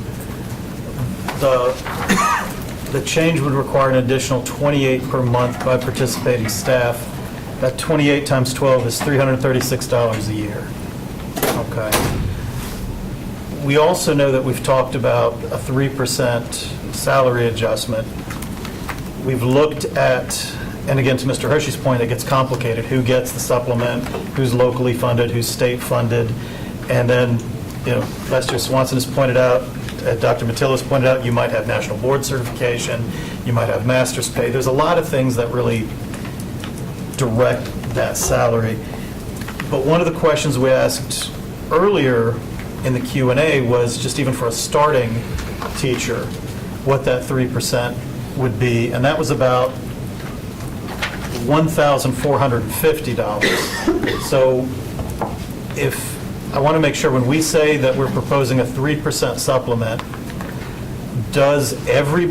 the change would require an additional 28 per month by participating staff. That 28 times 12 is $336 a year. Okay. We also know that we've talked about a 3% salary adjustment. We've looked at, and again, to Mr. Hershey's point, it gets complicated. Who gets the supplement? Who's locally funded? Who's state funded? And then, Lester Swanson has pointed out, Dr. Matillas pointed out, you might have national board certification, you might have master's pay. There's a lot of things that really direct that salary. But one of the questions we asked earlier in the Q&A was just even for a starting teacher, what that 3% would be, and that was about $1,450. So if I want to make sure when we say that we're proposing a 3% supplement, does every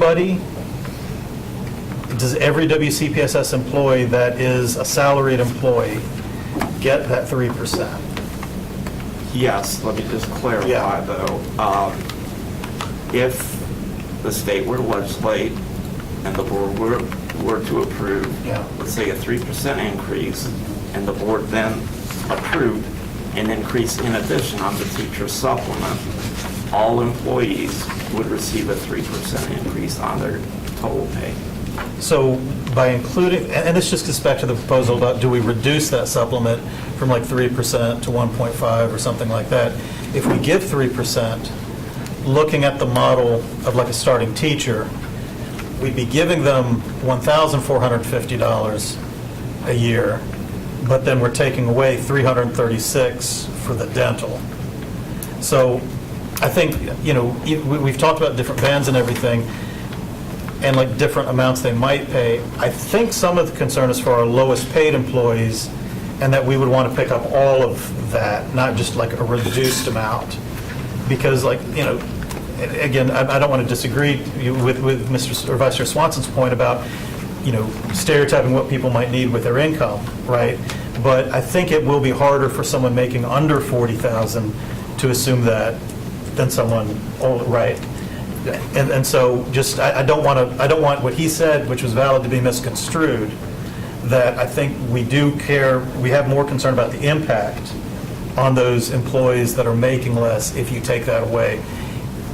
WCPSS employee that is a salaried employee get that 3%? Yes, let me just clarify, though. If the state were to legislate and the board were to approve, let's say a 3% increase, and the board then approved an increase in addition on the teacher supplement, all employees would receive a 3% increase on their total pay. So by including, and this just gets back to the proposal about do we reduce that supplement from like 3% to 1.5 or something like that? If we give 3%, looking at the model of like a starting teacher, we'd be giving them $1,450 a year, but then we're taking away $336 for the dental. So I think, we've talked about different bands and everything, and like different amounts they might pay. I think some of the concern is for our lowest paid employees, and that we would want to pick up all of that, not just like a reduced amount. Because again, I don't want to disagree with Mr. or Vice Chair Swanson's point about, stereotyping what people might need with their income, right? But I think it will be harder for someone making under $40,000 to assume that than someone, right? And so just, I don't want what he said, which was valid, to be misconstrued, that I think we have more concern about the impact on those employees that are making less if you take that away.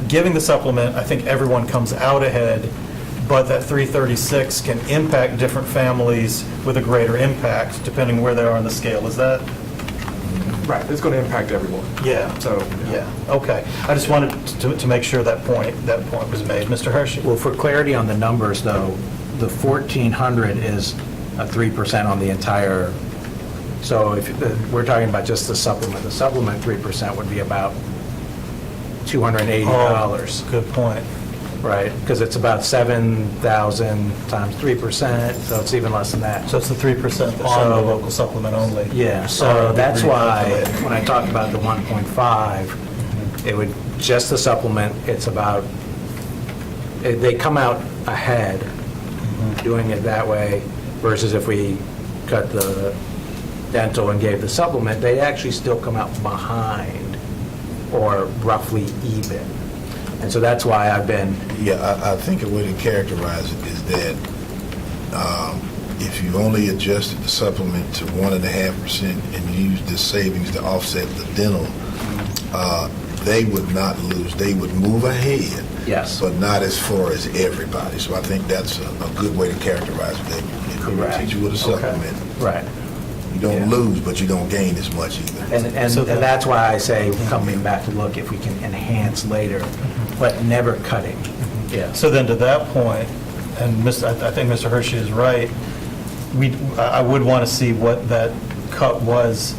Giving the supplement, I think everyone comes out ahead, but that 336 can impact different families with a greater impact depending where they are on the scale. Is that? Right, it's going to impact everyone. Yeah. So, yeah, okay. I just wanted to make sure that point was made. Mr. Hershey? Well, for clarity on the numbers, though, the 1,400 is a 3% on the entire, so if we're talking about just the supplement 3% would be about $280. Oh, good point. Right, because it's about 7,000 times 3%, so it's even less than that. So it's the 3% on the local supplement only? Yeah, so that's why when I talked about the 1.5, it would, just the supplement, it's about, they come out ahead doing it that way versus if we cut the dental and gave the supplement, they actually still come out behind or roughly even. And so that's why I've been... Yeah, I think a way to characterize it is that if you only adjusted the supplement to 1.5% and used the savings to offset the dental, they would not lose. They would move ahead, yes, but not as far as everybody. So I think that's a good way to characterize it. That if you're a teacher with a supplement, right, you don't lose, but you don't gain as much either. And that's why I say coming back to look if we can enhance later, but never cutting. Yeah. So then to that point, and I think Mr. Hershey is right, I would want to see what that cut was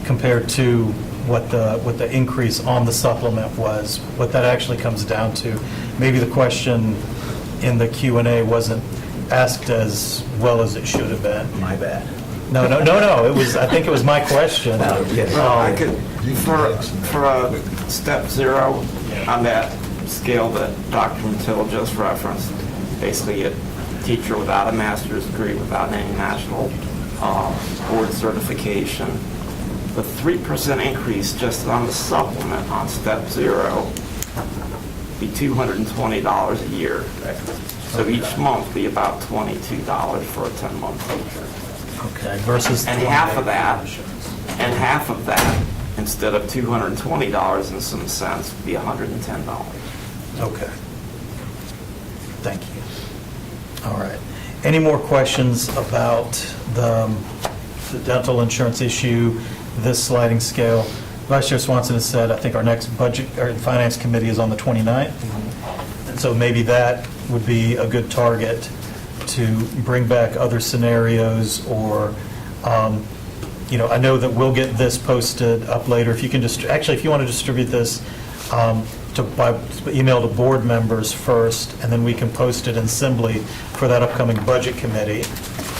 compared to what the increase on the supplement was, what that actually comes down to. Maybe the question in the Q&A wasn't asked as well as it should have been. My bad. No, it was, I think it was my question. Well, I could, for a step 0 on that scale that Dr. Mattil just referenced, basically a teacher without a master's degree, without any national board certification, the 3% increase just on the supplement on step 0 be $220 a year. So each month be about $22 for a 10-month teacher. Okay, versus... And half of that, instead of $220 and some cents, would be $110. Okay. Thank you. All right. Any more questions about the dental insurance issue, this sliding scale? Vice Chair Swanson has said, I think our next budget or finance committee is on the 29th. And so maybe that would be a good target to bring back other scenarios or, I know that we'll get this posted up later. If you can just, actually, if you want to distribute this by email to board members first, and then we can post it in Assembly for that upcoming budget committee,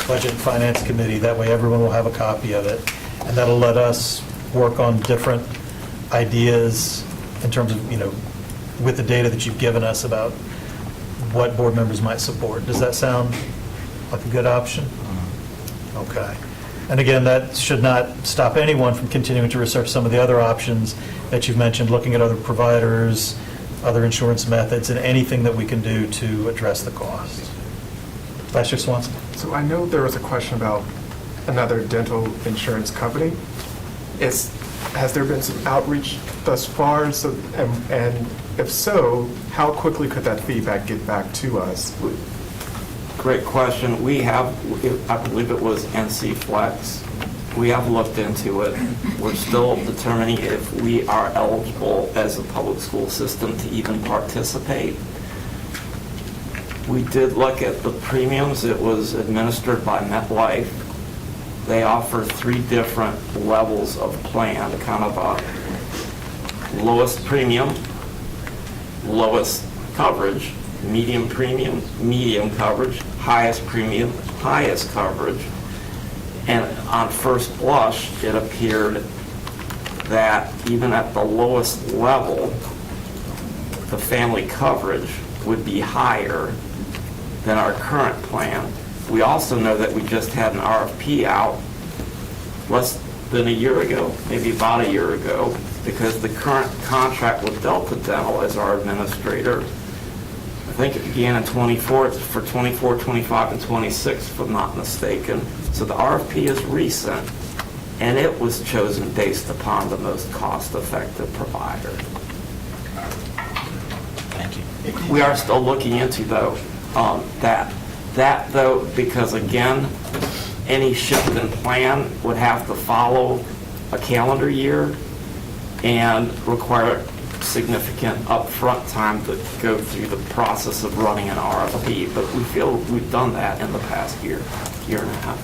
budget and finance committee. That way everyone will have a copy of it. And that'll let us work on different ideas in terms of, with the data that you've given us about what board members might support. Does that sound like a good option? Okay. And again, that should not stop anyone from continuing to research some of the other options that you've mentioned, looking at other providers, other insurance methods, and anything that we can do to address the cost. Vice Chair Swanson. So I know there was a question about another dental insurance company. Has there been some outreach thus far? And if so, how quickly could that feedback get back to us? Great question. We have, I believe it was NC Flex. We have looked into it. We're still determining if we are eligible as a public school system to even participate. We did look at the premiums. It was administered by MetLife. They offer 3 different levels of plan, kind of a lowest premium, lowest coverage, medium premium, medium coverage, highest premium, highest coverage. And on first blush, it appeared that even at the lowest level, the family coverage would be higher than our current plan. We also know that we just had an RFP out less than a year ago, maybe about a year ago, because the current contract with Delta Dental as our administrator, I think it began in 24, it's for 24, 25, and 26, if I'm not mistaken. So the RFP is recent, and it was chosen based upon the most cost-effective provider. Thank you. We are still looking into, though, that though, because again, any shift in plan would have to follow a calendar year and require significant upfront time to go through the process of running an RFP. But we feel we've done that in the past year and a half.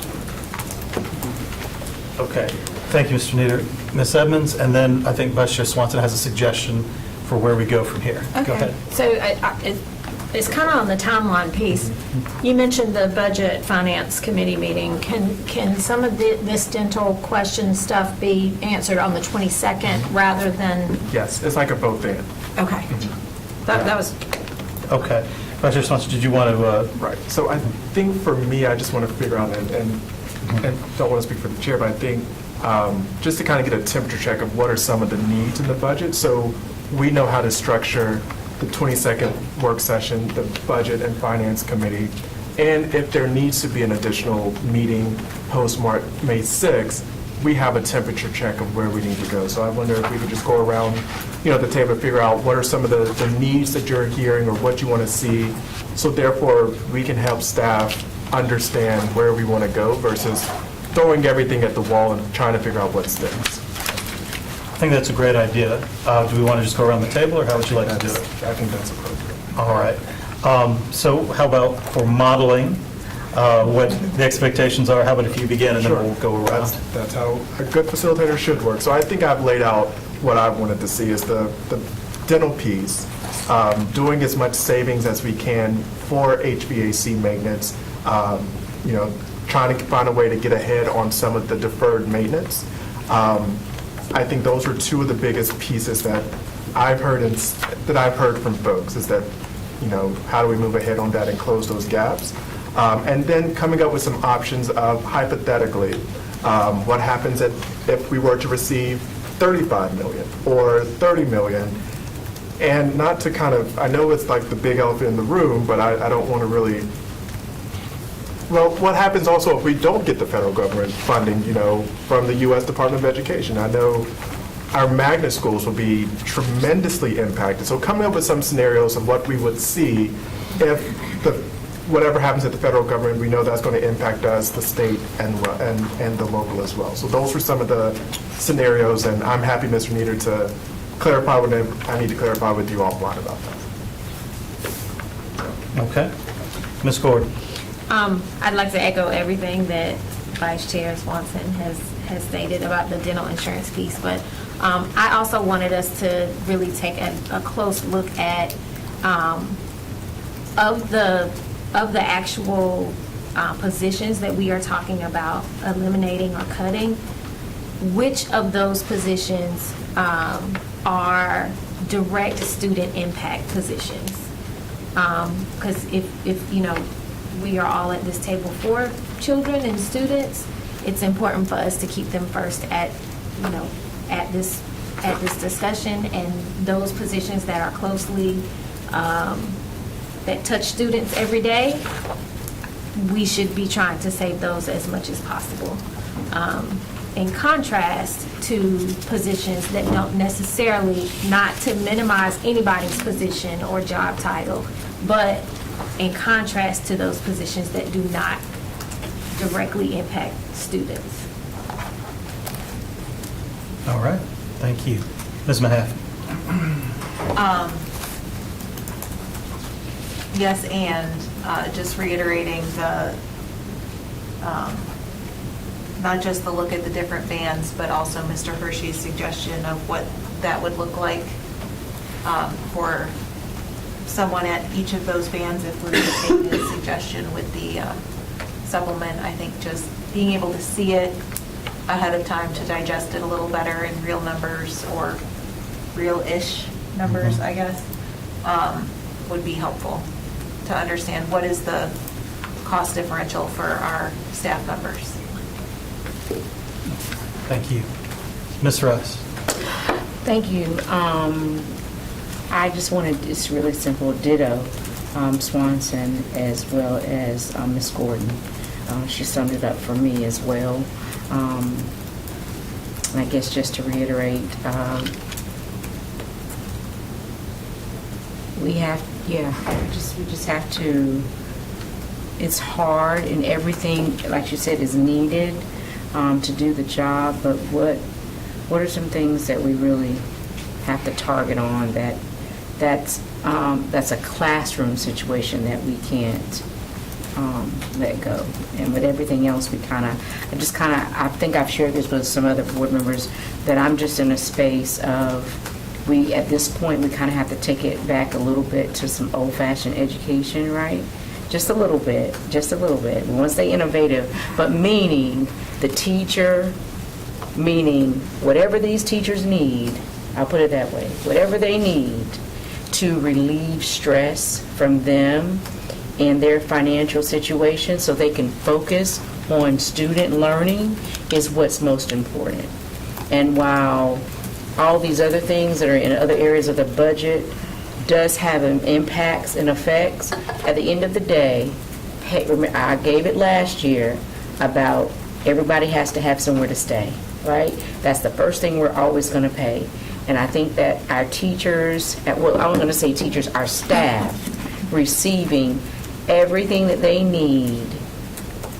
Okay. Thank you, Mr. Nieder. Ms. Edmonds, and then I think Vice Chair Swanson has a suggestion for where we go from here. Okay. Go ahead. So it's kind of on the timeline piece. You mentioned the Budget Finance Committee meeting. Can some of this dental question stuff be answered on the 22nd rather than? Yes, it's like a both and. Okay. That was. Okay. Vice Chair Swanson, did you want to? Right. So I think for me, I just want to figure out, and don't want to speak for the chair, but I think just to kind of get a temperature check of what are some of the needs in the budget, so we know how to structure the 22nd work session, the Budget and Finance Committee, and if there needs to be an additional meeting post-May 6th, we have a temperature check of where we need to go. So I wonder if we could just go around, the table and figure out what are some of the needs that you're hearing or what you want to see, so therefore we can help staff understand where we want to go versus throwing everything at the wall and trying to figure out what sticks. I think that's a great idea. Do we want to just go around the table, or how would you like to do it? I think that's appropriate. All right. So how about for modeling? what the expectations are. How about if you begin, and then we'll go around. That's how a good facilitator should work. So I think I've laid out what I wanted to see is the dental piece, doing as much savings as we can for HVAC maintenance, trying to find a way to get ahead on some of the deferred maintenance. I think those are two of the biggest pieces that I've heard from folks is that, how do we move ahead on that and close those gaps? And then coming up with some options of hypothetically, what happens if we were to receive $35 million or $30 million? And not to I know it's like the big elephant in the room, but I don't want to really, well, what happens also if we don't get the federal government funding, from the U.S. Department of Education? I know our magnet schools will be tremendously impacted. So coming up with some scenarios of what we would see if whatever happens at the federal government, we know that's going to impact us, the state, and the local as well. So those were some of the scenarios, and I'm happy, Mr. Nieder, to clarify what I need to clarify with you offline about that. Okay. Ms. Gordon. I'd like to echo everything that Vice Chair Swanson has stated about the dental insurance piece, but I also wanted us to really take a close look at of the actual positions that we are talking about eliminating or cutting, which of those positions are direct student impact positions. Because if we are all at this table for children and students, it's important for us to keep them first at this discussion, and those positions that are closely that touch students every day, we should be trying to save those as much as possible. In contrast to positions that don't necessarily, not to minimize anybody's position or job title, but in contrast to those positions that do not directly impact students. All right. Thank you. Ms. Mahaffey. Yes, and just reiterating the, not just the look at the different bands, but also Mr. Hershey's suggestion of what that would look like for someone at each of those bands if we were to take his suggestion with the supplement. I think just being able to see it ahead of time to digest it a little better in real numbers or real-ish numbers, I guess, would be helpful to understand what is the cost differential for our staff members. Thank you. Ms. Russ. Thank you. I just wanted, it's really simple, ditto Swanson as well as Ms. Gordon. She summed it up for me as well. And I guess just to reiterate, we just have to, it's hard and everything, like you said, is needed to do the job, but what are some things that we really have to target on that's a classroom situation that we can't let go. And with everything else, I think I've shared this with some other board members, that I'm just in a space of, at this point, we kind of have to take it back a little bit to some old-fashioned education, right? Just a little bit. We want to stay innovative, but meaning the teacher, meaning whatever these teachers need, I'll put it that way, whatever they need to relieve stress from them and their financial situation so they can focus on student learning is what's most important. And while all these other things that are in other areas of the budget does have impacts and effects, at the end of the day, I gave it last year about everybody has to have somewhere to stay, right? That's the first thing we're always going to pay. And I think that our teachers, well, I'm going to say teachers, our staff, receiving everything that they need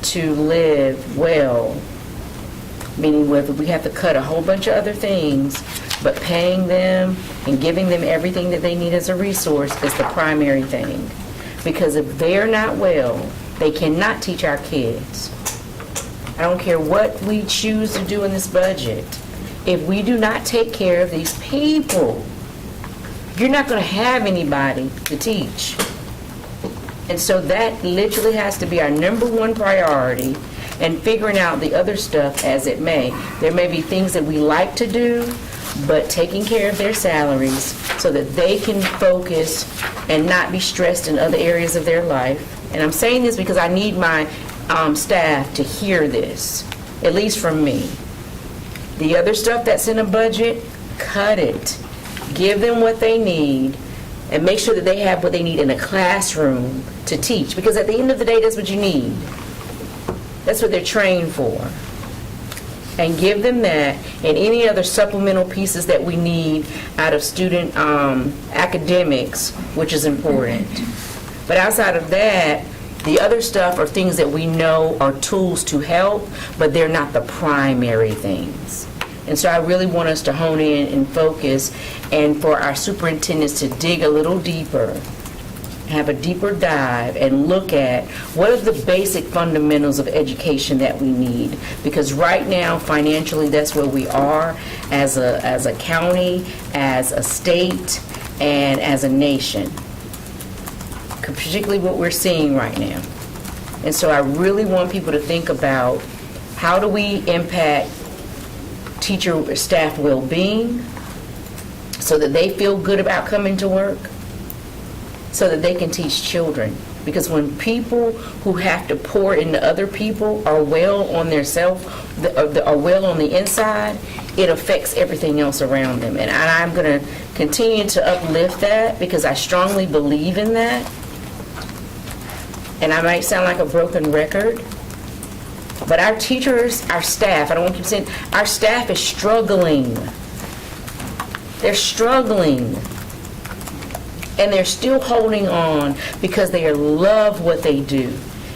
to live well, meaning whether we have to cut a whole bunch of other things, but paying them and giving them everything that they need as a resource is the primary thing. Because if they're not well, They cannot teach our kids. I don't care what we choose to do in this budget. If we do not take care of these people, you're not going to have anybody to teach. And so that literally has to be our number one priority, and figuring out the other stuff as it may. There may be things that we like to do, but taking care of their salaries so that they can focus and not be stressed in other areas of their life. And I'm saying this because I need my staff to hear this, at least from me. The other stuff that's in a budget, cut it. Give them what they need, and make sure that they have what they need in a classroom to teach. Because at the end of the day, that's what you need. That's what they're trained for. And give them that and any other supplemental pieces that we need out of student academics, which is important. But outside of that, the other stuff are things that we know are tools to help, but they're not the primary things. And so I really want us to hone in and focus, and for our superintendents to dig a little deeper, have a deeper dive, and look at what are the basic fundamentals of education that we need. Because right now, financially, that's where we are as a county, as a state, and as a nation. Particularly what we're seeing right now. And so I really want people to think about, how do we impact teacher staff well-being so that they feel good about coming to work, so that they can teach children. Because when people who have to pour into other people are well on their self, are well on the inside, it affects everything else around them. And I'm going to continue to uplift that, because I strongly believe in that. And I might sound like a broken record, but our teachers, our staff, I don't want to keep saying, our staff is struggling. They're struggling. And they're still holding on because they love what they do.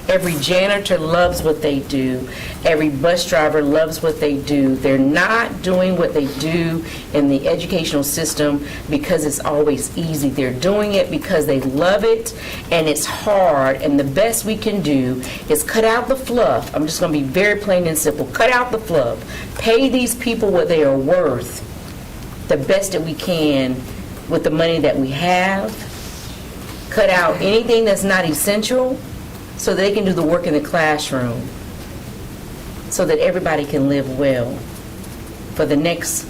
Every janitor loves what they do. Every bus driver loves what they do. They're not doing what they do in the educational system because it's always easy. They're doing it because they love it, and it's hard. And the best we can do is cut out the fluff. I'm just going to be very plain and simple. Cut out the fluff. Pay these people what they are worth, the best that we can with the money that we have. Cut out anything that's not essential, so they can do the work in the classroom, so that everybody can live well for the next,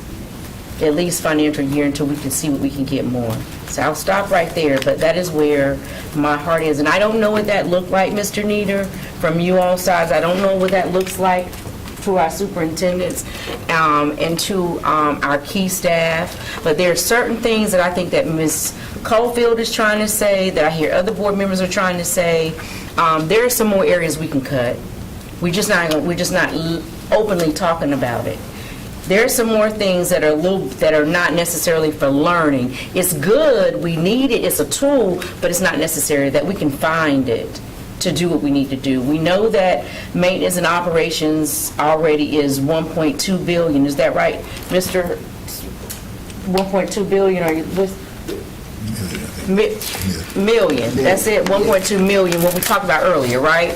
at least, financial year, until we can see what we can get more. So I'll stop right there, but that is where my heart is. And I don't know what that looked like, Mr. Nieder, from you all sides. I don't know what that looks like to our superintendents and to our key staff. But there are certain things that I think that Ms. Caulfield is trying to say, that I hear other board members are trying to say. There are some more areas we can cut. We're just not openly talking about it. There are some more things that are not necessarily for learning. It's good, we need it, it's a tool, but it's not necessary that we can find it to do what we need to do. We know that maintenance and operations already is $1.2 billion. Is that right, Mr. 1.2 billion? Are you with? Million. That's it, 1.2 million, what we talked about earlier, right?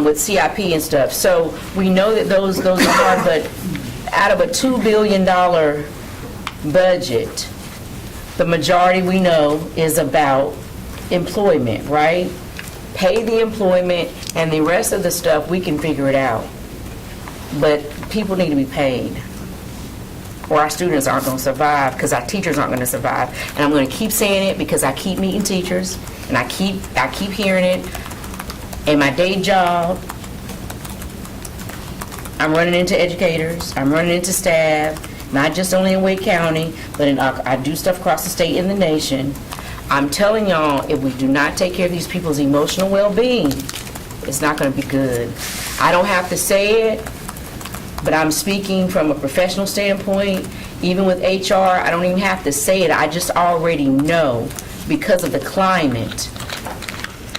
With CIP and stuff. So we know that those are hard, but out of a $2 billion budget, the majority we know is about employment, right? Pay the employment, and the rest of the stuff, we can figure it out. But people need to be paid, or our students aren't going to survive, because our teachers aren't going to survive. And I'm going to keep saying it because I keep meeting teachers, and I keep hearing it. In my day job, I'm running into educators, I'm running into staff, not just only in Wake County, but I do stuff across the state and the nation. I'm telling y'all, if we do not take care of these people's emotional well-being, it's not going to be good. I don't have to say it, but I'm speaking from a professional standpoint. Even with HR, I don't even have to say it. I just already know because of the climate.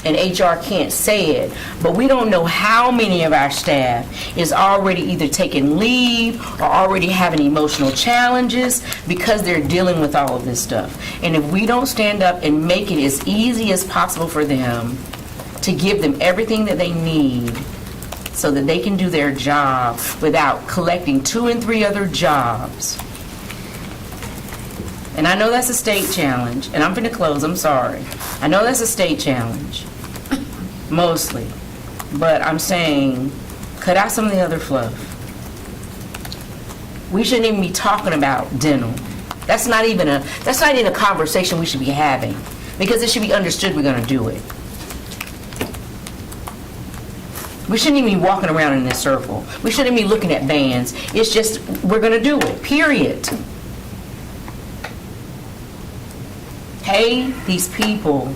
And HR can't say it, but we don't know how many of our staff is already either taking leave or already having emotional challenges because they're dealing with all of this stuff. And if we don't stand up and make it as easy as possible for them to give them everything that they need so that they can do their job without collecting 2 and 3 other jobs. And I know that's a state challenge, and I'm going to close, I'm sorry. I know that's a state challenge, mostly. But I'm saying, cut out some of the other fluff. We shouldn't even be talking about dental. That's not even a conversation we should be having, because it should be understood we're going to do it. We shouldn't even be walking around in this circle. We shouldn't be looking at bands. It's just, we're going to do it, period. Pay these people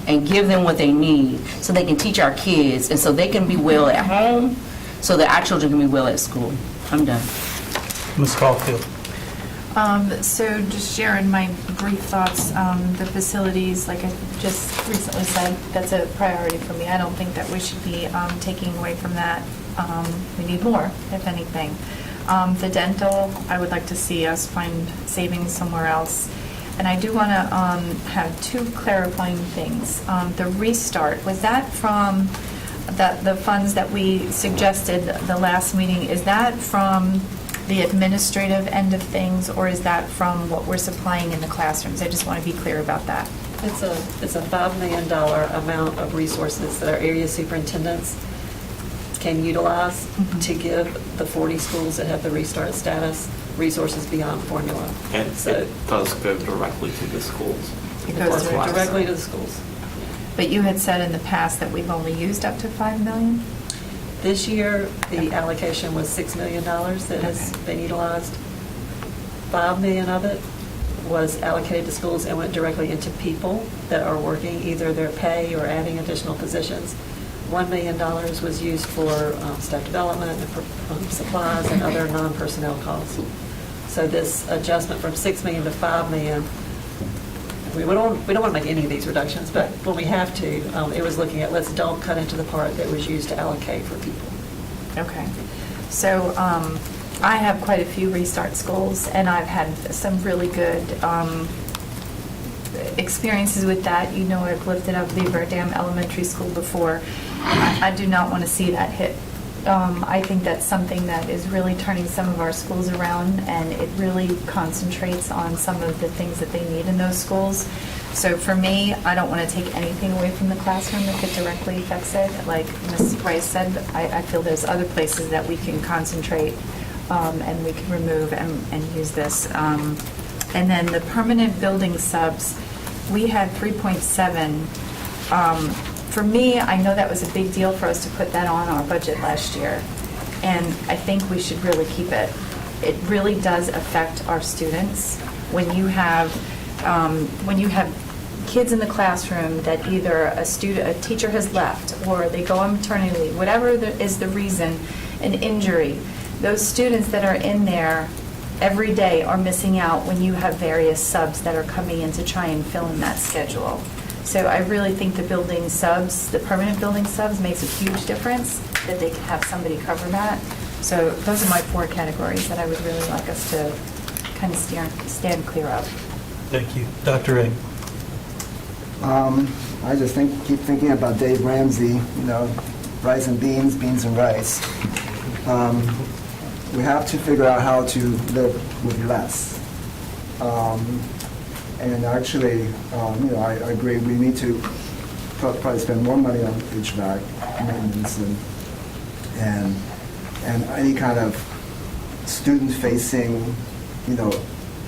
and give them what they need so they can teach our kids and so they can be well at home, so that our children can be well at school. I'm done. Ms. Caulfield. So just sharing my brief thoughts, the facilities, like I just recently said, that's a priority for me. I don't think that we should be taking away from that. We need more, if anything. The dental, I would like to see us find savings somewhere else. And I do want to have 2 clarifying things. The restart, was that from the funds that we suggested the last meeting? Is that from the administrative end of things, or is that from what we're supplying in the classrooms? I just want to be clear about that. It's a $5 million amount of resources that our area superintendents can utilize to give the 40 schools that have the restart status resources beyond formula. And So it does go directly to the schools. It goes goes directly to the schools. But you had said in the past that we've only used up to $5 million? This year, the allocation was $6 million that has been utilized. $5 million of it was allocated to schools and went directly into people that are working either their pay or adding additional positions. $1 million was used for staff development, and for supplies, and other non-personnel costs. So this adjustment from $6 million to $5 million, we don't want to make any of these reductions, but when we have to, it was looking at, let's don't cut into the part that was used to allocate for people. Okay. So I have quite a few restart schools, and I've had some really good experiences with that. You know, I've lifted up Beaver Dam Elementary School before. I do not want to see that hit. I think that's something that is really turning some of our schools around, and it really concentrates on some of the things that they need in those schools. So for me, I don't want to take anything away from the classroom if it directly affects it. Like Ms. Rice said, I feel there's other places that we can concentrate and we can remove and use this. And then the permanent building subs, we had 3.7. For me, I know that was a big deal for us to put that on our budget last year, and I think we should really keep it. It really does affect our students when you have kids in the classroom that either a teacher has left, or they go on maternity leave, whatever is the reason, an injury. Those students that are in there every day are missing out when you have various subs that are coming in to try and fill in that schedule. So I really think the building subs, the permanent building subs, makes a huge difference, that they can have somebody cover that. So those are my 4 categories that I would really like us to kind of stand clear of. Thank you. Dr. Ray. I just keep thinking about Dave Ramsey, rice and beans, beans and rice. We have to figure out how to live with less. And actually, I agree, we need to probably spend more money on HVAC maintenance and any kind of student-facing,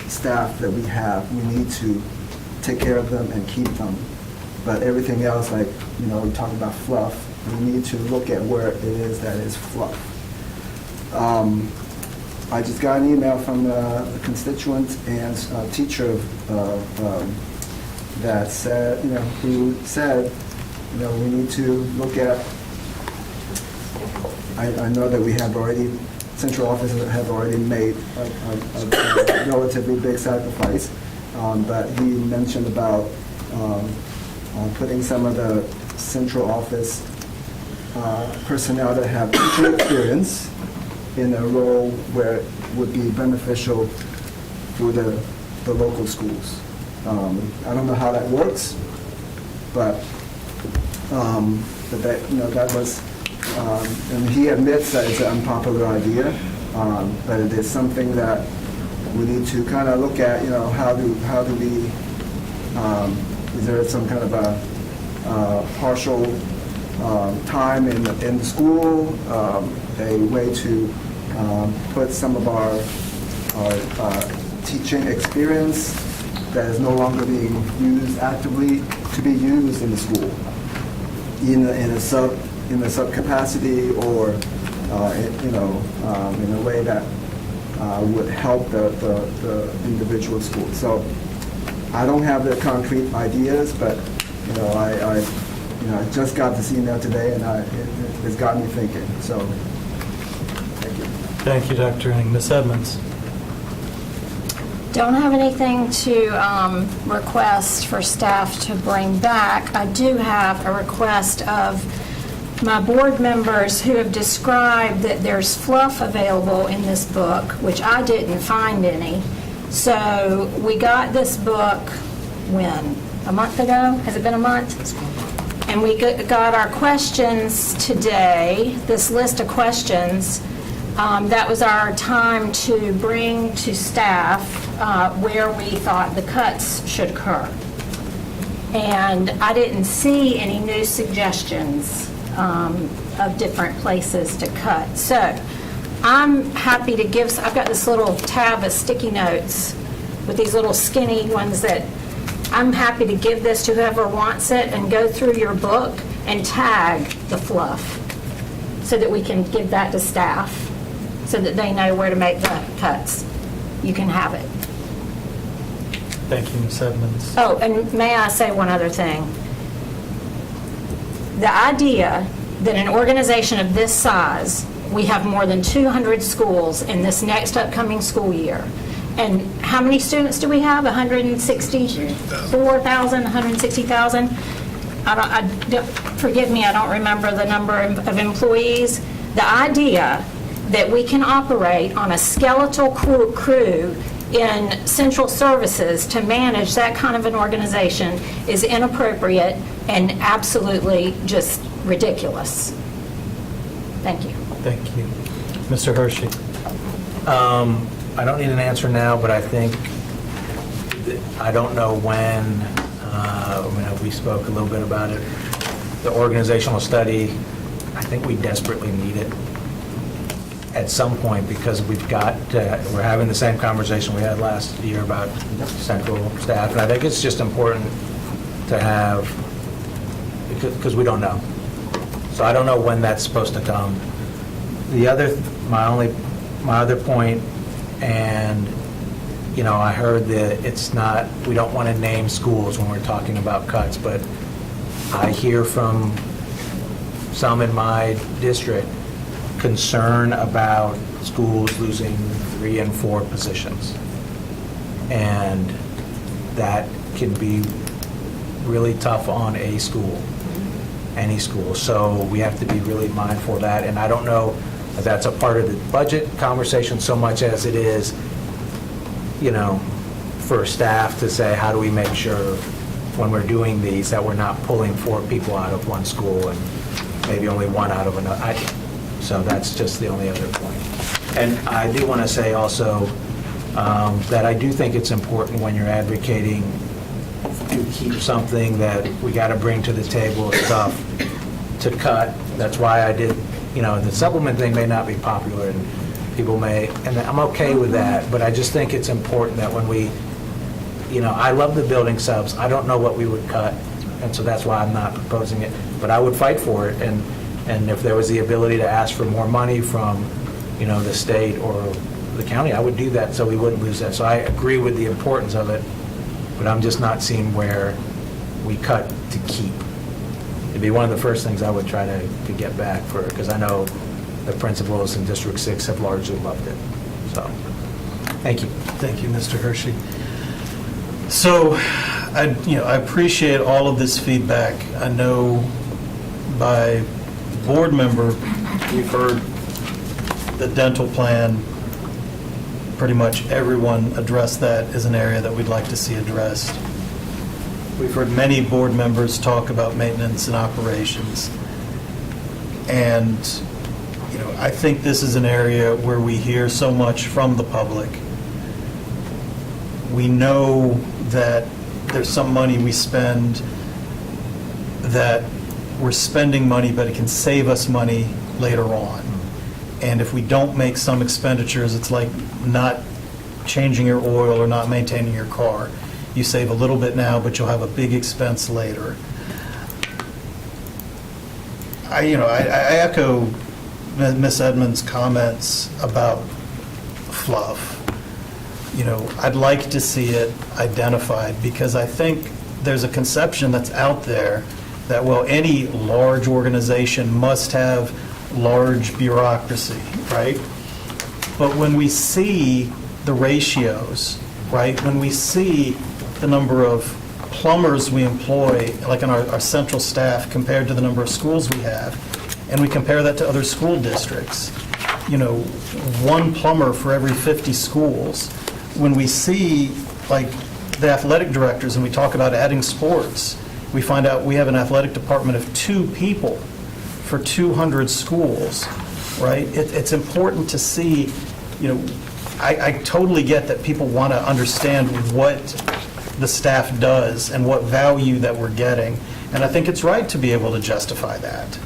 staff that we have. We need to take care of them and keep them. But everything else, like, we talk about fluff, we need to look at where it is that is fluff. I just got an email from a constituent and a teacher that said, who said, we need to look at, I know that we have already, central offices have already made a relatively big sacrifice, but he mentioned about putting some of the central office personnel that have teaching experience in a role where it would be beneficial for the local schools. I don't know how that works, but but that was, and he admits that it's an unpopular idea, but it is something that we need to kind of look at, how do we, is there some kind of a partial time in the school, a way to put some of our teaching experience that is no longer being used actively to be used in the school in a sub capacity, or in a way that would help the individual school. So I don't have the concrete ideas, but I just got this email today, and it's got me thinking. So thank you. Thank you, Dr. Eng. Ms. Edmonds? Don't have anything to request for staff to bring back. I do have a request of my board members who have described that there's fluff available in this book, which I didn't find any. So we got this book, when? A month ago? Has it been a month? And we got our questions today, this list of questions. That was our time to bring to staff where we thought the cuts should occur. And I didn't see any new suggestions of different places to cut. So I'm happy to give, I've got this little tab of sticky notes with these little skinny ones that I'm happy to give this to whoever wants it and go through your book and tag the fluff so that we can give that to staff so that they know where to make the cuts. You can have it. Thank you, Ms. Edmonds. Oh, and may I say one other thing? The idea that an organization of this size, we have more than 200 schools in this next upcoming school year. And how many students do we have? 164,000, 160,000? Forgive me, I don't remember the number of employees. The idea that we can operate on a skeletal crew in central services to manage that kind of an organization is inappropriate and absolutely just ridiculous. Thank you. Thank you. Mr. Hershey? I don't need an answer now, but I think, I don't know when, we spoke a little bit about it. The organizational study, I think we desperately need it at some point, because we've got, we're having the same conversation we had last year about central staff, and I think it's just important to have, because we don't know. So I don't know when that's supposed to come. The other, my other point, and, I heard that it's not, we don't want to name schools when we're talking about cuts, but I hear from some in my district concern about schools losing 3 and 4 positions. And that can be really tough on a school, any school. So we have to be really mindful of that. And I don't know if that's a part of the budget conversation so much as it is, for staff to say, how do we make sure when we're doing these that we're not pulling 4 people out of one school and maybe only 1 out of another. So that's just the only other point. And I do want to say also that I do think it's important when you're advocating to keep something that we got to bring to the table. It's tough to cut. That's why I did, the supplement thing may not be popular and people may, and I'm okay with that, but I just think it's important that when we, I love the building subs. I don't know what we would cut, and so that's why I'm not proposing it, but I would fight for it. And if there was the ability to ask for more money from, the state or the county, I would do that so we wouldn't lose that. So I agree with the importance of it, but I'm just not seeing where we cut to keep. It'd be one of the first things I would try to get back for, because I know the principals in District 6 have largely loved it. So, thank you. Thank you, Mr. Hershey. So, I appreciate all of this feedback. I know by board member, we've heard the dental plan, pretty much everyone addressed that as an area that we'd like to see addressed. we've heard many board members talk about maintenance and operations. And, you know, I think this is an area where we hear so much from the public. We know that there's some money we spend that we're spending money, but it can save us money later on. And if we don't make some expenditures, it's like not changing your oil or not maintaining your car. You save a little bit now, but you'll have a big expense later. I echo Ms. Edmonds' comments about fluff. You know, I'd like to see it identified, because I think there's a conception that's out there that, well, any large organization must have large bureaucracy, right? But when we see the ratios, right, when we see the number of plumbers we employ, like in our central staff, compared to the number of schools we have, and we compare that to other school districts, you know, one plumber for every 50 schools. When we see, like, the athletic directors and we talk about adding sports, we find out we have an athletic department of 2 people for 200 schools, right? It's important to see, you know, I totally get that people want to understand what the staff does and what value that we're getting, and I think it's right to be able to justify that.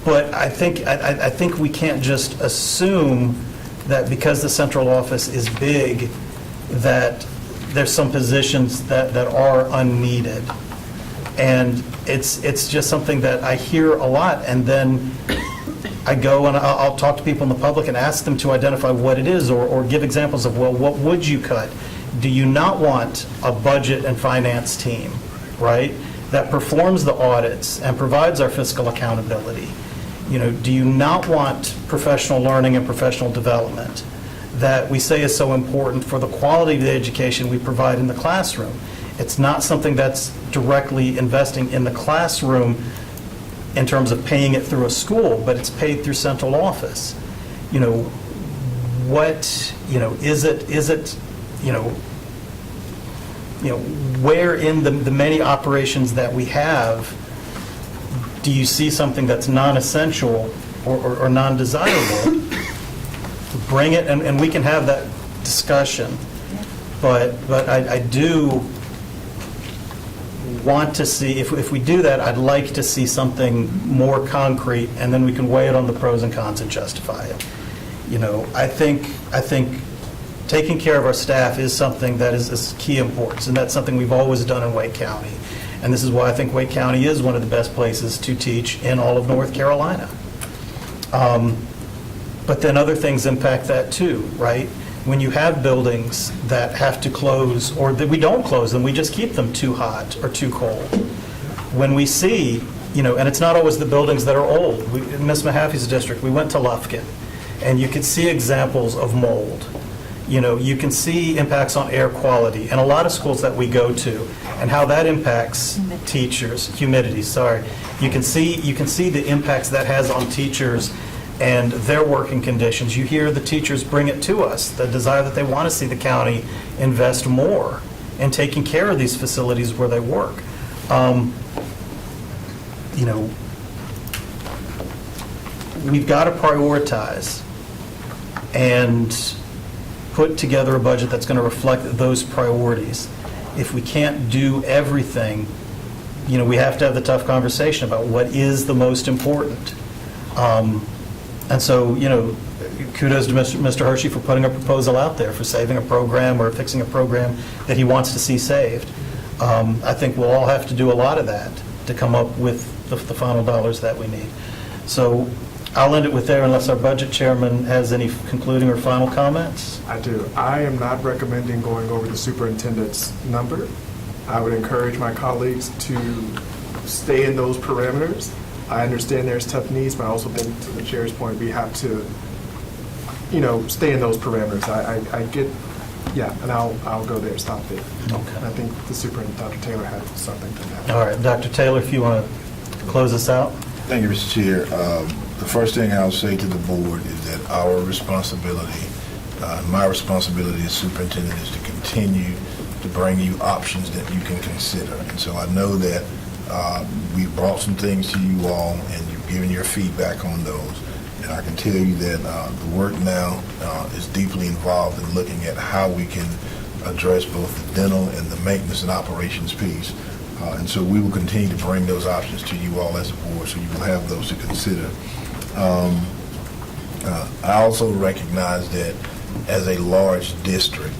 But I think we can't just assume that because the central office is big, that there's some positions that are unneeded. And it's just something that I hear a lot, and then I go and I'll talk to people in the public and ask them to identify what it is, or give examples of, well, what would you cut? Do you not want a budget and finance team, right, that performs the audits and provides our fiscal accountability? You know, do you not want professional learning and professional development that we say is so important for the quality of the education we provide in the classroom? It's not something that's directly investing in the classroom in terms of paying it through a school, but it's paid through central office. You know, what, you know, is it, you know, where in the many operations that we have do you see something that's non-essential or non-desirable? Bring it, and we can have that discussion. But I do want to see, if we do that, I'd like to see something more concrete, and then we can weigh it on the pros and cons and justify it. You know, I think taking care of our staff is something that is key importance, and that's something we've always done in Wake County. And this is why I think Wake County is one of the best places to teach in all of North Carolina. But then other things impact that too, right? When you have buildings that have to close, or that we don't close them, we just keep them too hot or too cold. When we see, you know, and it's not always the buildings that are old. In Ms. Mahaffey's district, we went to Lufkin, and you could see examples of mold. You know, you can see impacts on air quality in a lot of schools that we go to, and how that impacts teachers. Humidity, sorry. You can see the impacts that has on teachers and their working conditions. You hear the teachers bring it to us, the desire that they want to see the county invest more in taking care of these facilities where they work. You know, we've got to prioritize and put together a budget that's going to reflect those priorities. If we can't do everything, you know, we have to have the tough conversation about what is the most important. And so, you know, kudos to Mr. Hershey for putting a proposal out there for saving a program or fixing a program that he wants to see saved. I think we'll all have to do a lot of that to come up with the final dollars that we need. So I'll end it with there unless our budget chairman has any concluding or final comments. I do. I am not recommending going over the superintendent's number. I would encourage my colleagues to stay in those parameters. I understand there's tough needs, but I also think, to the chair's point, we have to, you know, stay in those parameters. I get, yeah, and I'll go there, stop there. Okay. I think the superintendent, Dr. Taylor, had something to that. All right, Dr. Taylor, if you want to close us out. Thank you, Mr. Chair. The first thing I'll say to the board is that our responsibility, my responsibility as superintendent, is to continue to to bring you options that you can consider. And so I know that we brought some things to you all, and you've given your feedback on those. And I can tell you that the work now is deeply involved in looking at how we can address both the dental and the maintenance and operations piece. And so we will continue to bring those options to you all as a board, so you will have those to consider. I also recognize that as a large district,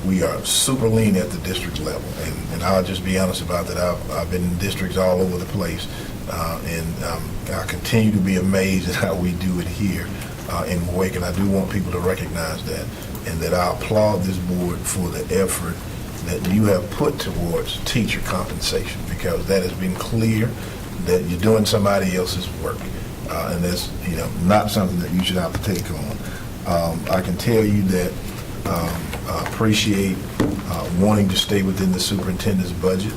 we are super lean at the district level. And I'll just be honest about that. I've been in districts all over the place, and I continue to be amazed at how we do it here in Wake. And I do want people to recognize that, and that I applaud this board for the effort that you have put towards teacher compensation, because that has been clear that you're doing somebody else's work, and that's not something that you should have to take on. I can tell you that I appreciate wanting to stay within the superintendent's budget,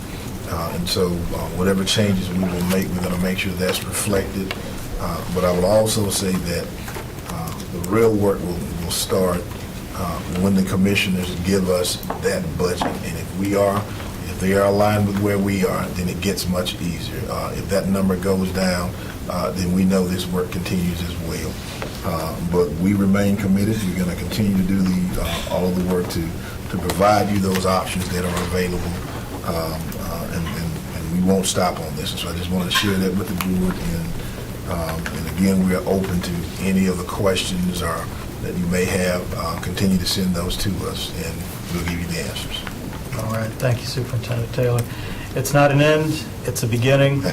and so whatever changes we will make, we're going to make sure that's reflected. But I will also say that the real work will start when the commissioners give us that budget, and if they are aligned with where we are, then it gets much easier. If that number goes down, then we know this work continues as well. But we remain committed. We're going to continue to do all of the work to provide you those options that are available, and we won't stop on this. And so I just want to share that with the board, and again, we are open to any of the questions or that you may have. Continue to send those to us, and we'll give you the answers. All right, thank you, Superintendent Taylor. It's not an end, it's a beginning.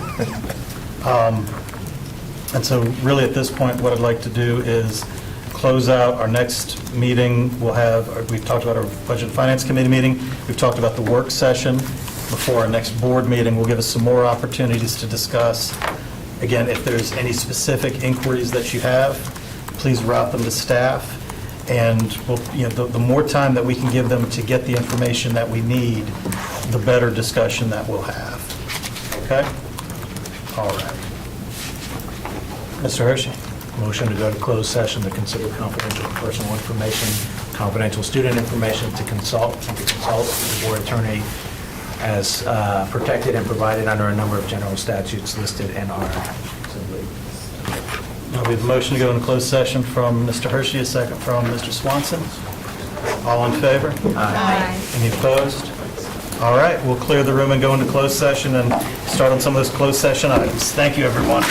And so really at this point, what I'd like to do is close out our next meeting. We've talked about our Budget and Finance Committee meeting. We've talked about the work session. Before our next board meeting, we'll give us some more opportunities to discuss. Again, if there's any specific inquiries that you have, please route them to staff. And the more time that we can give them to get the information that we need, the better discussion that we'll have. Okay? All right. Mr. Hershey. Motion to go to closed session to consider confidential personal information, confidential student information, to consult with the board attorney as protected and provided under a number of general statutes listed in our assembly. Now we have a motion to go into closed session from Mr. Hershey, a second from Mr. Swanson. All in favor? Aye. Any opposed? All right, we'll clear the room and go into closed session and start on some of those closed session items. Thank you, everyone.